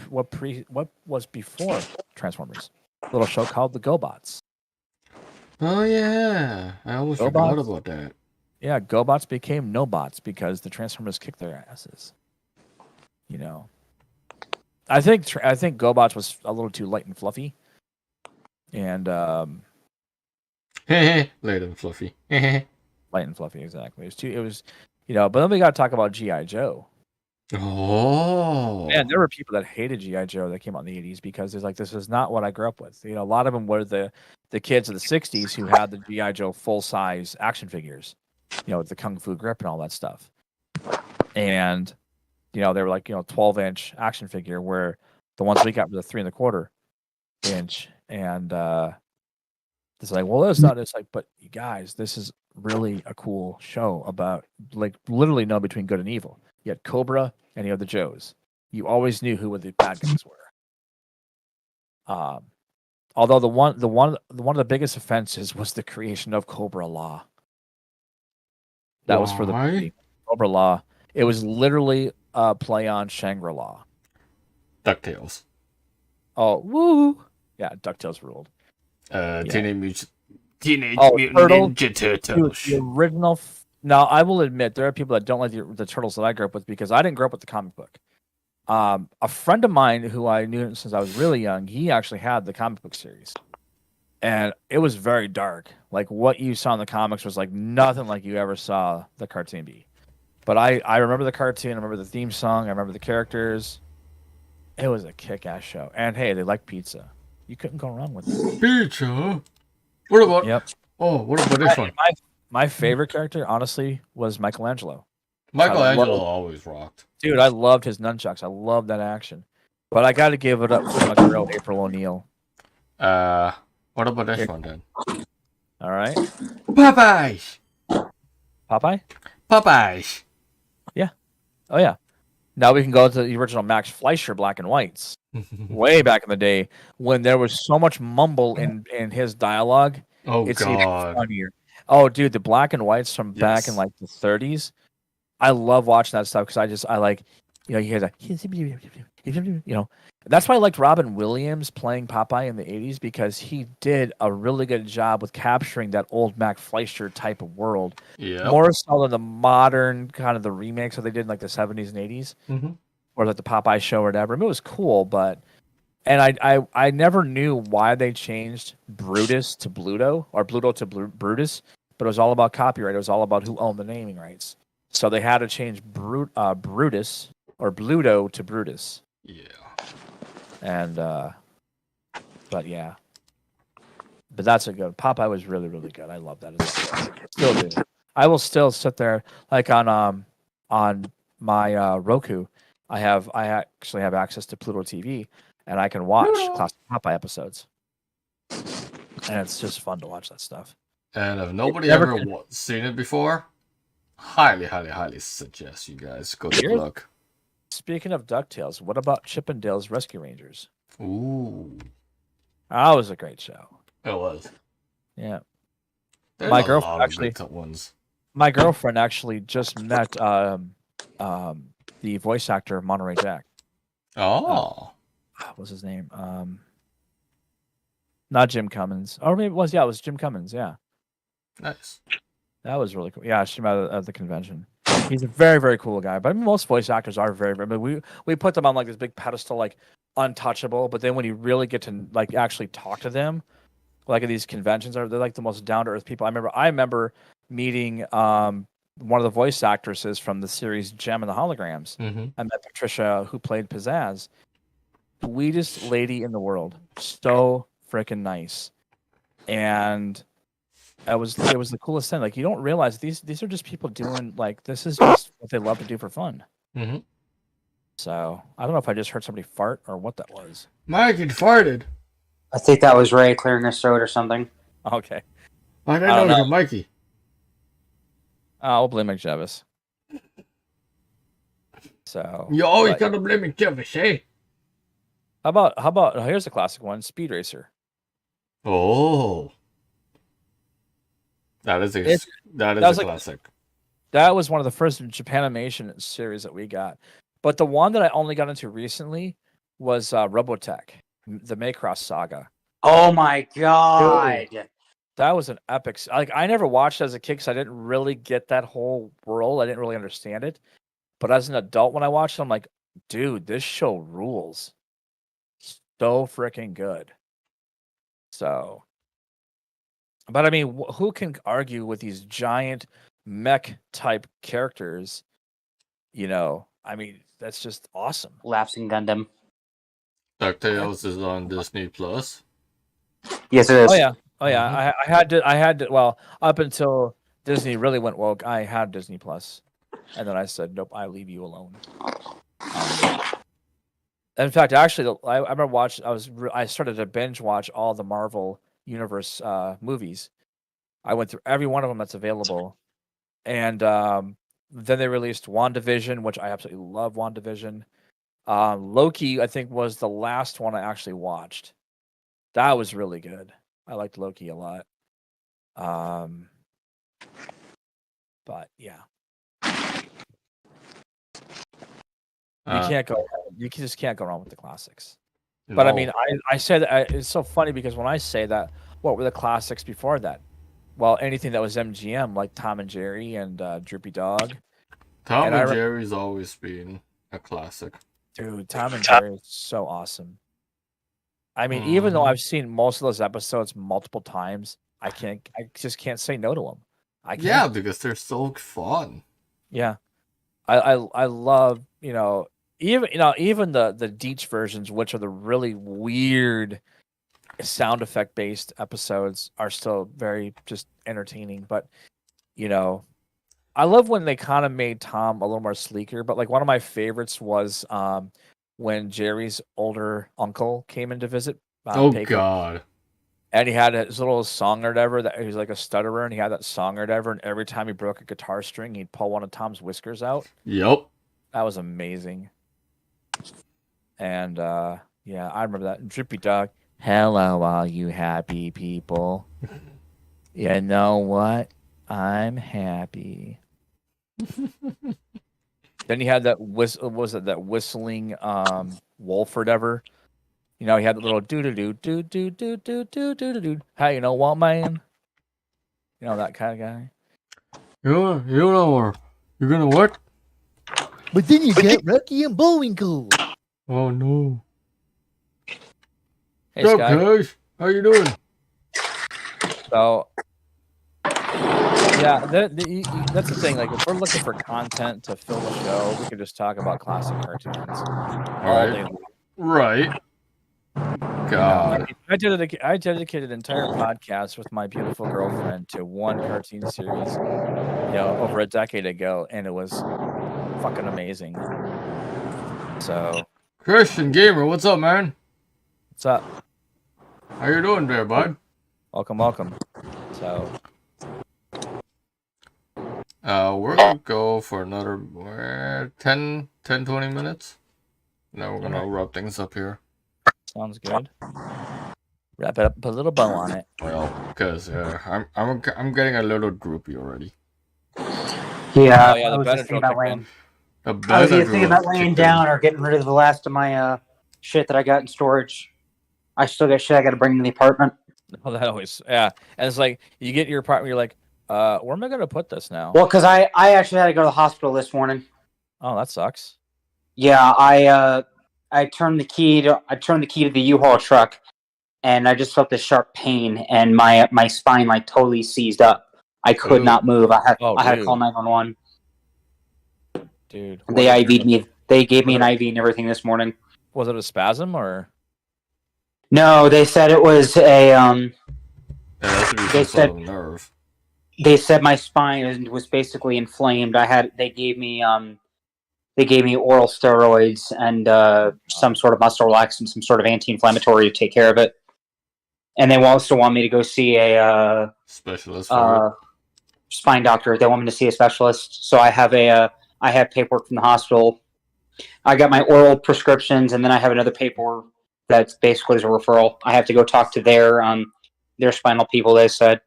was before Transformers? A little show called the GoBots. Oh yeah, I almost forgot about that. Yeah, GoBots became NoBots because the Transformers kicked their asses. you know, I think GoBots was a little too light and fluffy, and Light and fluffy. light and fluffy exactly. It was, but then we got to talk about GI Joe. Oh. Man, there were people that hated GI Joe that came out in the 80s because it's like this is not what I grew up with. A lot of them were the kids of the 60s who had the GI Joe full size action figures, with the kung fu grip and all that stuff. And they were like 12-inch action figure, where the ones we got were the 3.25 inch. And it's like, well, that's not. It's like, but you guys, this is really a cool show about like literally know between good and evil. You had Cobra and you had the Joes. You always knew who the bad guys were. Although one of the biggest offenses was the creation of Cobra Law. That was for the movie. Cobra Law. It was literally a play on Shangri-La. DuckTales. Oh, woo! Yeah, DuckTales ruled. Teenage Mutant Ninja Turtles. The original. Now, I will admit there are people that don't like the Turtles that I grew up with because I didn't grow up with the comic book. A friend of mine who I knew since I was really young, he actually had the comic book series, and it was very dark. Like what you saw in the comics was like nothing like you ever saw the cartoon be. But I remember the cartoon. I remember the theme song. I remember the characters. It was a kick-ass show. And hey, they like pizza. You couldn't go wrong with it. Pizza. What about? Yep. Oh, what about this one? My favorite character, honestly, was Michelangelo. Michelangelo always rocked. Dude, I loved his nunchucks. I loved that action. But I got to give it up for my girl, April O'Neil. What about this one then? All right. Popeyes. Popeye? Popeyes. Yeah. Oh, yeah. Now we can go to the original Max Fleischer black and whites. Way back in the day when there was so much mumble in his dialogue. Oh, it's God. even funnier. Oh, dude, the black and whites from back in like the 30s. I love watching that stuff because I like, you hear that, That's why I liked Robin Williams playing Popeye in the 80s because he did a really good job with capturing that old Max Fleischer type of world. Yeah. More so than the modern kind of the remakes that they did in like the 70s and 80s, or like the Popeye show or whatever. I mean, it was cool, but I never knew why they changed Brutus to Bluto or Bluto to Brutus, but it was all about copyright. It was all about who owned the naming rights. So they had to change Brutus or Bluto to Brutus. Yeah. And but yeah. But that's a good Popeye was really, really good. I love that. Still do. I will still sit there like on my Roku. I actually have access to Pluto TV and I can watch classic Popeye episodes. And it's just fun to watch that stuff. And if nobody ever seen it before, highly, highly, highly suggest you guys go take a look. Speaking of DuckTales, what about Chippendale's Rescue Rangers? Ooh. That was a great show. It was. Yeah. There's My girlfriend actually just met the voice actor of Monterey Jack. Oh. What was his name? Not Jim Cummins. Or maybe it was. Yeah, it was Jim Cummins. Yeah. Nice. That was really cool. Yeah, she met at the convention. He's a very, very cool guy. But I mean, most voice actors are very, very. I mean, we put them on like this big pedestal, like untouchable. But then when you really get to like actually talk to them, like at these conventions, they're like the most down to earth people. I remember meeting one of the voice actresses from the series Gem and the Holograms. I met Patricia, who played Pizzazz. Sweetest lady in the world. So freaking nice. And it was the coolest thing. Like you don't realize these are just people doing like this is just what they love to do for fun. So I don't know if I just heard somebody fart or what that was. Mike, it farted. I think that was Ray clearing his throat or something. Okay. I don't know. Mikey. I'll blame McJevis. So you always gotta blame McJevis, eh? How about here's a classic one, Speed Racer. Oh. That is a classic. That was one of the first Japanimation series that we got. But the one that I only got into recently was Robotech, the Macross saga. Oh my god. Dude, that was an epic. Like I never watched it as a kid because I didn't really get that whole world. I didn't really understand it. But as an adult, when I watched it, I'm like, dude, this show rules. So freaking good. So, but I mean, who can argue with these giant mech type characters? You know, I mean, that's just awesome. Lapsing Gundam. DuckTales is on Disney Plus. Yes, it is. Oh yeah. I had to. Well, up until Disney really went woke, I had Disney Plus, and then I said, nope, I leave you alone. In fact, actually, I remember watching. I started to binge watch all the Marvel Universe movies. I went through every one of them that's available, and then they released WandaVision, which I absolutely love. WandaVision. Loki, I think, was the last one I actually watched. That was really good. I liked Loki a lot. But yeah. You just can't go wrong with the classics. But I mean, I say that it's so funny because when I say that, what were the classics before that? Well, anything that was MGM, like Tom and Jerry and Droopy Dog. Tom and Jerry's always been a classic. Dude, Tom and Jerry is so awesome. I mean, even though I've seen most of those episodes multiple times, I just can't say no to them. I can't. Yeah, because they're so fun. Yeah, I love even the Deech versions, which are the really weird sound effect based episodes, are still very just entertaining. But I love when they kind of made Tom a little more sleeker. But like one of my favorites was when Jerry's older uncle came in to visit. God. And he had his little song or whatever, that he was like a stutterer, and he had that song or whatever, and every time he broke a guitar string, he'd pull one of Tom's whiskers out. Yep. That was amazing. And yeah, I remember that. And Drippy Dog, hello all you happy people. You know what? I'm happy. Then he had that whistling wolf or whatever. He had the little do do do do do do do do do do. How you know what, man? That kind of guy. You're gonna what? But then you get Rocky and Bullwinkle. Oh no. Hey, What's up, Sky. guys? How you doing? So, yeah, that's the thing. Like, if we're looking for content to fill the show, we could just talk about classic cartoons all day long. Right. God. I dedicated an entire podcast with my beautiful girlfriend to one cartoon series, over a decade ago, and it was fucking amazing. So, Christian Gamer, what's up, man? what's up? How you doing there, bud? Welcome. So, we're gonna go for another 10, 20 minutes. Now we're gonna wrap things up here. sounds good. Wrap it up, put a little bow on it. Well, because I'm getting a little droopy already. Yeah, Oh, yeah, I was just thinking about laying. The I was either Benadryl thinking about laying kicked down in. or getting rid of the last of my shit that I got in storage. I still got shit I got to bring to the apartment. Oh, that always, yeah. And it's like you get your apartment, you're like, where am I gonna put this now? Well, because I actually had to go to the hospital this morning. Oh, that sucks. Yeah, I turned the key to the U-Haul truck, and I just felt this sharp pain, and my spine like totally seized up. I could not move. I had to call 911. Dude, They IV'd me. They gave me an IV and everything this morning. Was it a spasm or? No, they said it was a Yeah, that should be some sort of nerve. They said my spine was basically inflamed. They gave me oral steroids and some sort of muscle relaxant, some sort of anti-inflammatory to take care of it. And they also want me to go see a specialist spine doctor. They want me to see a specialist. So I have paperwork from the hospital. I got my oral prescriptions, and then I have another paperwork that basically is a referral. I have to go talk to their spinal people, they said.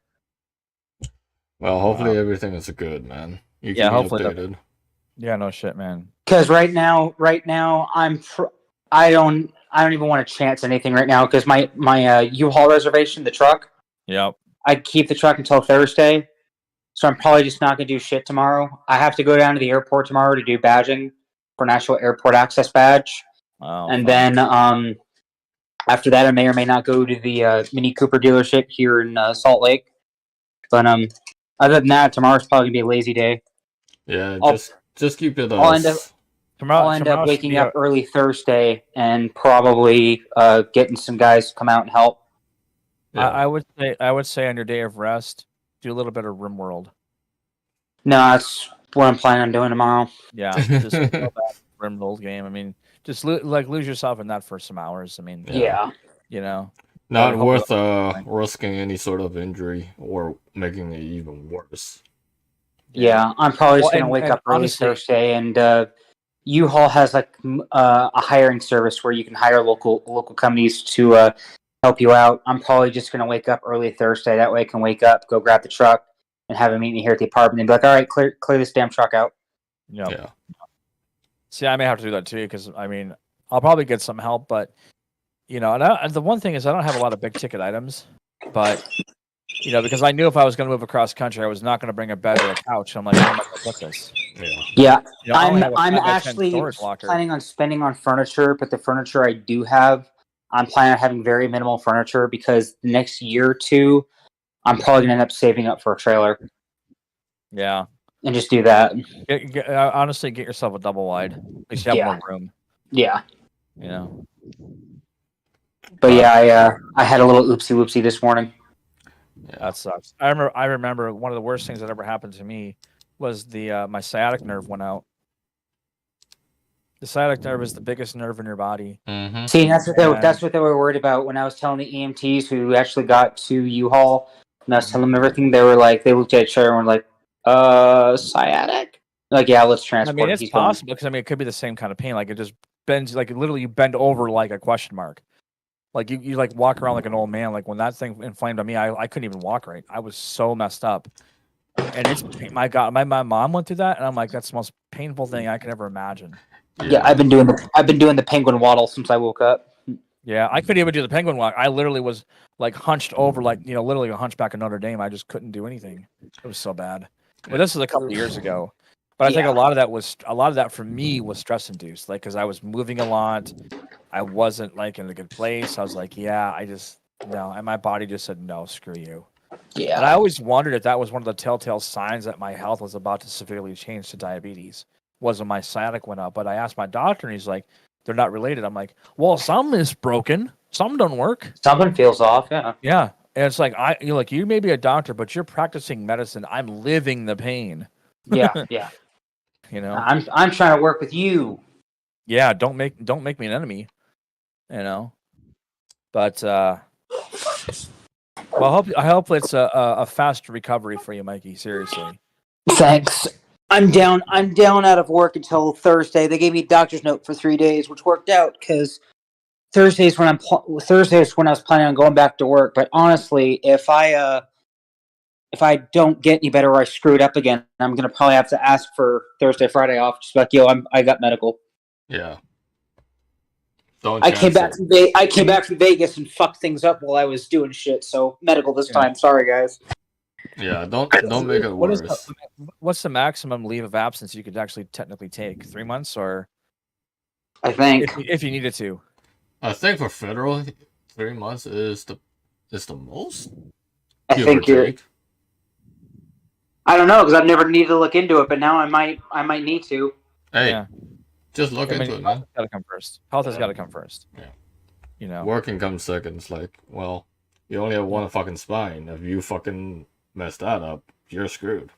Well, hopefully everything is good, man. You Yeah, can hopefully updated. Yeah, no shit, man. Because right now, I don't even want to chance anything right now because my U-Haul reservation, the truck. Yep. I'd keep the truck until Thursday, so I'm probably just not gonna do shit tomorrow. I have to go down to the airport tomorrow to do badging for an actual airport access badge. Oh, And fun. then after that, I may or may not go to the Mini Cooper dealership here in Salt Lake. But other than that, tomorrow's probably gonna be a lazy day. Yeah, I'll- just keep it I'll end up- tomorrow, I'll end up tomorrow should waking be up early Thursday and probably getting some guys to come out and help. yeah. I would say on your day of rest, do a little bit of RimWorld. No, that's what I'm planning on doing tomorrow. Yeah, just go back to RimWorld game. I mean, just lose yourself in that for some hours. I mean, Yeah. you know, Not But worth hopefully- risking any sort of injury or making it even worse. Yeah, I'm probably just Well, gonna wake and up early honestly- Thursday, and U-Haul has like a hiring service where you can hire local companies to help you out. I'm probably just gonna wake up early Thursday. That way, I can wake up, go grab the truck, and have him meet me here at the apartment, and be like, "All right, clear this damn truck out." yeah. Yeah. See, I may have to do that too because I mean, I'll probably get some help, but and the one thing is I don't have a lot of big ticket items, but because I knew if I was going to move across country, I was not going to bring a bed or a couch. I'm like, how am I going to put this? Yeah. Yeah, I only have a I'm 5x10 actually storage locker. planning on spending on furniture, but the furniture I do have, I'm planning on having very minimal furniture because the next year or two, I'm probably gonna end up saving up for a trailer Yeah. and just do that. Honestly, get yourself a double wide. At least you have Yeah. more room. Yeah, but yeah, I had a little oopsie whoopsie this morning. That sucks. I remember one of the worst things that ever happened to me was my sciatic nerve went out. The sciatic nerve is the biggest nerve in your body. Mm-hmm. See, that's what they were worried about when I was telling the EMTs who actually got to U-Haul, and I was telling them everything. They were like, they looked at each other and were like, sciatic? Like, yeah, let's I transport. mean, it. it's He's going. possible because it could be the same kind of pain. Like it just bends, like literally you bend over like a question mark. Like you like walk around like an old man. Like when that thing inflamed on me, I couldn't even walk right. I was so messed up. And it's my God, my mom went through that, and I'm like, that's the most painful thing I could ever imagine. Yeah, I've been doing the penguin waddle since I woke up. Yeah, I couldn't even do the penguin walk. I literally was like hunched over, like literally a hunchback of Notre Dame. I just couldn't do anything. It was so bad. But this is a couple of years ago. But I think a lot of that for me was stress induced, like because I was moving a lot. I wasn't like in a good place. I was like, yeah, no, and my body just said no, screw you. Yeah, And I always wondered if that was one of the telltale signs that my health was about to severely change to diabetes. Was when my sciatic went up. But I asked my doctor, and he's like, they're not related. I'm like, well, some is broken, some don't work. something feels off. Yeah, Yeah, and it's like you may be a doctor, but you're practicing medicine. I'm living the pain. yeah. I'm trying to work with you. Yeah, don't make me an enemy. But well, I hope it's a fast recovery for you, Mikey. Seriously. Thanks. I'm down out of work until Thursday. They gave me a doctor's note for 3 days, which worked out because Thursday's when I was planning on going back to work. But honestly, if I don't get any better or I screw it up again, I'm gonna probably have to ask for Thursday, Friday off. Just like, I got medical. Yeah. I came back from Vegas and fucked things up while I was doing shit. So medical this time. Sorry, guys. Yeah, don't make it worse. What's the maximum leave of absence you could actually technically take? 3 months, or I think if you needed to? I think for federal, 3 months is the most. I think you're. I don't know because I've never needed to look into it, but now I might need to. Hey, Yeah. just look into it, man. Got to come first. Health has got to come first. Yeah. Working comes second. It's like, well, you only have one fucking spine. If you fucking mess that up, you're screwed.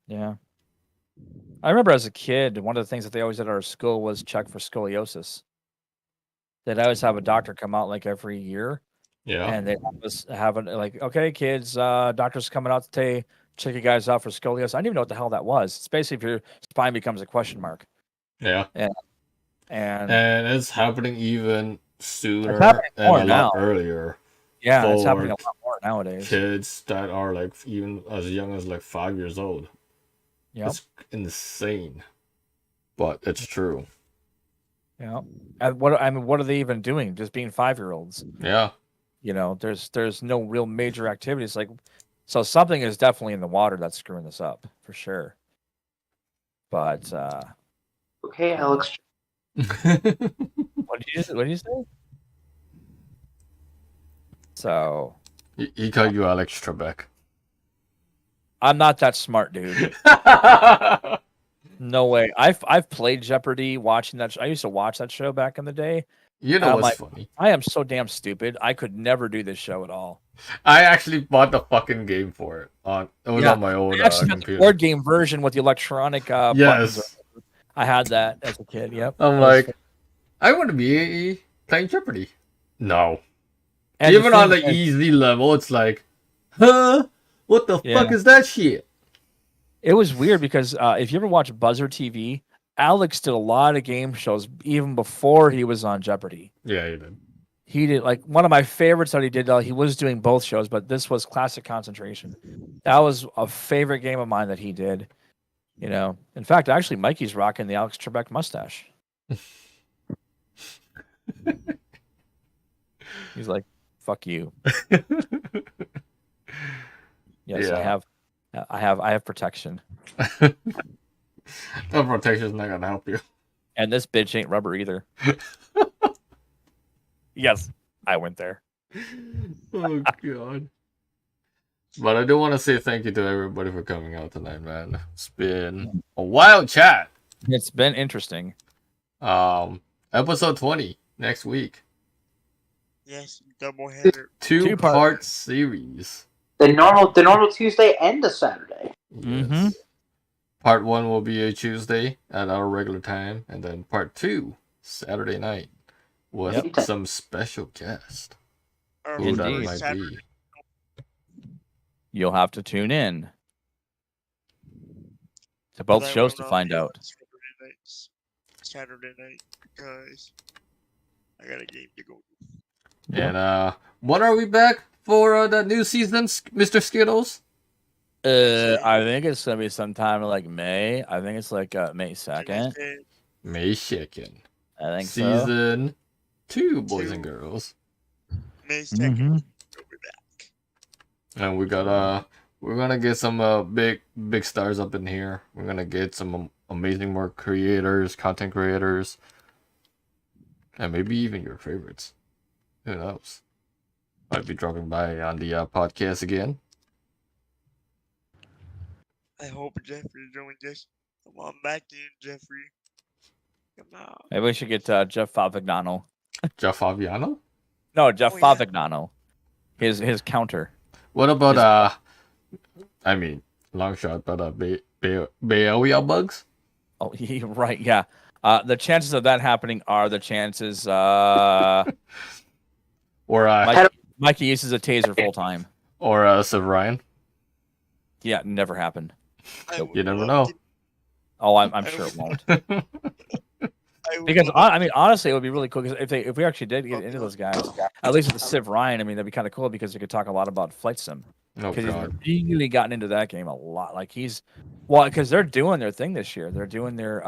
Yeah. I remember as a kid, one of the things that they always did at our school was check for scoliosis. They'd always have a doctor come out like every year. Yeah. And they'd have like, okay, kids, doctor's coming out today, check you guys out for scoliosis. I didn't even know what the hell that was. It's basically if your spine becomes a question mark. Yeah. And it's happening even sooner It's happening and more a now. lot earlier. Yeah, it's for happening a lot more nowadays. Kids that are like even as young as like 5 years old. Yep. It's insane, but it's true. Yeah. And what are they even doing? Just being 5-year-olds. Yeah. There's no real major activities. Like, so something is definitely in the water that's screwing this up for sure. But Okay, Alex. What did you say? So he called you Alex Trebek. I'm not that smart, dude. No way. I've played Jeopardy, watching that. I used to watch that show back in the day. You know I'm what's like, funny? I am so damn stupid. I could never do this show at all. I actually bought the fucking game for it. It was on my old I actually had the computer. board game version with the electronic buttons. Yes. I had that as a kid. Yep. I'm That was like, I want to be playing Jeopardy. No. and Even on thing the is, easy level, it's like, huh? What the Yeah. fuck is that shit? it was weird because if you ever watch Buzzer TV, Alex did a lot of game shows even before he was on Jeopardy. Yeah, you did. He did like one of my favorites that he did. He was doing both shows, but this was Classic Concentration. That was a favorite game of mine that he did. You know, in fact, actually, Mikey's rocking the Alex Trebek mustache. He's like, "Fuck you." Yes, Yeah. I have protection, That protection's not gonna help you. and this bitch ain't rubber either. Yes, I went there. Oh god. But I do want to say thank you to everybody for coming out tonight, man. It's been a wild chat. It's been interesting. Episode 20 next week. Yes, double header. Two-part series. The normal Tuesday and the Saturday. Mhm. Yes. Part 1 will be a Tuesday at our regular time, and then part 2 Saturday night with Yep. some special guest. Or Who that Indeed. might Saturday. be. You'll have to tune in to both But I shows will to not find be on out. Saturday night because I got a game to go. And when are we back for the new season, Mr. Skittles? I think it's gonna be sometime in like May. I think it's like May 2nd. May 2nd. I think so. Season 2, boys and Two. girls. May 2nd. Mhm. We'll be back. And we're gonna get some big stars up in here. We're gonna get some amazing more creators, content creators, and maybe even your favorites. Who knows? Might be dropping by on the podcast again. I hope Jeffrey joins us. Come on back in, Jeffrey. Come on. Maybe we should get Jeff Favignano. Jeff Favignano? No, Jeff Oh, yeah. Favignano. His counter. What about I mean, long shot, but Bay Area bugs? Oh, right, yeah. The chances of that happening are the chances. Or Mikey uses a taser full time. or Sir Ryan? Yeah, never happened. I You would never love know. to- Oh, I'm sure it won't. I would Because love I mean, honestly, it would be really cool because if we actually did get into those guys, at least with the Civ Ryan, I mean, that'd be kind of cool because we could talk a lot about flight sim. Oh Because god. he's really gotten into that game a lot. Like because they're doing their thing this year. They're doing they're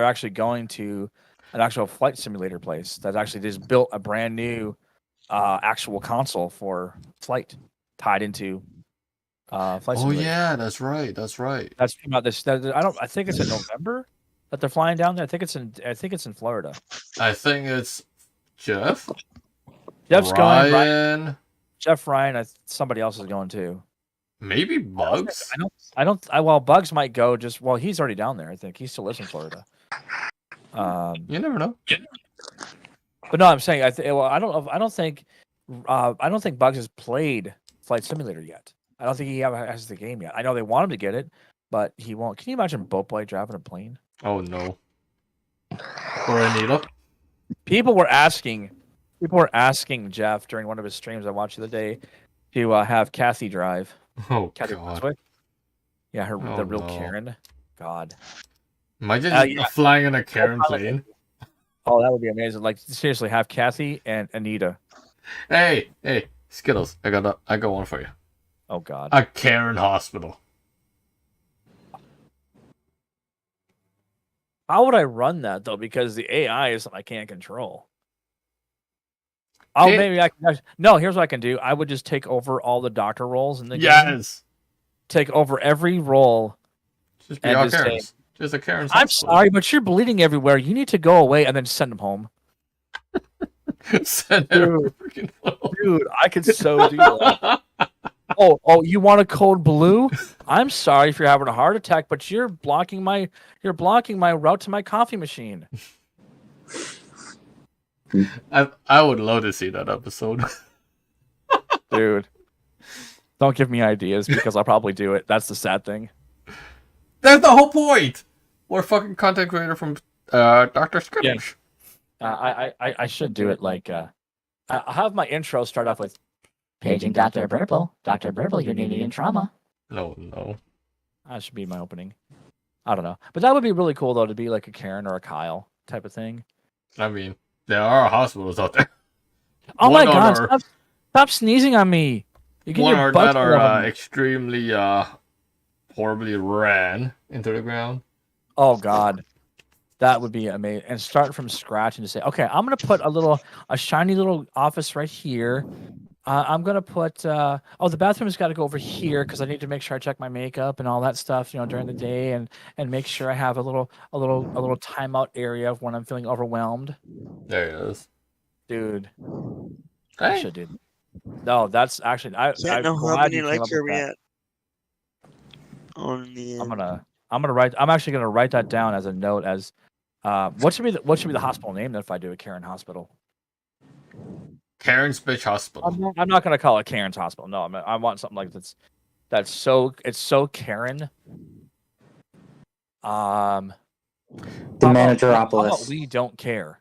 actually going to an actual flight simulator place that actually just built a brand new actual console for flight tied into flight Oh simulator. yeah, that's right. That's right. That's about this. I think it's in November that they're flying down there. I think it's in Florida. I think it's Jeff. Jeff's going. Ryan. Jeff Ryan. Somebody else is going too. Maybe Bugs. Well, Bugs might go. He's already down there. I think he still lives in Florida. You never know. But no, I'm saying I don't think Bugs has played Flight Simulator yet. I don't think he has the game yet. I know they want him to get it, but he won't. Can you imagine Boat Boy driving a plane? Oh no. Or Anita. People were asking Jeff during one of his streams I watched the other day to have Kathy drive. Oh Kathy god. Brunswick. Yeah, Oh, the real no. Karen. God. Imagine Yeah. flying in a Karen plane. Oh, that would be amazing. Like seriously, have Kathy and Anita. Hey, Skittles. I got one for you. Oh God. A Karen hospital. How would I run that though? Because the AI is something I can't control. Oh, Hey. maybe I can. No, here's what I can do. I would just take over all the doctor roles in the game. Yes. Take over every role Just be and all just say, Karens. Just a Karen's I'm hospital. sorry, but you're bleeding everywhere. You need to go away and then send him home. Send her freaking Dude, I could so do that. Oh, you want a code blue? I'm sorry if you're having a heart attack, but you're blocking my route to my coffee machine. I would love to see that episode. Dude. Don't give me ideas because I'll probably do it. That's the sad thing. That's the whole point. We're fucking content creator from Dr. Skittish. I should do it like I'll have my intro start off with Paging Dr. Burble. Dr. Burble, you're needed in trauma. No. that should be my opening. I don't know. But that would be really cool though to be like a Karen or a Kyle type of thing. I mean, there are hospitals out there. Oh One my god, are- stop sneezing on me. You get One your are butt that are warm. extremely horribly ran into the ground. Oh god. That would be amazing. And start from scratch and just say, okay, I'm gonna put a shiny little office right here. I'm gonna put the bathroom's got to go over here because I need to make sure I check my makeup and all that stuff, during the day, and make sure I have a little timeout area of when I'm feeling overwhelmed. There it is. Dude, I Hey, should do. No, that's actually I'm Know how glad many you came up likes are with we that. at? On the I'm actually gonna write that down as a note. As what should be the hospital name then if I do a Karen hospital? Karen's Bitch Hospital. I'm not gonna call it Karen's hospital. No, I want something like that's so Karen. The How about Manageropolis. we don't care?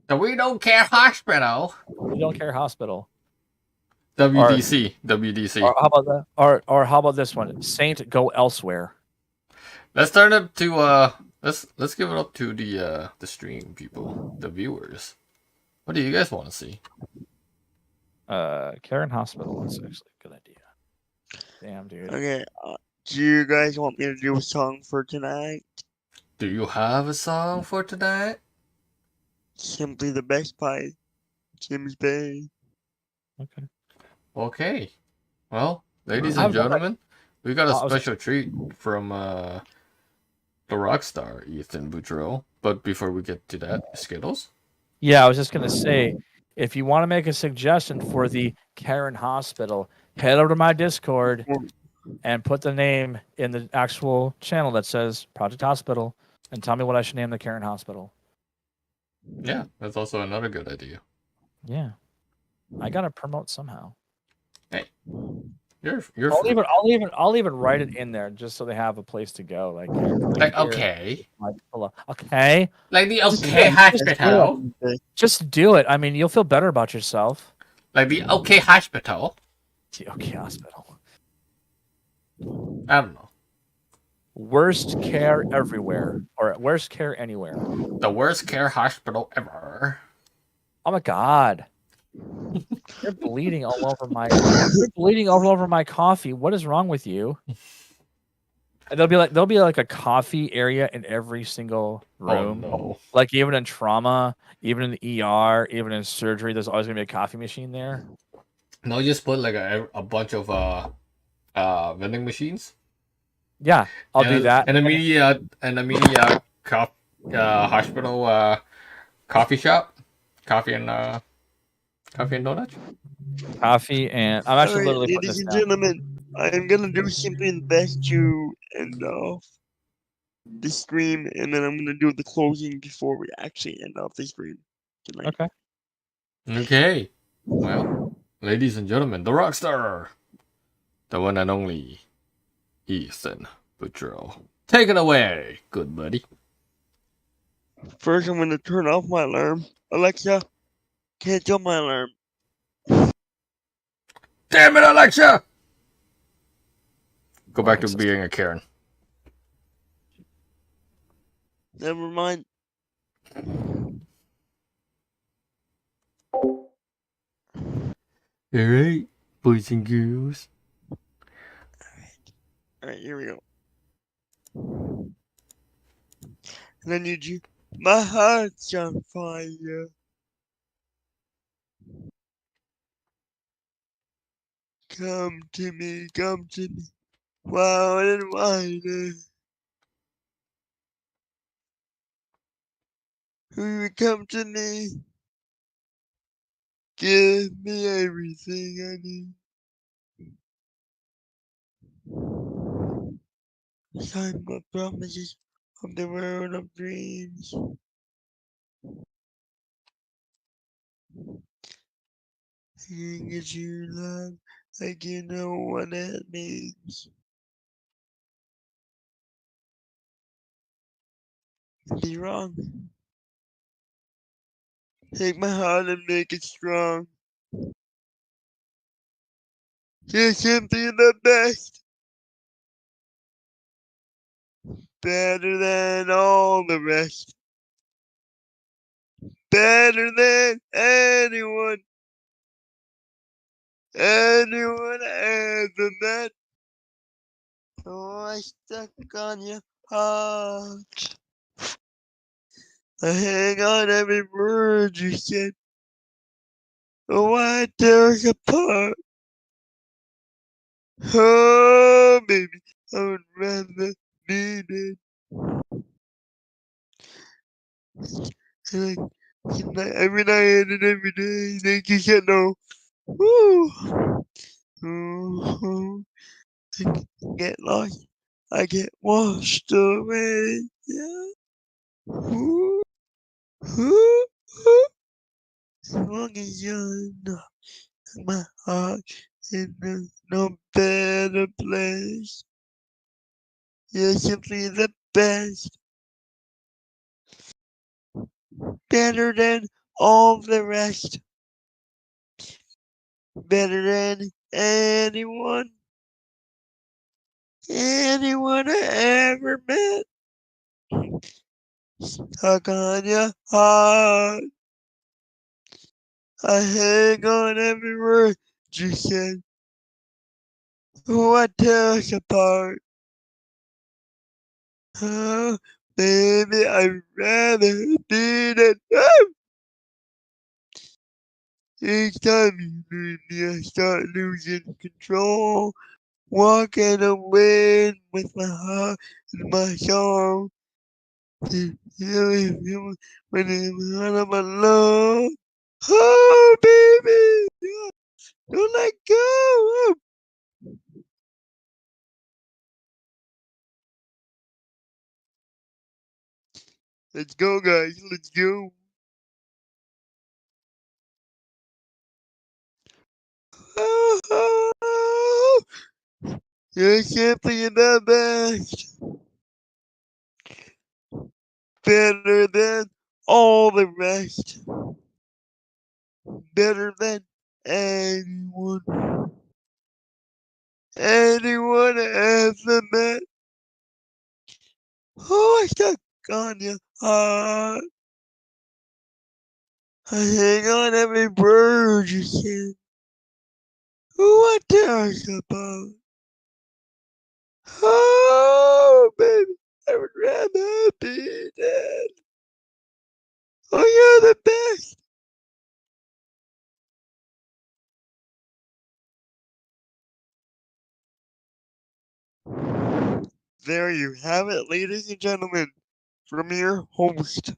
The We Don't Care Hospital. We don't care hospital. WDC. WDC. Or how about that? Or how about this one? Saint Go Elsewhere. Let's turn it to let's give it up to the stream people, the viewers. What do you guys want to see? Karen Hospital is actually a good idea. Damn, dude. Okay, do you guys want me to do a song for tonight? Do you have a song for tonight? Simply the Best by James Bay. Okay. Okay. Well, ladies I and was like- gentlemen, we got I a was- special treat from the rock star Ethan Boudreau. But before we get to that, Skittles. Yeah, I was just gonna say, if you want to make a suggestion for the Karen Hospital, head over to my Discord and put the name in the actual channel that says Project Hospital, and tell me what I should name the Karen Hospital. Yeah, that's also another good idea. Yeah, I gotta promote somehow. You're I'll even write it in there just so they have a place to go. Like, like okay, okay, like the okay hospital, just do it. I mean, you'll feel better about yourself. like the okay hospital. The okay hospital. I don't know. Worst care everywhere, or worst care anywhere. The worst care hospital ever. Oh my god. You're bleeding all over my coffee. What is wrong with you? And there'll be like a coffee area in every single room. Oh no. Like even in trauma, even in the ER, even in surgery, there's always gonna be a coffee machine there. No, just put like a bunch of vending machines. Yeah, I'll do that. And a mini hospital coffee shop, coffee and donuts. Coffee and I'm actually Alright, literally putting ladies this and down. gentlemen, I am gonna do simply the best to end off the stream, and then I'm gonna do the closing before we actually end off the stream tonight. Okay. Okay. Well, ladies and gentlemen, the rock star, the one and only Ethan Boudreau. Take it away, good buddy. First, I'm gonna turn off my alarm. Alexa, cancel my alarm. Damn it, Alexa! Go back to being a Karen. Never mind. Alright, boys and girls. Alright, here we go. And I need you. My heart's on fire. Come to me, wild and wide. who would come to me, give me everything I need. Sign my promises of the world of dreams. I can get you love like you know what that means. Be wrong. Take my heart and make it strong. You're simply the best. Better than all the rest. Better than anyone I ever met. Oh, I stuck on your heart. I hang on every word you said. Oh, I tear us apart. Oh, baby, I would rather be dead. And every night and every day, think you can't know. Woo! Ooh, I get lost. I get washed away. Yeah. Ooh, ooh, ooh. As long as you're not in my heart, in no better place. You're simply the best. Better than all the rest. Better than anyone I ever met. Stuck on your heart. I hang on every word you said. What tear us apart? Oh, baby, I'd rather be dead. Each time you leave me, I start losing control. Walking away with my heart and my soul. When I'm alone. Oh, baby, don't let go. Let's go, guys. Let's go. Oh, you're simply the best. Better than all the rest. Better than anyone. Anyone I ever met. Oh, I stuck on your heart. I hang on every word you said. What there's about? Oh, baby, I would rather be dead. Oh, you're the best. There you have it, ladies and gentlemen, from your host.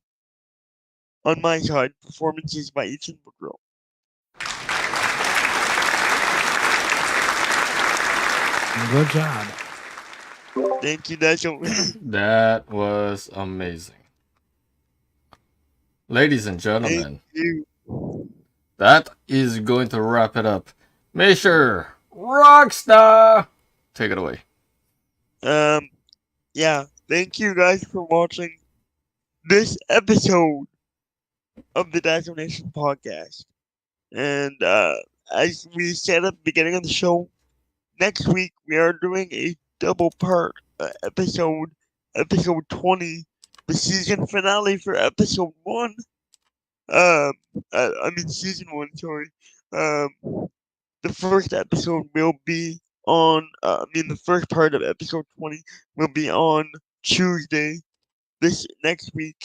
On my side, performances by Ethan Woodrow. Good job. Thank you, Dazzo. That was amazing. Ladies and Thank gentlemen, you. that is going to wrap it up. Mr. Rockstar, take it away. Yeah, thank you guys for watching this episode of the Dazzo Nation podcast. And as we said at the beginning of the show, next week we are doing a double part episode 20, the season finale for episode 1. Season 1, sorry. The first episode will be on, the first part of episode 20 will be on Tuesday, this next week.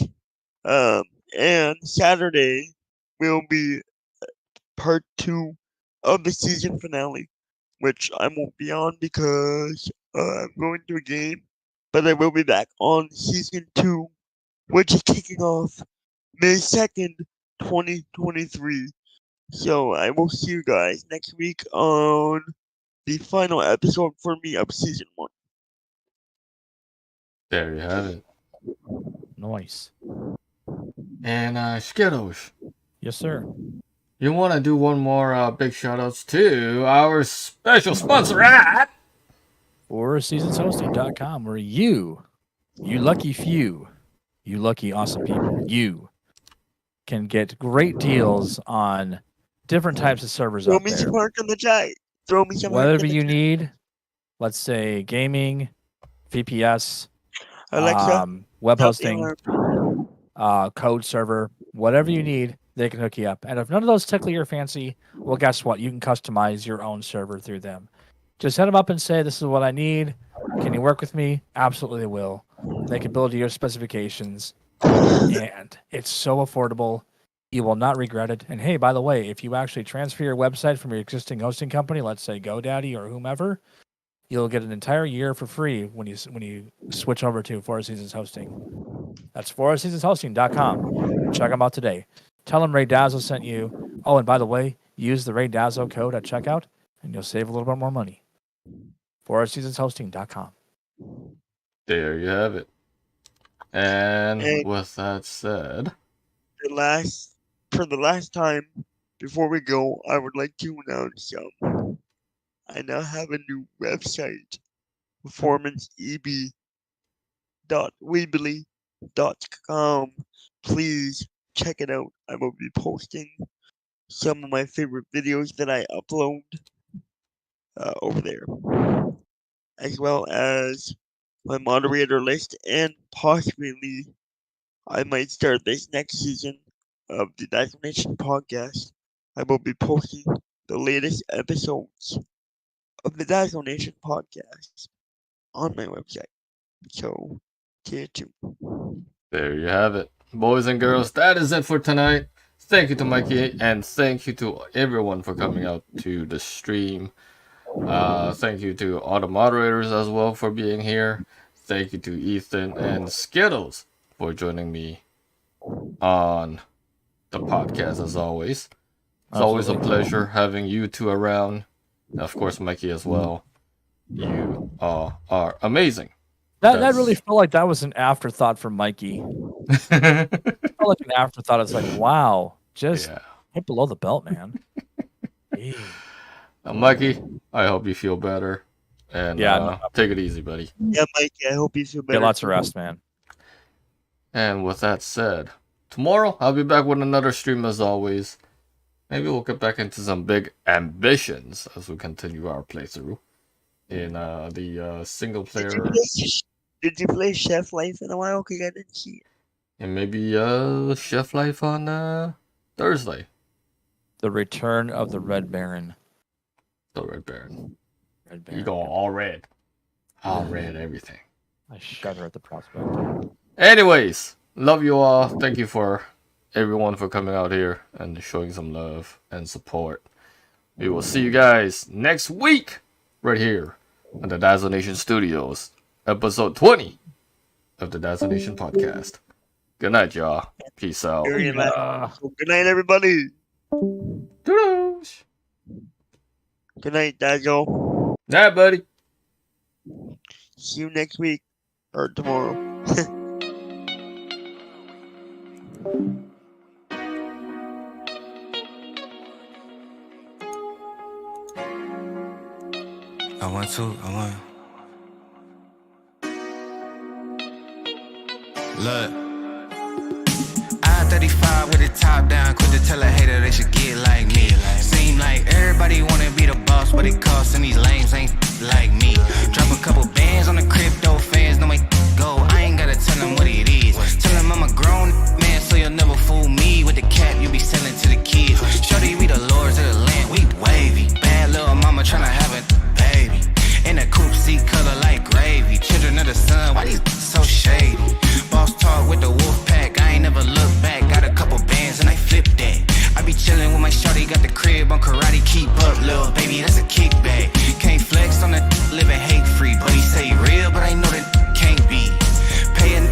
And Saturday will be part 2 of the season finale, which I won't be on because I'm going to a game, but I will be back on season 2, which is kicking off May 2nd, 2023. So I will see you guys next week on the final episode for me of season 1. There you have it. Nice. And Skittles, Yes, sir. you want to do one more big shout outs to our special sponsor at FourSeasonsHosting.com, where you lucky few, you lucky awesome people, you can get great deals on different types of servers Throw out me there. some heart in the chat. Throw me some heart Whatever in the you chat. need, let's say gaming, VPS, Alexa, web drop the hosting, alarm. code server, whatever you need, they can hook you up. And if none of those tickle your fancy, well, guess what? You can customize your own server through them. Just hit them up and say, this is what I need. Can you work with me? Absolutely, they will. They can build to your specifications. And it's so affordable. You will not regret it. And hey, by the way, if you actually transfer your website from your existing hosting company, let's say GoDaddy or whomever, you'll get an entire year for free when you switch over to Four Seasons Hosting. That's FourSeasonsHosting.com. Check them out today. Tell them Ray Dazzo sent you. Oh, and by the way, use the Ray Dazzo code at checkout, and you'll save a little bit more money. FourSeasonsHosting.com. There you have it. And And- with that said, For the last time, before we go, I would like to announce I now have a new website, performanceeb.weebly.com. Please check it out. I will be posting some of my favorite videos that I upload over there, as well as my moderator list, and possibly I might start this next season of the Dazzo Nation podcast. I will be posting the latest episodes of the Dazzo Nation podcast on my website. So, stay tuned. there you have it. Boys and girls, that is it for tonight. Thank you to Mikey, and thank you to everyone for coming out to the stream. Thank you to all the moderators as well for being here. Thank you to Ethan and Skittles for joining me on the podcast as always. It's always a pleasure having you two around. And of course, Mikey as well. You are amazing. That really felt like that was an afterthought for Mikey. It felt like an afterthought. It's like, wow, just hit below the belt, man. Hey. Mikey, I hope you feel better. And take it easy, buddy. Yeah, Mike, I hope you feel better. Get lots of rest, man. And with that said, tomorrow I'll be back with another stream as always. Maybe we'll get back into some big ambitions as we continue our playthrough in the single player. Did you play Chef Life in a while? Because I didn't see it. And maybe Chef Life on Thursday. The Return of the Red Baron. The Red Baron. Red Baron. You go all red. All red everything. I shudder at the prospect. Anyways, love you all. Thank you for everyone for coming out here and showing some love and support. We will see you guys next week right here on the Dazzo Nation Studios, episode 20 of the Dazzo Nation podcast. Good night, y'all. Peace out. Good night, everybody. Toodles. Good night, Dazzo. Night, buddy. See you next week or tomorrow. I want. Look. I-35 with the top down, quick to tell a hater they should get like me. Seem like everybody wanna be the boss, but it costs and these lames ain't like me. Drop a couple bands on the crypto fans, no make go. I ain't gotta tell them what it is. Tell them I'm a grown man, so you'll never fool me with the cap you be selling to the kids. Shorty, we the lords of the land, we wavy. Bad little mama tryna have a baby. In a coupe seat color like gravy. Children of the sun, why these so shady? Boss talk with the wolf pack, I ain't never look back. Got a couple bands and I flip that. I be chillin' with my shorty, got the crib on karate. Keep up, little baby, that's a kickback. Can't flex on the living hate free, but he say real, but I know that can't be. Paying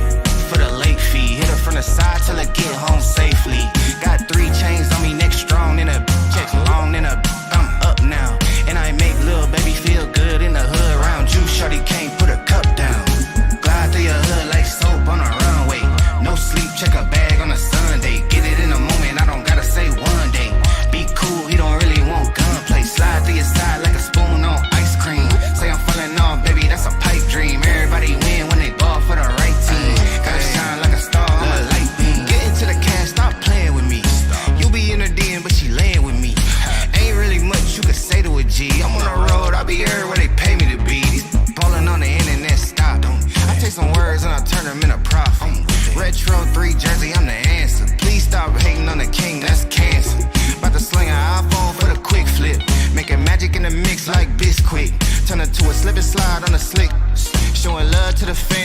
for the late fee, hit her from the the side till I get home safely. Got 3 chains on me, neck strong, and a checks long, and I'm up now. And I make little baby feel good in the hood around you. Shorty can't put a cup down. Glide through your hood like soap on a runway. No sleep, check a bag on a Sunday. Get it in a moment, I don't gotta say one day. Be cool, he don't really want gunplay. Slide through your side like a spoon on ice cream. Say I'm falling off, baby, that's a pipe dream. Everybody win when they ball for the right team. Gotta shine like a star on a light beam. Get into the cash, stop playing with me. You be in her DM, but she laying with me. Ain't really much you could say to a G. I'm on the road, I'll be everywhere they pay me to be. These ballin' on the internet, stop. I take some words and I turn them into profit. Retro 3 jersey, I'm the answer. Please stop hating on the king, that's cancer. About to sling an iPhone for the quick flip. Making magic in the mix like Bisquick. Turn it to a slip and slide on the slick. Showing love to the fans.